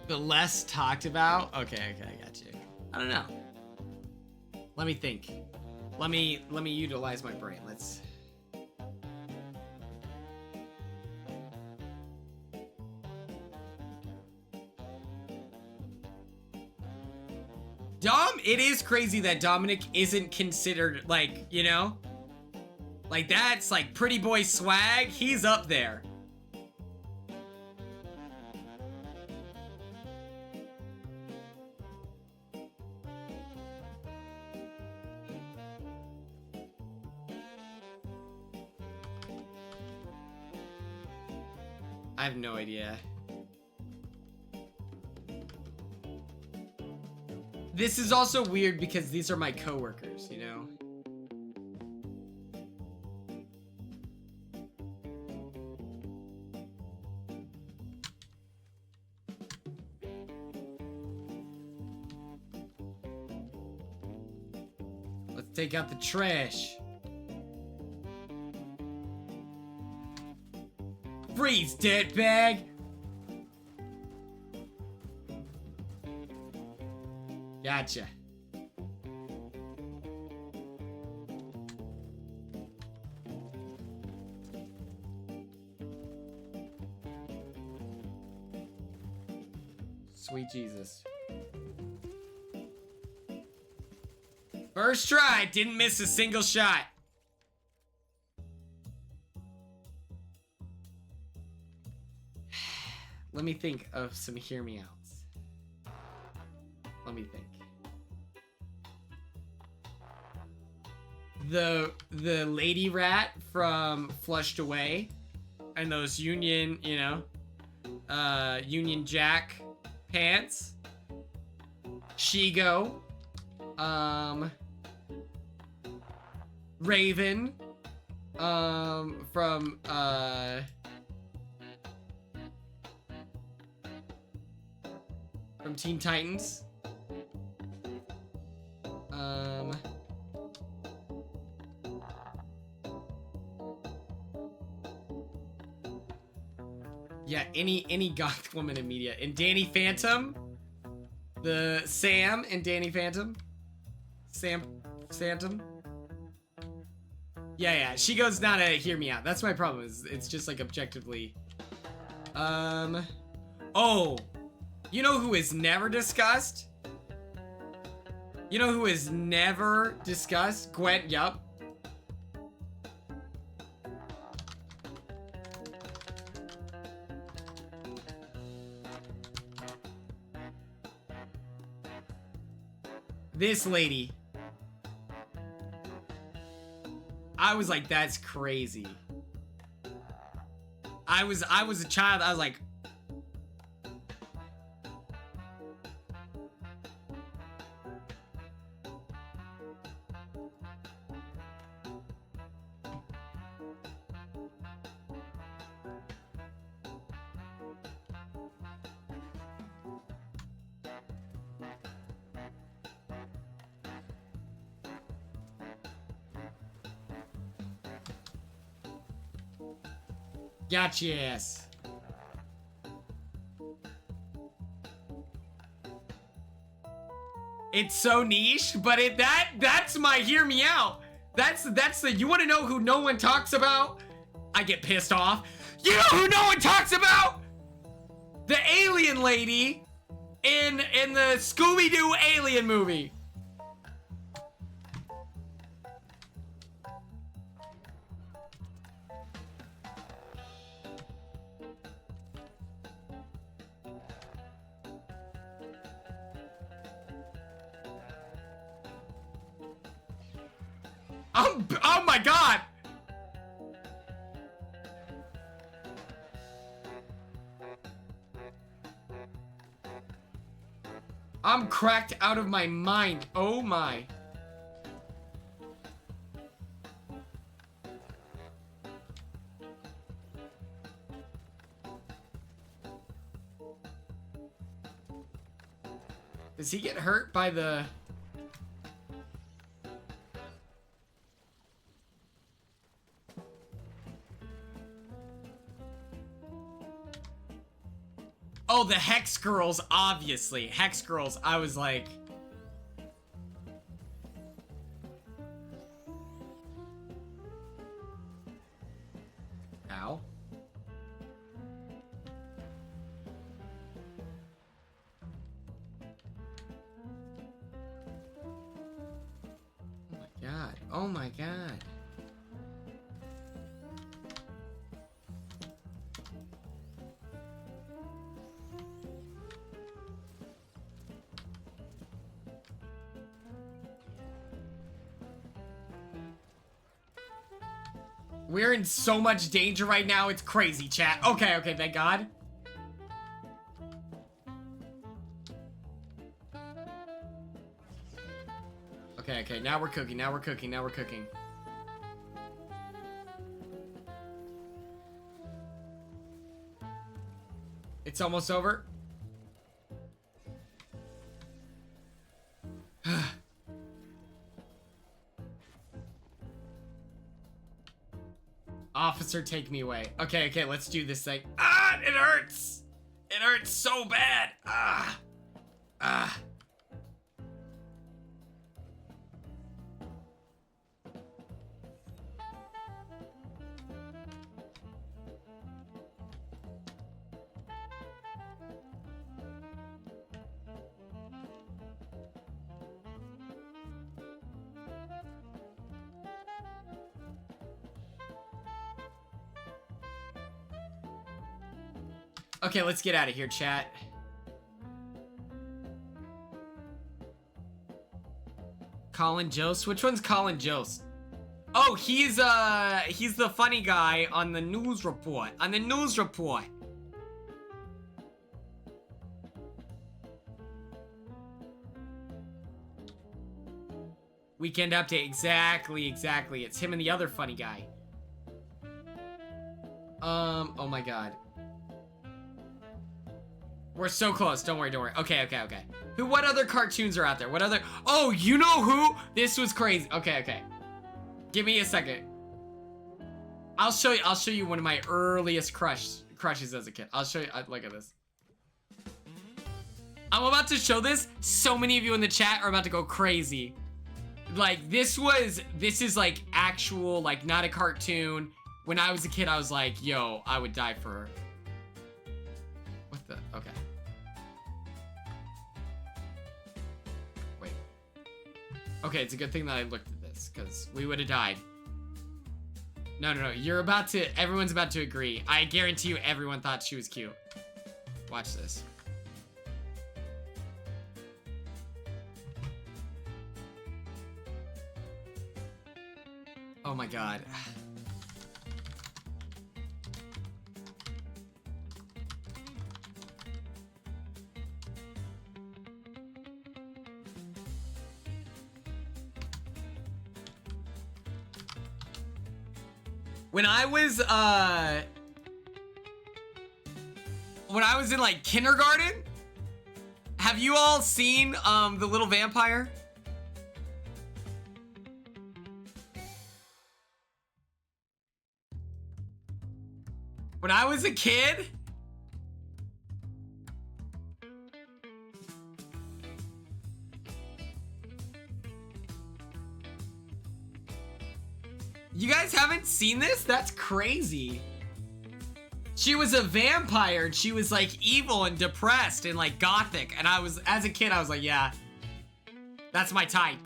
The less talked about? Okay, I got you. I don't know. Let me think. Let me utilize my brain. Let's... it is crazy that Dominic isn't considered, like, you know? Like, that's, like, pretty boy swag. He's up there. I have no idea. This is also weird because these are my coworkers, you know? Let's take out the trash. Freeze, dirtbag! Gotcha. Sweet Jesus. First try, didn't miss a single shot. Let me think of some hear me outs. Let me think. The lady rat from Flushed Away and those Union, you know, Union Jack pants. Shigo. Raven. From Teen Titans. Yeah, any goth woman in media. And Danny Phantom. The Sam and Danny Phantom. Phantom. Yeah, she goes not to hear me out. That's my problem, is it's just like objectively. Oh, you know who is never discussed? You know who is never discussed? Gwen, yup. This lady. I was like, that's crazy. I was a child. I was like, got your ass. It's so niche, but that's my hear me out. That's the, you want to know who no one talks about? I get pissed off. You know who no one talks about? The alien lady in the Scooby-Doo alien movie. Oh my god! I'm cracked out of my mind. Oh my. Does he get hurt by the... Oh, the Hex Girls, obviously. Hex Girls, I was like... Ow. Oh my god. Oh my god. We're in so much danger right now, it's crazy, chat. Okay, okay, thank God. Okay, okay, now we're cooking, now we're cooking, now we're cooking. It's almost over. Officer, take me away. Okay, okay, let's do this thing. Ah, it hurts! It hurts so bad! Ah! Ah! Okay, let's get out of here, chat. Colin Jost? Which one's Colin Jost? Oh, he's the funny guy on the news report. On the news report. Weekend update. Exactly, exactly. It's him and the other funny guy. Oh my god. We're so close. Don't worry, don't worry. Okay, okay, okay. What other cartoons are out there? What other... Oh, you know who? This was crazy. Okay, okay. Give me a second. I'll show you one of my earliest crushes as a kid. I'll show you. Look at this. I'm about to show this. So many of you in the chat are about to go crazy. Like, this is like actual, like, not a cartoon. When I was a kid, I was like, yo, I would die for her. What the? Okay. Wait. Okay, it's a good thing that I looked at this, because we would have died. No, no, no. Everyone's about to agree. I guarantee you everyone thought she was cute. Watch this. Oh my god. When I was in like kindergarten, have you all seen The Little Vampire? When I was a kid, you guys haven't seen this? That's crazy. She was a vampire and she was like evil and depressed and like gothic. And as a kid, I was like, yeah, that's my type.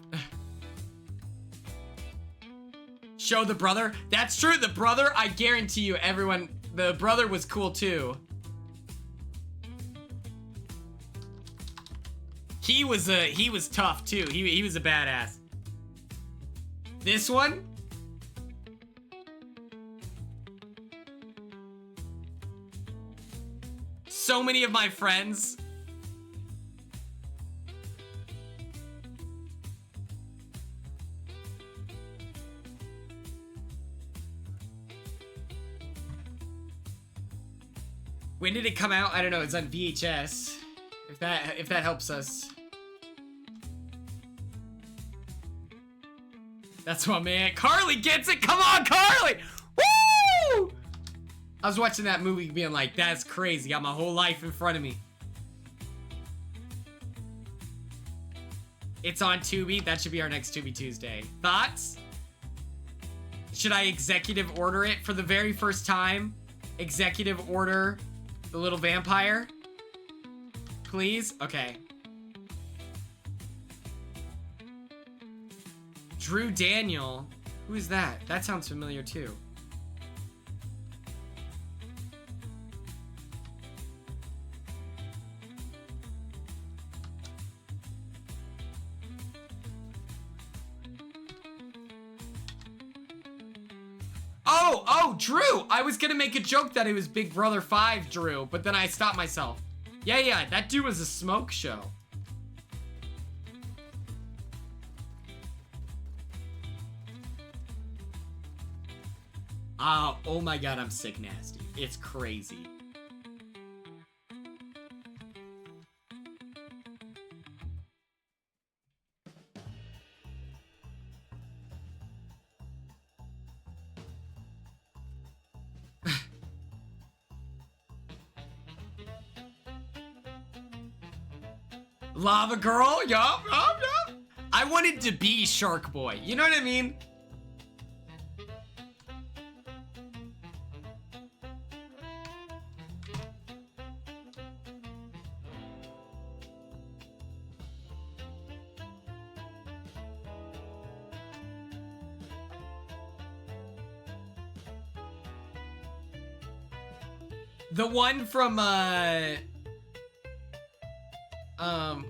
Show the brother. That's true. The brother, I guarantee you everyone, the brother was cool too. He was tough too. He was a badass. This one, so many of my friends. When did it come out? I don't know. It's on VHS. If that helps us. That's my man. Carly gets it. Come on, Carly. Woo! I was watching that movie being like, that's crazy. Got my whole life in front of me. It's on Tubi. That should be our next Tubi Tuesday. Thoughts? Should I executive order it for the very first time? Executive order the little vampire? Please? Okay. Drew Daniel. Who is that? That sounds familiar too. Oh, Drew! I was gonna make a joke that it was Big Brother 5 Drew, but then I stopped myself. Yeah, that dude was a smoke show. Oh my god, I'm sick nasty. It's crazy. Lava Girl? Yup. I wanted to be Shark Boy. You know what I mean? The one from,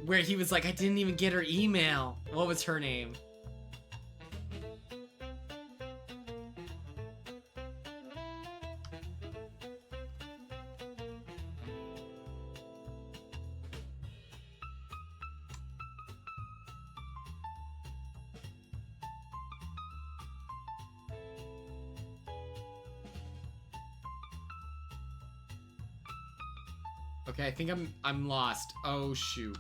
where he was like, I didn't even get her email. What was her name? Okay, I think I'm lost. Oh shoot.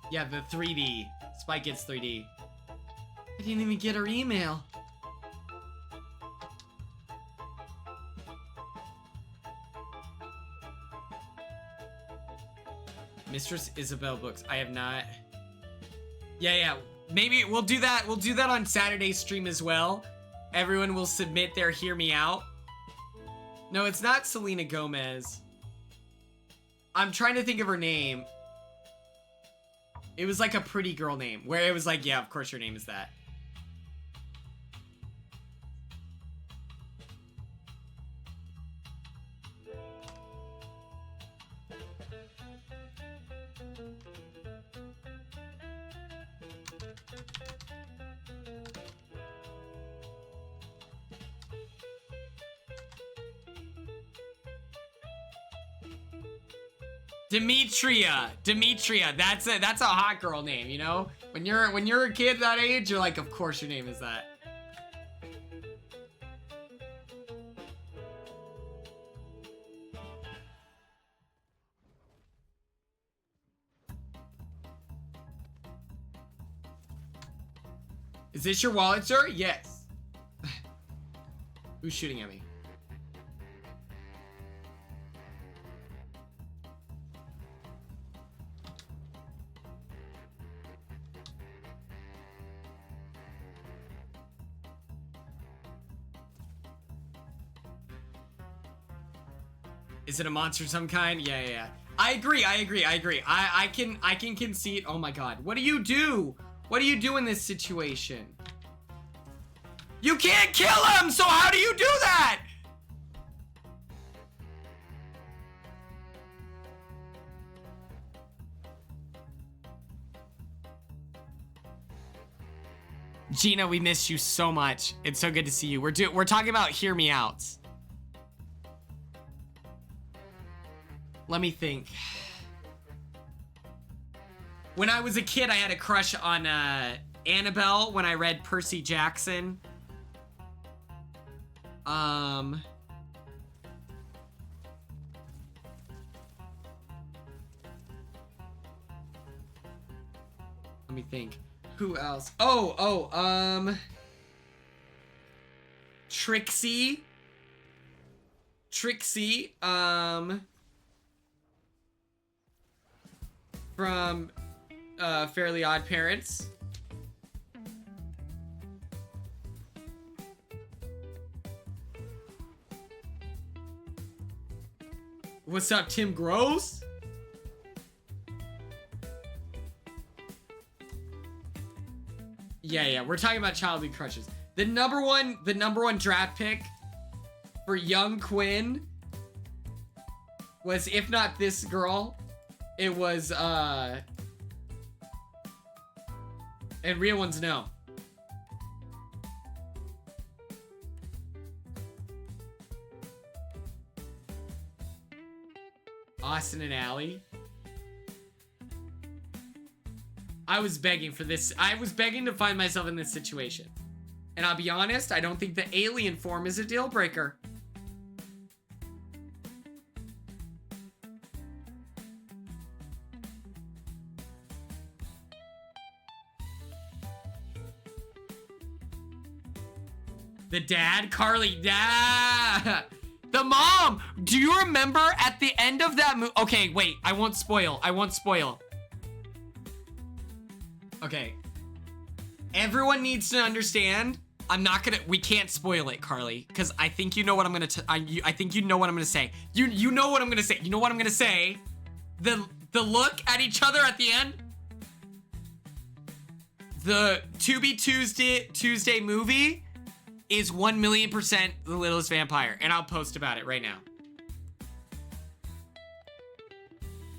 Yeah, the 3D. Spike gets 3D. I didn't even get her email. Mistress Isabel books. I have not. Yeah. Maybe we'll do that. We'll do that on Saturday's stream as well. Everyone will submit their hear me out. No, it's not Selena Gomez. I'm trying to think of her name. It was like a pretty girl name where it was like, yeah, of course your name is that. Demetria. That's a hot girl name, you know? When you're a kid that age, you're like, of course your name is that. Is this your wallet, sir? Yes. Who's shooting at me? Is it a monster of some kind? Yeah. I agree. I can concede. Oh my god. What do you do? What do you do in this situation? You can't kill him, so how do you do that? Gina, we miss you so much. It's so good to see you. We're talking about hear me outs. Let me think. When I was a kid, I had a crush on Annabelle when I read Percy Jackson. Let me think. Who else? Trixie. From Fairly Odd Parents. What's up, Tim Gross? Yeah, we're talking about childhood crushes. The number one draft pick for young Quinn was, if not this girl, it was and real ones know. Austin and Allie. I was begging for this. I was begging to find myself in this situation. And I'll be honest, I don't think the alien form is a deal breaker. The dad, Carly, yeah. The mom. Do you remember at the end of that movie? Okay, wait. I won't spoil. Okay. Everyone needs to understand. We can't spoil it, Carly, because I think you know what I'm gonna. I think you know what I'm gonna say. You know what I'm gonna say. You know what I'm gonna say. The look at each other at the end. The Tubi Tuesday movie is 1,000,000% The Littlest Vampire, and I'll post about it right now.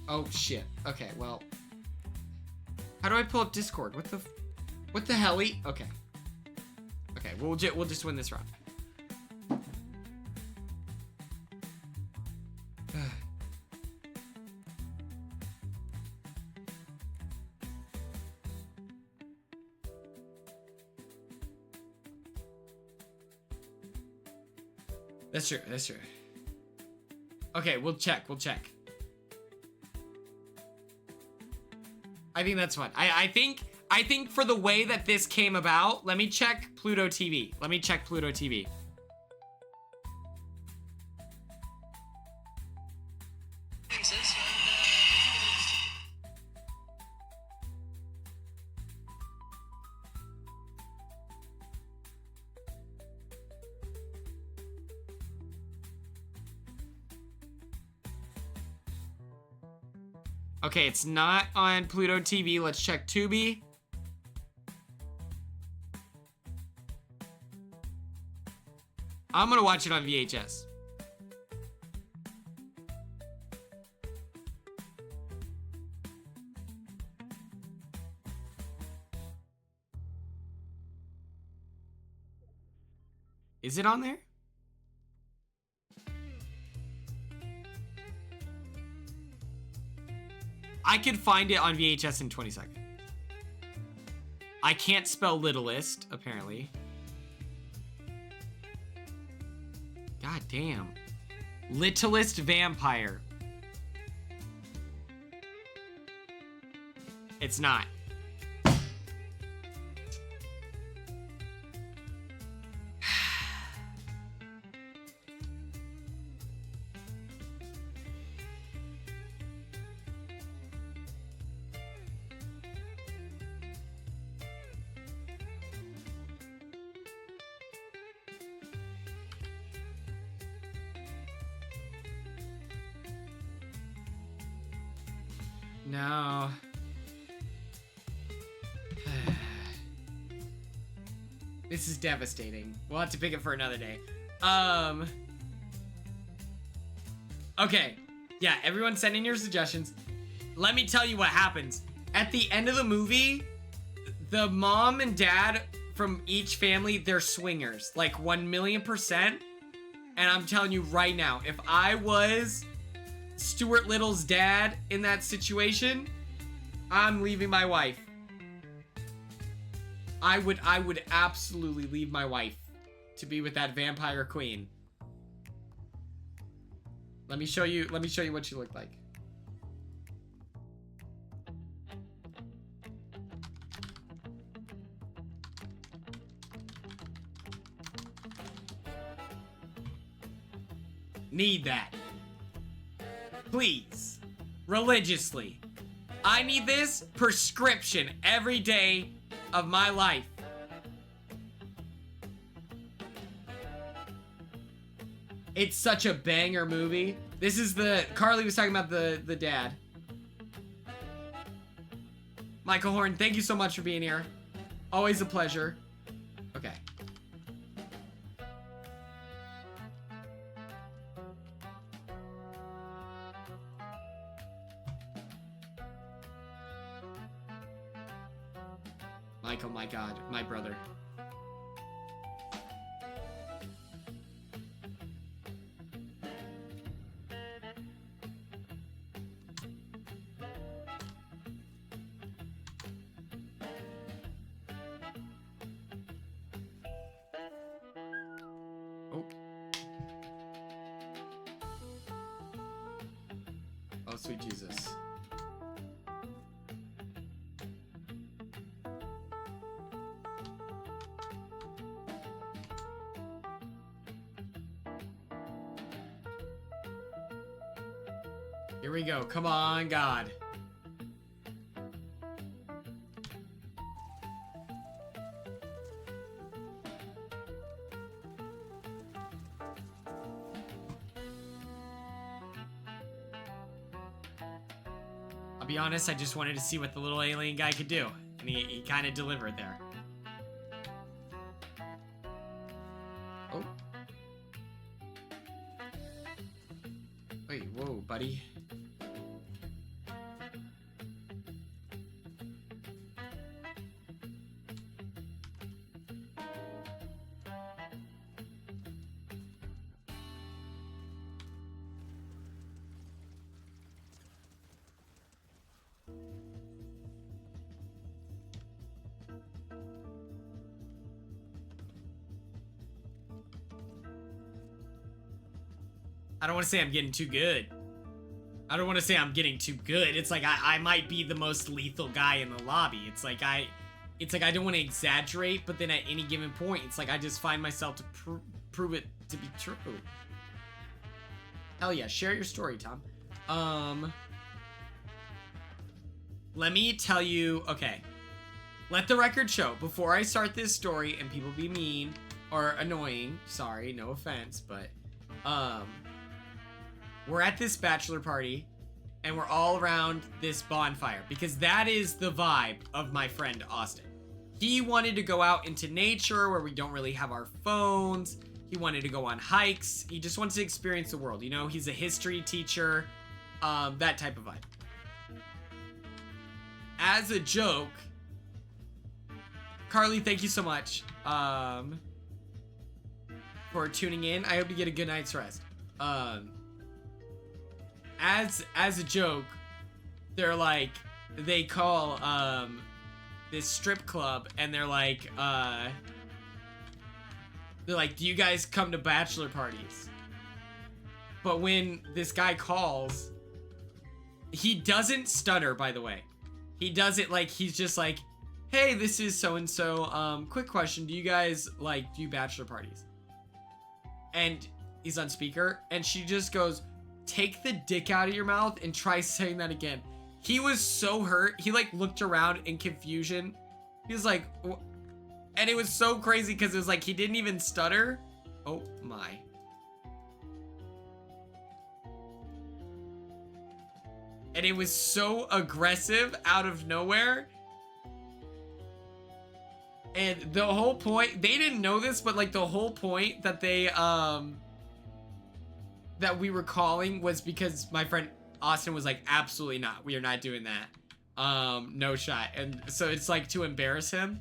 Oh shit. Okay, well, how do I pull up Discord? What the hell? Okay. Okay, we'll just win this round. That's true. Okay, we'll check. I think that's fine. I think for the way that this came about, let me check Pluto TV. Okay, it's not on Pluto TV. Let's check Tubi. I'm gonna watch it on VHS. Is it on there? I could find it on VHS in 20 seconds. I can't spell littlest, apparently. God damn. Littlest Vampire. It's not. No. This is devastating. We'll have to pick it for another day. Okay. Yeah, everyone send in your suggestions. Let me tell you what happens. At the end of the movie, the mom and dad from each family, they're swingers. Like 1,000,000%. And I'm telling you right now, if I was Stuart Little's dad in that situation, I'm leaving my wife. I would absolutely leave my wife to be with that vampire queen. Let me show you what she looked like. need that. Please. Religiously. I need this prescription every day of my life. It's such a banger movie. This is the... Carly was talking about the dad. Michael Horn, thank you so much for being here. Always a pleasure. Okay. Michael, my God, my brother. Oh. Oh, sweet Jesus. Here we go. Come on, God. I'll be honest, I just wanted to see what the little alien guy could do. And he kind of delivered there. Oh. Wait, whoa, buddy. I don't want to say I'm getting too good. I don't want to say I'm getting too good. It's like I might be the most lethal guy in the lobby. It's like I don't want to exaggerate, but then at any given point, it's like I just find myself to prove it to be true. Hell yeah, share your story, Tom. Let me tell you, okay. Let the record show, before I start this story and people be mean or annoying, sorry, no offense, but, we're at this bachelor party, and we're all around this bonfire, because that is the vibe of my friend Austin. He wanted to go out into nature where we don't really have our phones. He wanted to go on hikes. He just wants to experience the world. You know, he's a history teacher, that type of vibe. As a joke, Carly, thank you so much for tuning in. I hope you get a good night's rest. As a joke, they're like, they call this strip club and they're like, do you guys come to bachelor parties? But when this guy calls, he doesn't stutter, by the way. He does it like, he's just like, hey, this is so-and-so, quick question, do you guys, do bachelor parties? And he's on speaker, and she just goes, take the dick out of your mouth and try saying that again. He was so hurt. He looked around in confusion. He was like, and it was so crazy because it was like he didn't even stutter. Oh my. And it was so aggressive out of nowhere. And the whole point, they didn't know this, but the whole point that they that we were calling was because my friend Austin was like, absolutely not, we are not doing that, no shot. And so it's to embarrass him.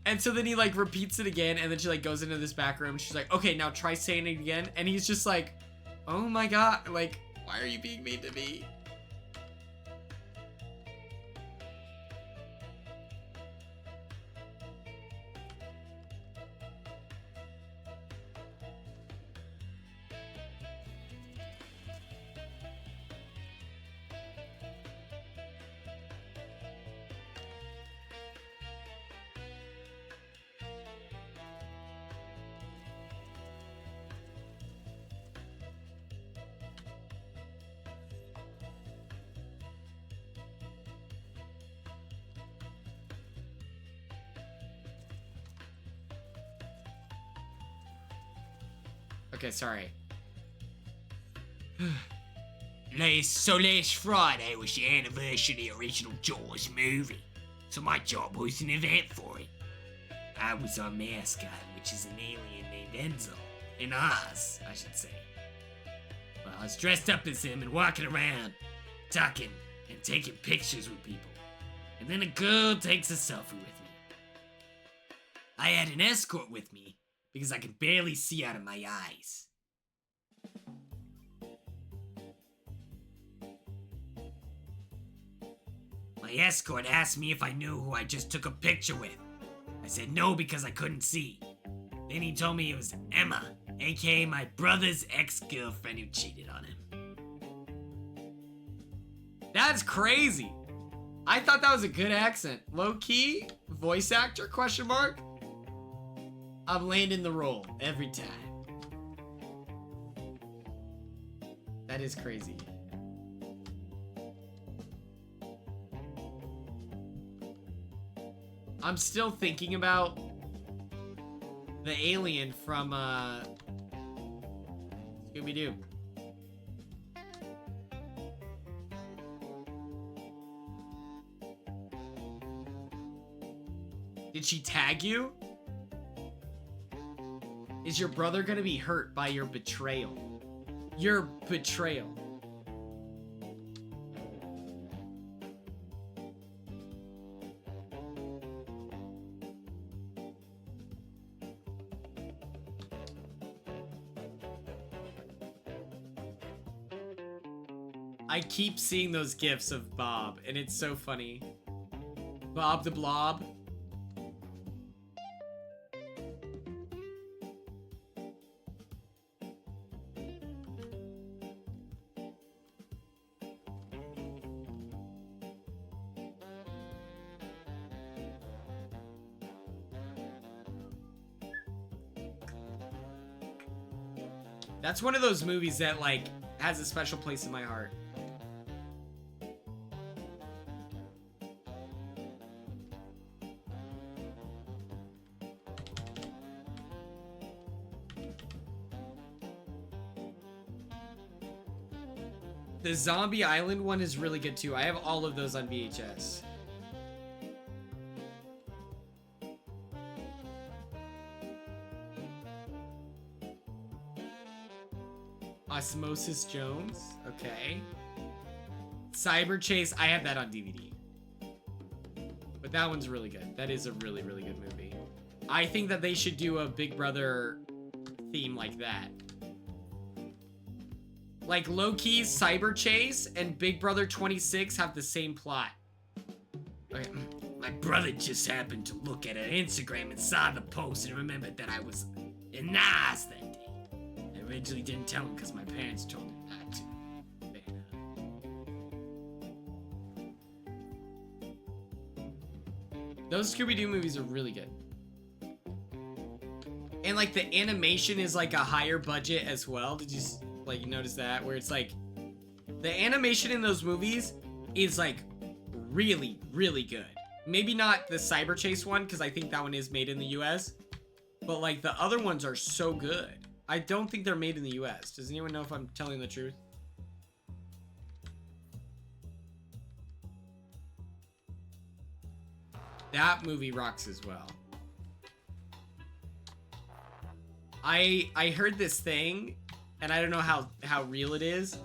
And so then he repeats it again, and then she goes into this back room. She's like, okay, now try saying it again. And he's just like, oh my God, why are you being mean to me? Okay, sorry. Last Friday was the anniversary of the original Jaws movie, so my job was an event for it. I was our mascot, which is an alien named Enzo. In Oz, I should say. Well, I was dressed up as him and walking around, talking and taking pictures with people. And then a girl takes a selfie with me. I had an escort with me because I could barely see out of my eyes. My escort asked me if I knew who I just took a picture with. I said no because I couldn't see. Then he told me it was Emma, aka my brother's ex-girlfriend who cheated on him. That's crazy. I thought that was a good accent. Low-key, voice actor, question mark? I'm landing the role every time. That is crazy. I'm still thinking about the alien from Scooby-Doo. Did she tag you? Is your brother gonna be hurt by your betrayal? Your betrayal. I keep seeing those gifs of Bob, and it's so funny. Bob the Blob. That's one of those movies that, like, has a special place in my heart. The Zombie Island one is really good too. I have all of those on VHS. Osmosis Jones, okay. Cyber Chase, I have that on DVD. But that one's really good. That is a really, really good movie. I think that they should do a Big Brother theme like that. Like low-key Cyber Chase and Big Brother 26 have the same plot. Okay. My brother just happened to look at her Instagram and saw the post and remembered that I was in Nas that day. I originally didn't tell him because my parents told him not to. Those Scooby-Doo movies are really good. And like the animation is like a higher budget as well. Did you like notice that? Where it's like the animation in those movies is like really, really good. Maybe not the Cyber Chase one because I think that one is made in the US. But like the other ones are so good. I don't think they're made in the US. Does anyone know if I'm telling the truth? That movie rocks as well. I heard this thing, and I don't know how real it is,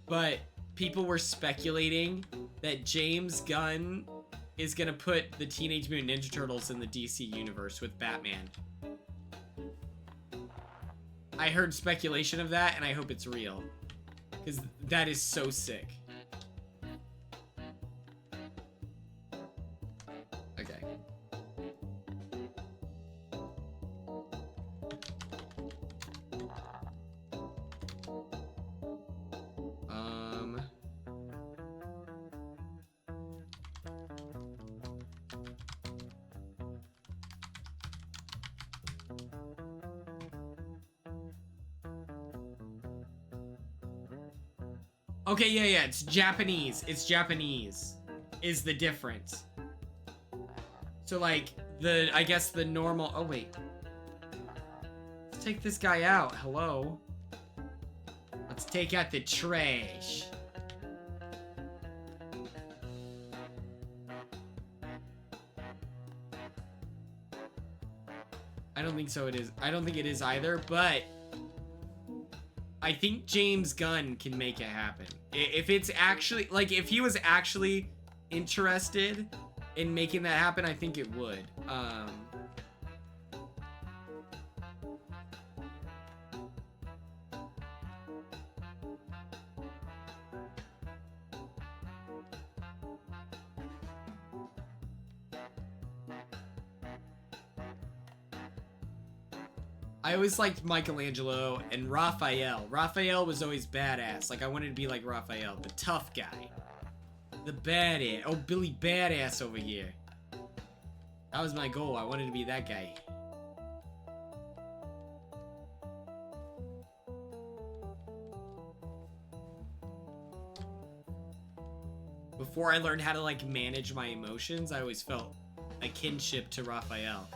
but people were speculating that James Gunn is gonna put the Teenage Mutant Ninja Turtles in the DC universe with Batman. I heard speculation of that, and I hope it's real. Because that is so sick. Okay. Okay, yeah, it's Japanese. It's Japanese is the difference. So like I guess the normal, oh wait. take this guy out. Hello. Let's take out the trash. I don't think so it is. I don't think it is either, but I think James Gunn can make it happen. If it's actually, like, if he was actually interested in making that happen, I think it would. I always liked Michelangelo and Raphael. Raphael was always badass. Like, I wanted to be like Raphael, the tough guy. The badass. Oh, Billy Badass over here. That was my goal. I wanted to be that guy. Before I learned how to, like, manage my emotions, I always felt a kinship to Raphael.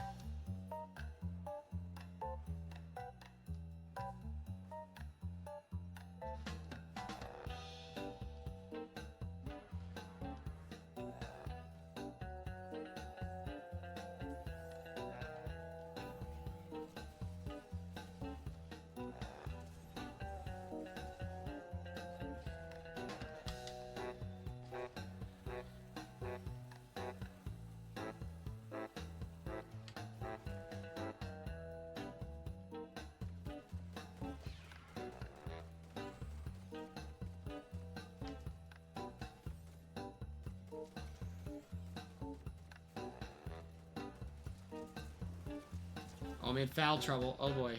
Oh, I'm in foul trouble. Oh boy.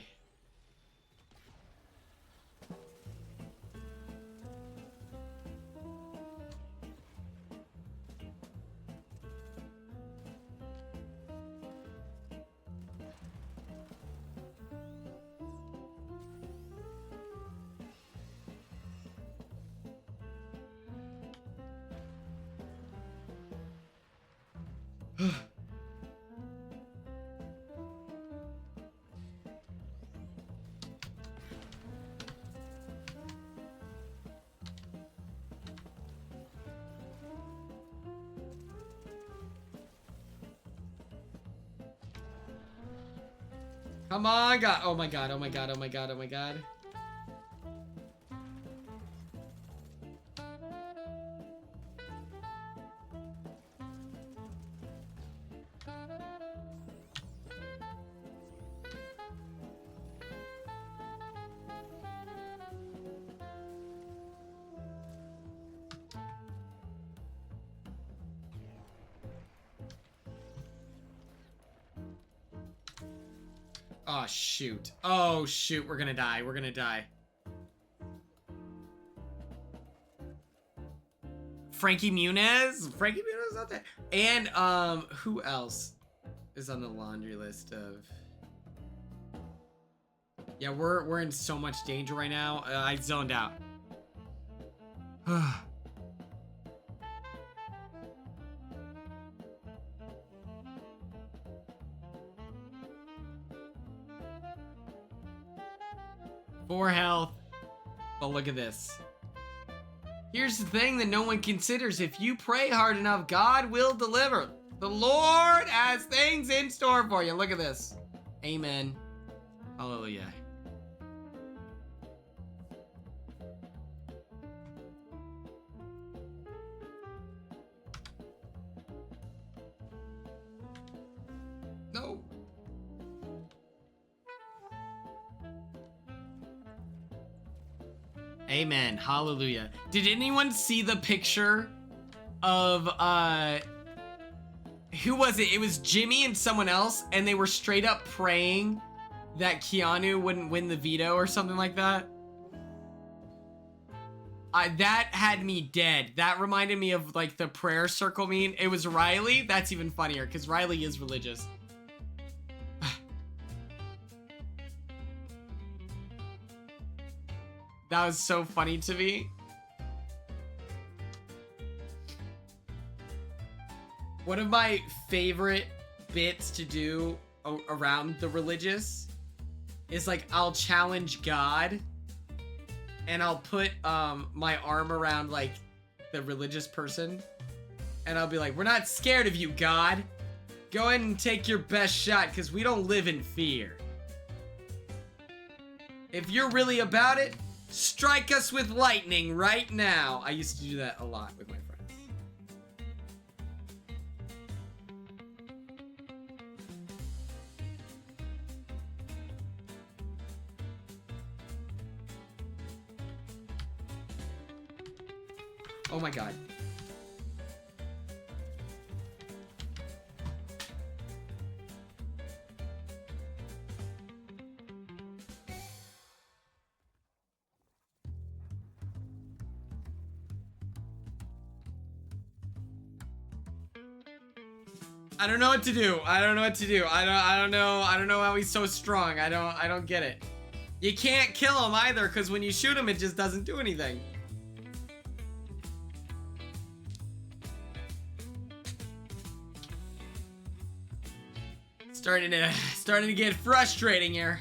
Come on, God. Oh my God, oh my God, oh my God, oh my God. Oh, shoot. Oh, shoot. We're gonna die. We're gonna die. Frankie Muniz? Frankie Muniz out there. And, who else is on the laundry list of... Yeah, we're in so much danger right now. I zoned out. For health. But look at this. Here's the thing that no one considers. If you pray hard enough, God will deliver. The Lord has things in store for you. Look at this. Amen. Hallelujah. No. Amen. Hallelujah. Did anyone see the picture of, who was it? It was Jimmy and someone else, and they were straight up praying that Keanu wouldn't win the veto or something like that? That had me dead. That reminded me of, like, the prayer circle meme. It was Riley. That's even funnier, because Riley is religious. That was so funny to me. One of my favorite bits to do around the religious is like I'll challenge God and I'll put my arm around like the religious person and I'll be like, we're not scared of you, God. Go ahead and take your best shot because we don't live in fear. If you're really about it, strike us with lightning right now. I used to do that a lot with my friends. Oh my god. I don't know what to do. I don't know what to do. I don't know how he's so strong. I don't get it. You can't kill him either, because when you shoot him, it just doesn't do anything. Starting to get frustrating here.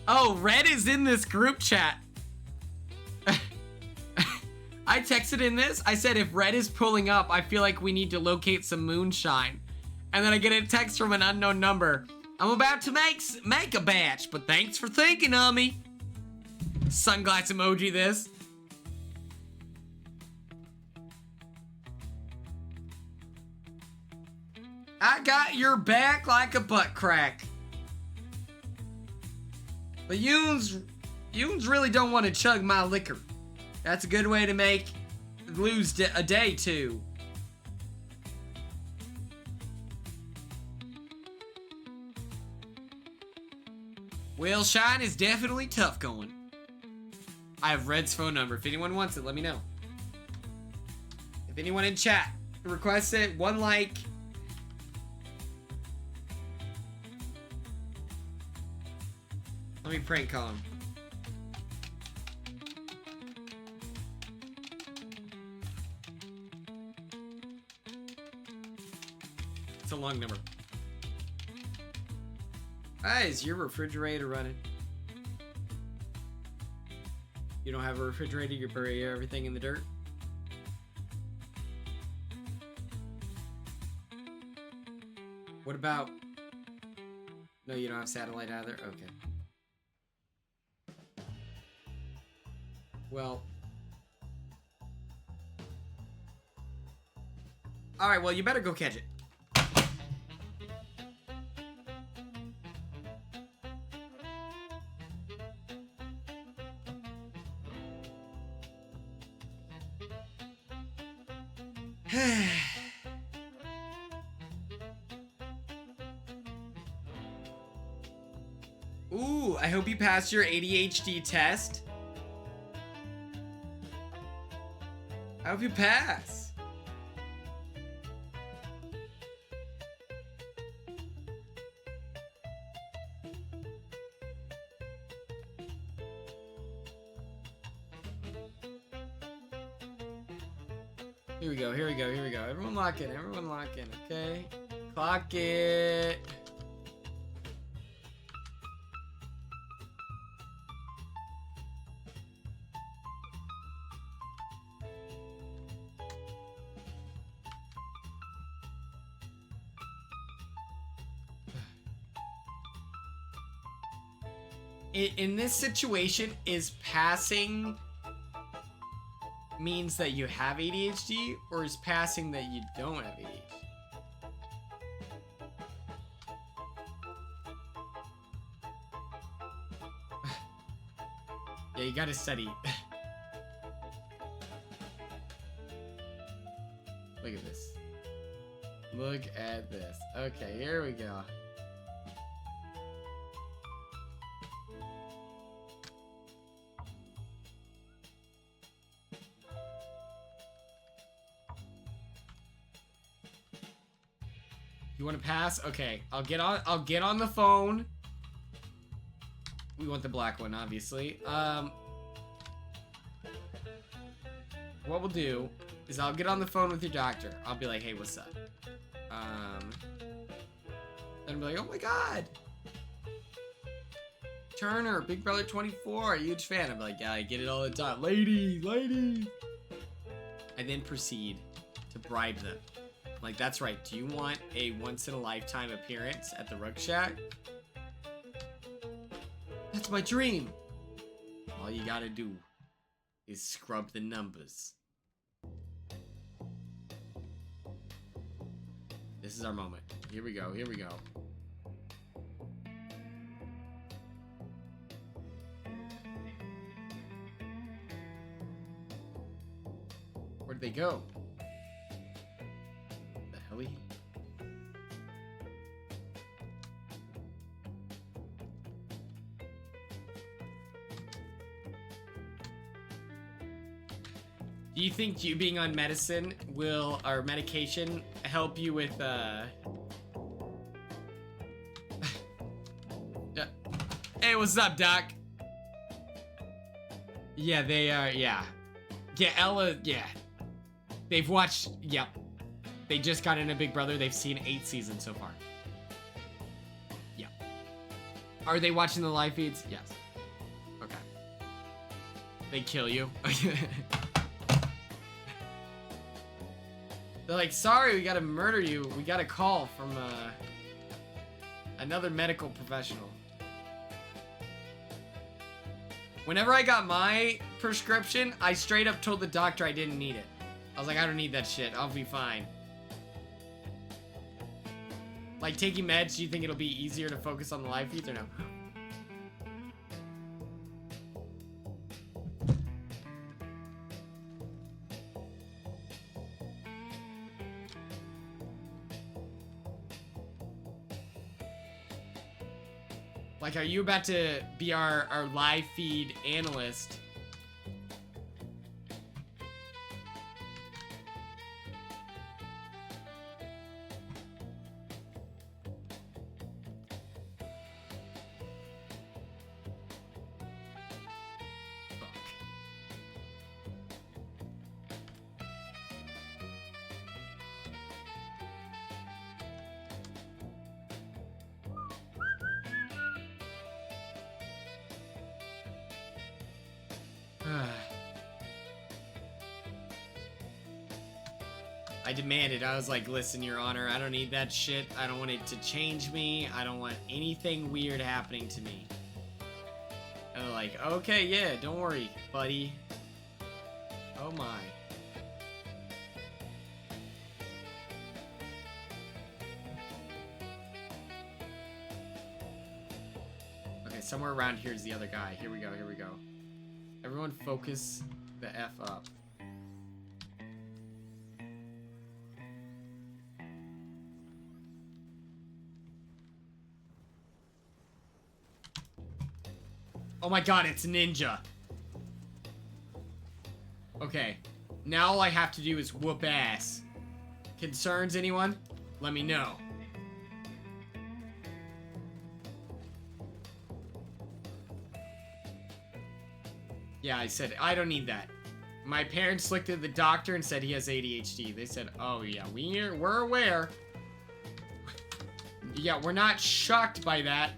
Oh, Red is in this group chat. I texted in this. I said, if Red is pulling up, I feel like we need to locate some moonshine. And then I get a text from an unknown number. I'm about to make a batch, but thanks for thinking of me. Sunglass emoji this. I got your back like a butt crack. But Yoons really don't want to chug my liquor. That's a good way to lose a day too. Will Shine is definitely tough going. I have Red's phone number. If anyone wants it, let me know. If anyone in chat requests it, 1 like. Let me prank call him. It's a long number. Hi, is your refrigerator running? You don't have a refrigerator, you bury everything in the dirt? What about... No, you don't have satellite either? Okay. Well. Alright, well, you better go catch it. Ooh, I hope you passed your ADHD test. I hope you pass. Here we go, here we go, here we go. Everyone lock in, okay? Clock it. In this situation, is passing means that you have ADHD, or is passing that you don't have ADHD? Yeah, you gotta study. Look at this. Look at this. Okay, here we go. You want to pass? Okay, I'll get on the phone. We want the black one, obviously. What we'll do is I'll get on the phone with your doctor. I'll be like, hey, what's up? Then be like, oh my god. Turner, Big Brother 24, huge fan. I'm like, yeah, I get it all the time. Ladies. I then proceed to bribe them. I'm like, that's right. Do you want a once-in-a-lifetime appearance at the Rug Shack? That's my dream. All you gotta do is scrub the numbers. This is our moment. Here we go. Where'd they go? The helly? Do you think you being on medicine or medication help you with, Hey, what's up, Doc? Yeah, they are, yeah. Yeah, Ella, yeah. They've watched, yep. They just got into Big Brother. They've seen 8 seasons so far. Yeah. Are they watching the live feeds? Yes. Okay. They kill you. They're like, sorry, we gotta murder you. We got a call from another medical professional. Whenever I got my prescription, I straight up told the doctor I didn't need it. I was like, I don't need that shit. I'll be fine. Like, taking meds, do you think it'll be easier to focus on the live feeds or no? Like, are you about to be our live feed analyst? I demanded. I was like, listen, Your Honor, I don't need that shit. I don't want it to change me. I don't want anything weird happening to me. And they're like, okay, yeah, don't worry, buddy. Oh my. Okay, somewhere around here is the other guy. Here we go. Everyone focus the F up. Oh my god, it's Ninja. Okay. Now all I have to do is whoop ass. Concerns, anyone? Let me know. Yeah, I said, I don't need that. My parents looked at the doctor and said he has ADHD. They said, oh yeah, we're aware. Yeah, we're not shocked by that.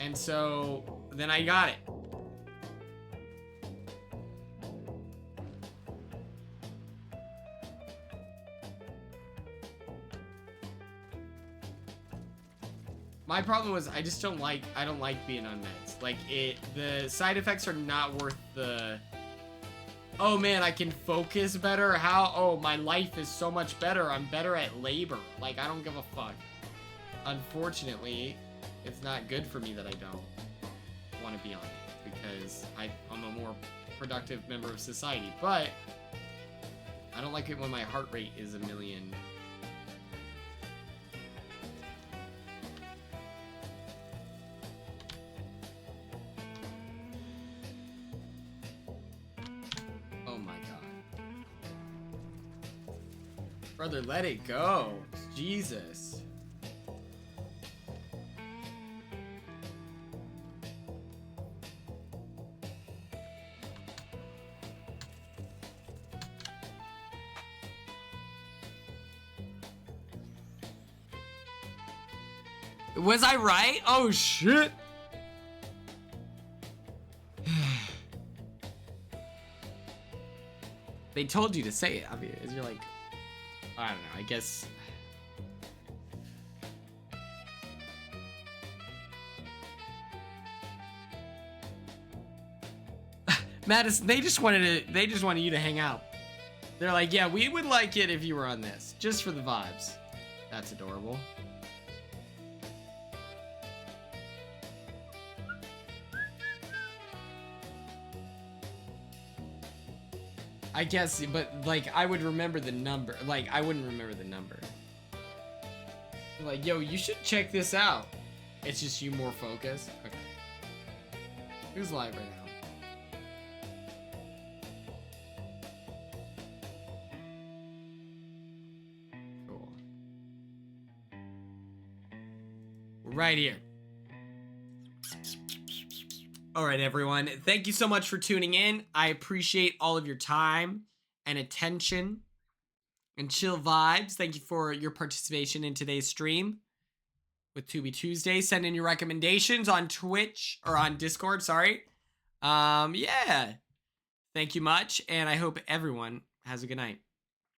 And so, then I got it. My problem was I don't like being on meds. Like, the side effects are not worth the, oh man, I can focus better. Oh, my life is so much better. I'm better at labor. Like, I don't give a fuck. Unfortunately, it's not good for me that I don't want to be on it because I'm a more productive member of society. But I don't like it when my heart rate is 1,000,000. Oh my god. Brother, let it go. Jesus. Was I right? Oh shit. They told you to say it. I mean, you're like, I don't know, I guess. Madison, they just wanted you to hang out. They're like, yeah, we would like it if you were on this, just for the vibes. That's adorable. I guess, but like, I would remember the number. Like, I wouldn't remember the number. Like, yo, you should check this out. It's just you more focused. Okay. Who's live right now? Cool. Right here. All right, everyone. Thank you so much for tuning in. I appreciate all of your time and attention and chill vibes. Thank you for your participation in today's stream with Tubi Tuesday. Send in your recommendations on Twitch or on Discord, sorry. Yeah. Thank you much, and I hope everyone has a good night.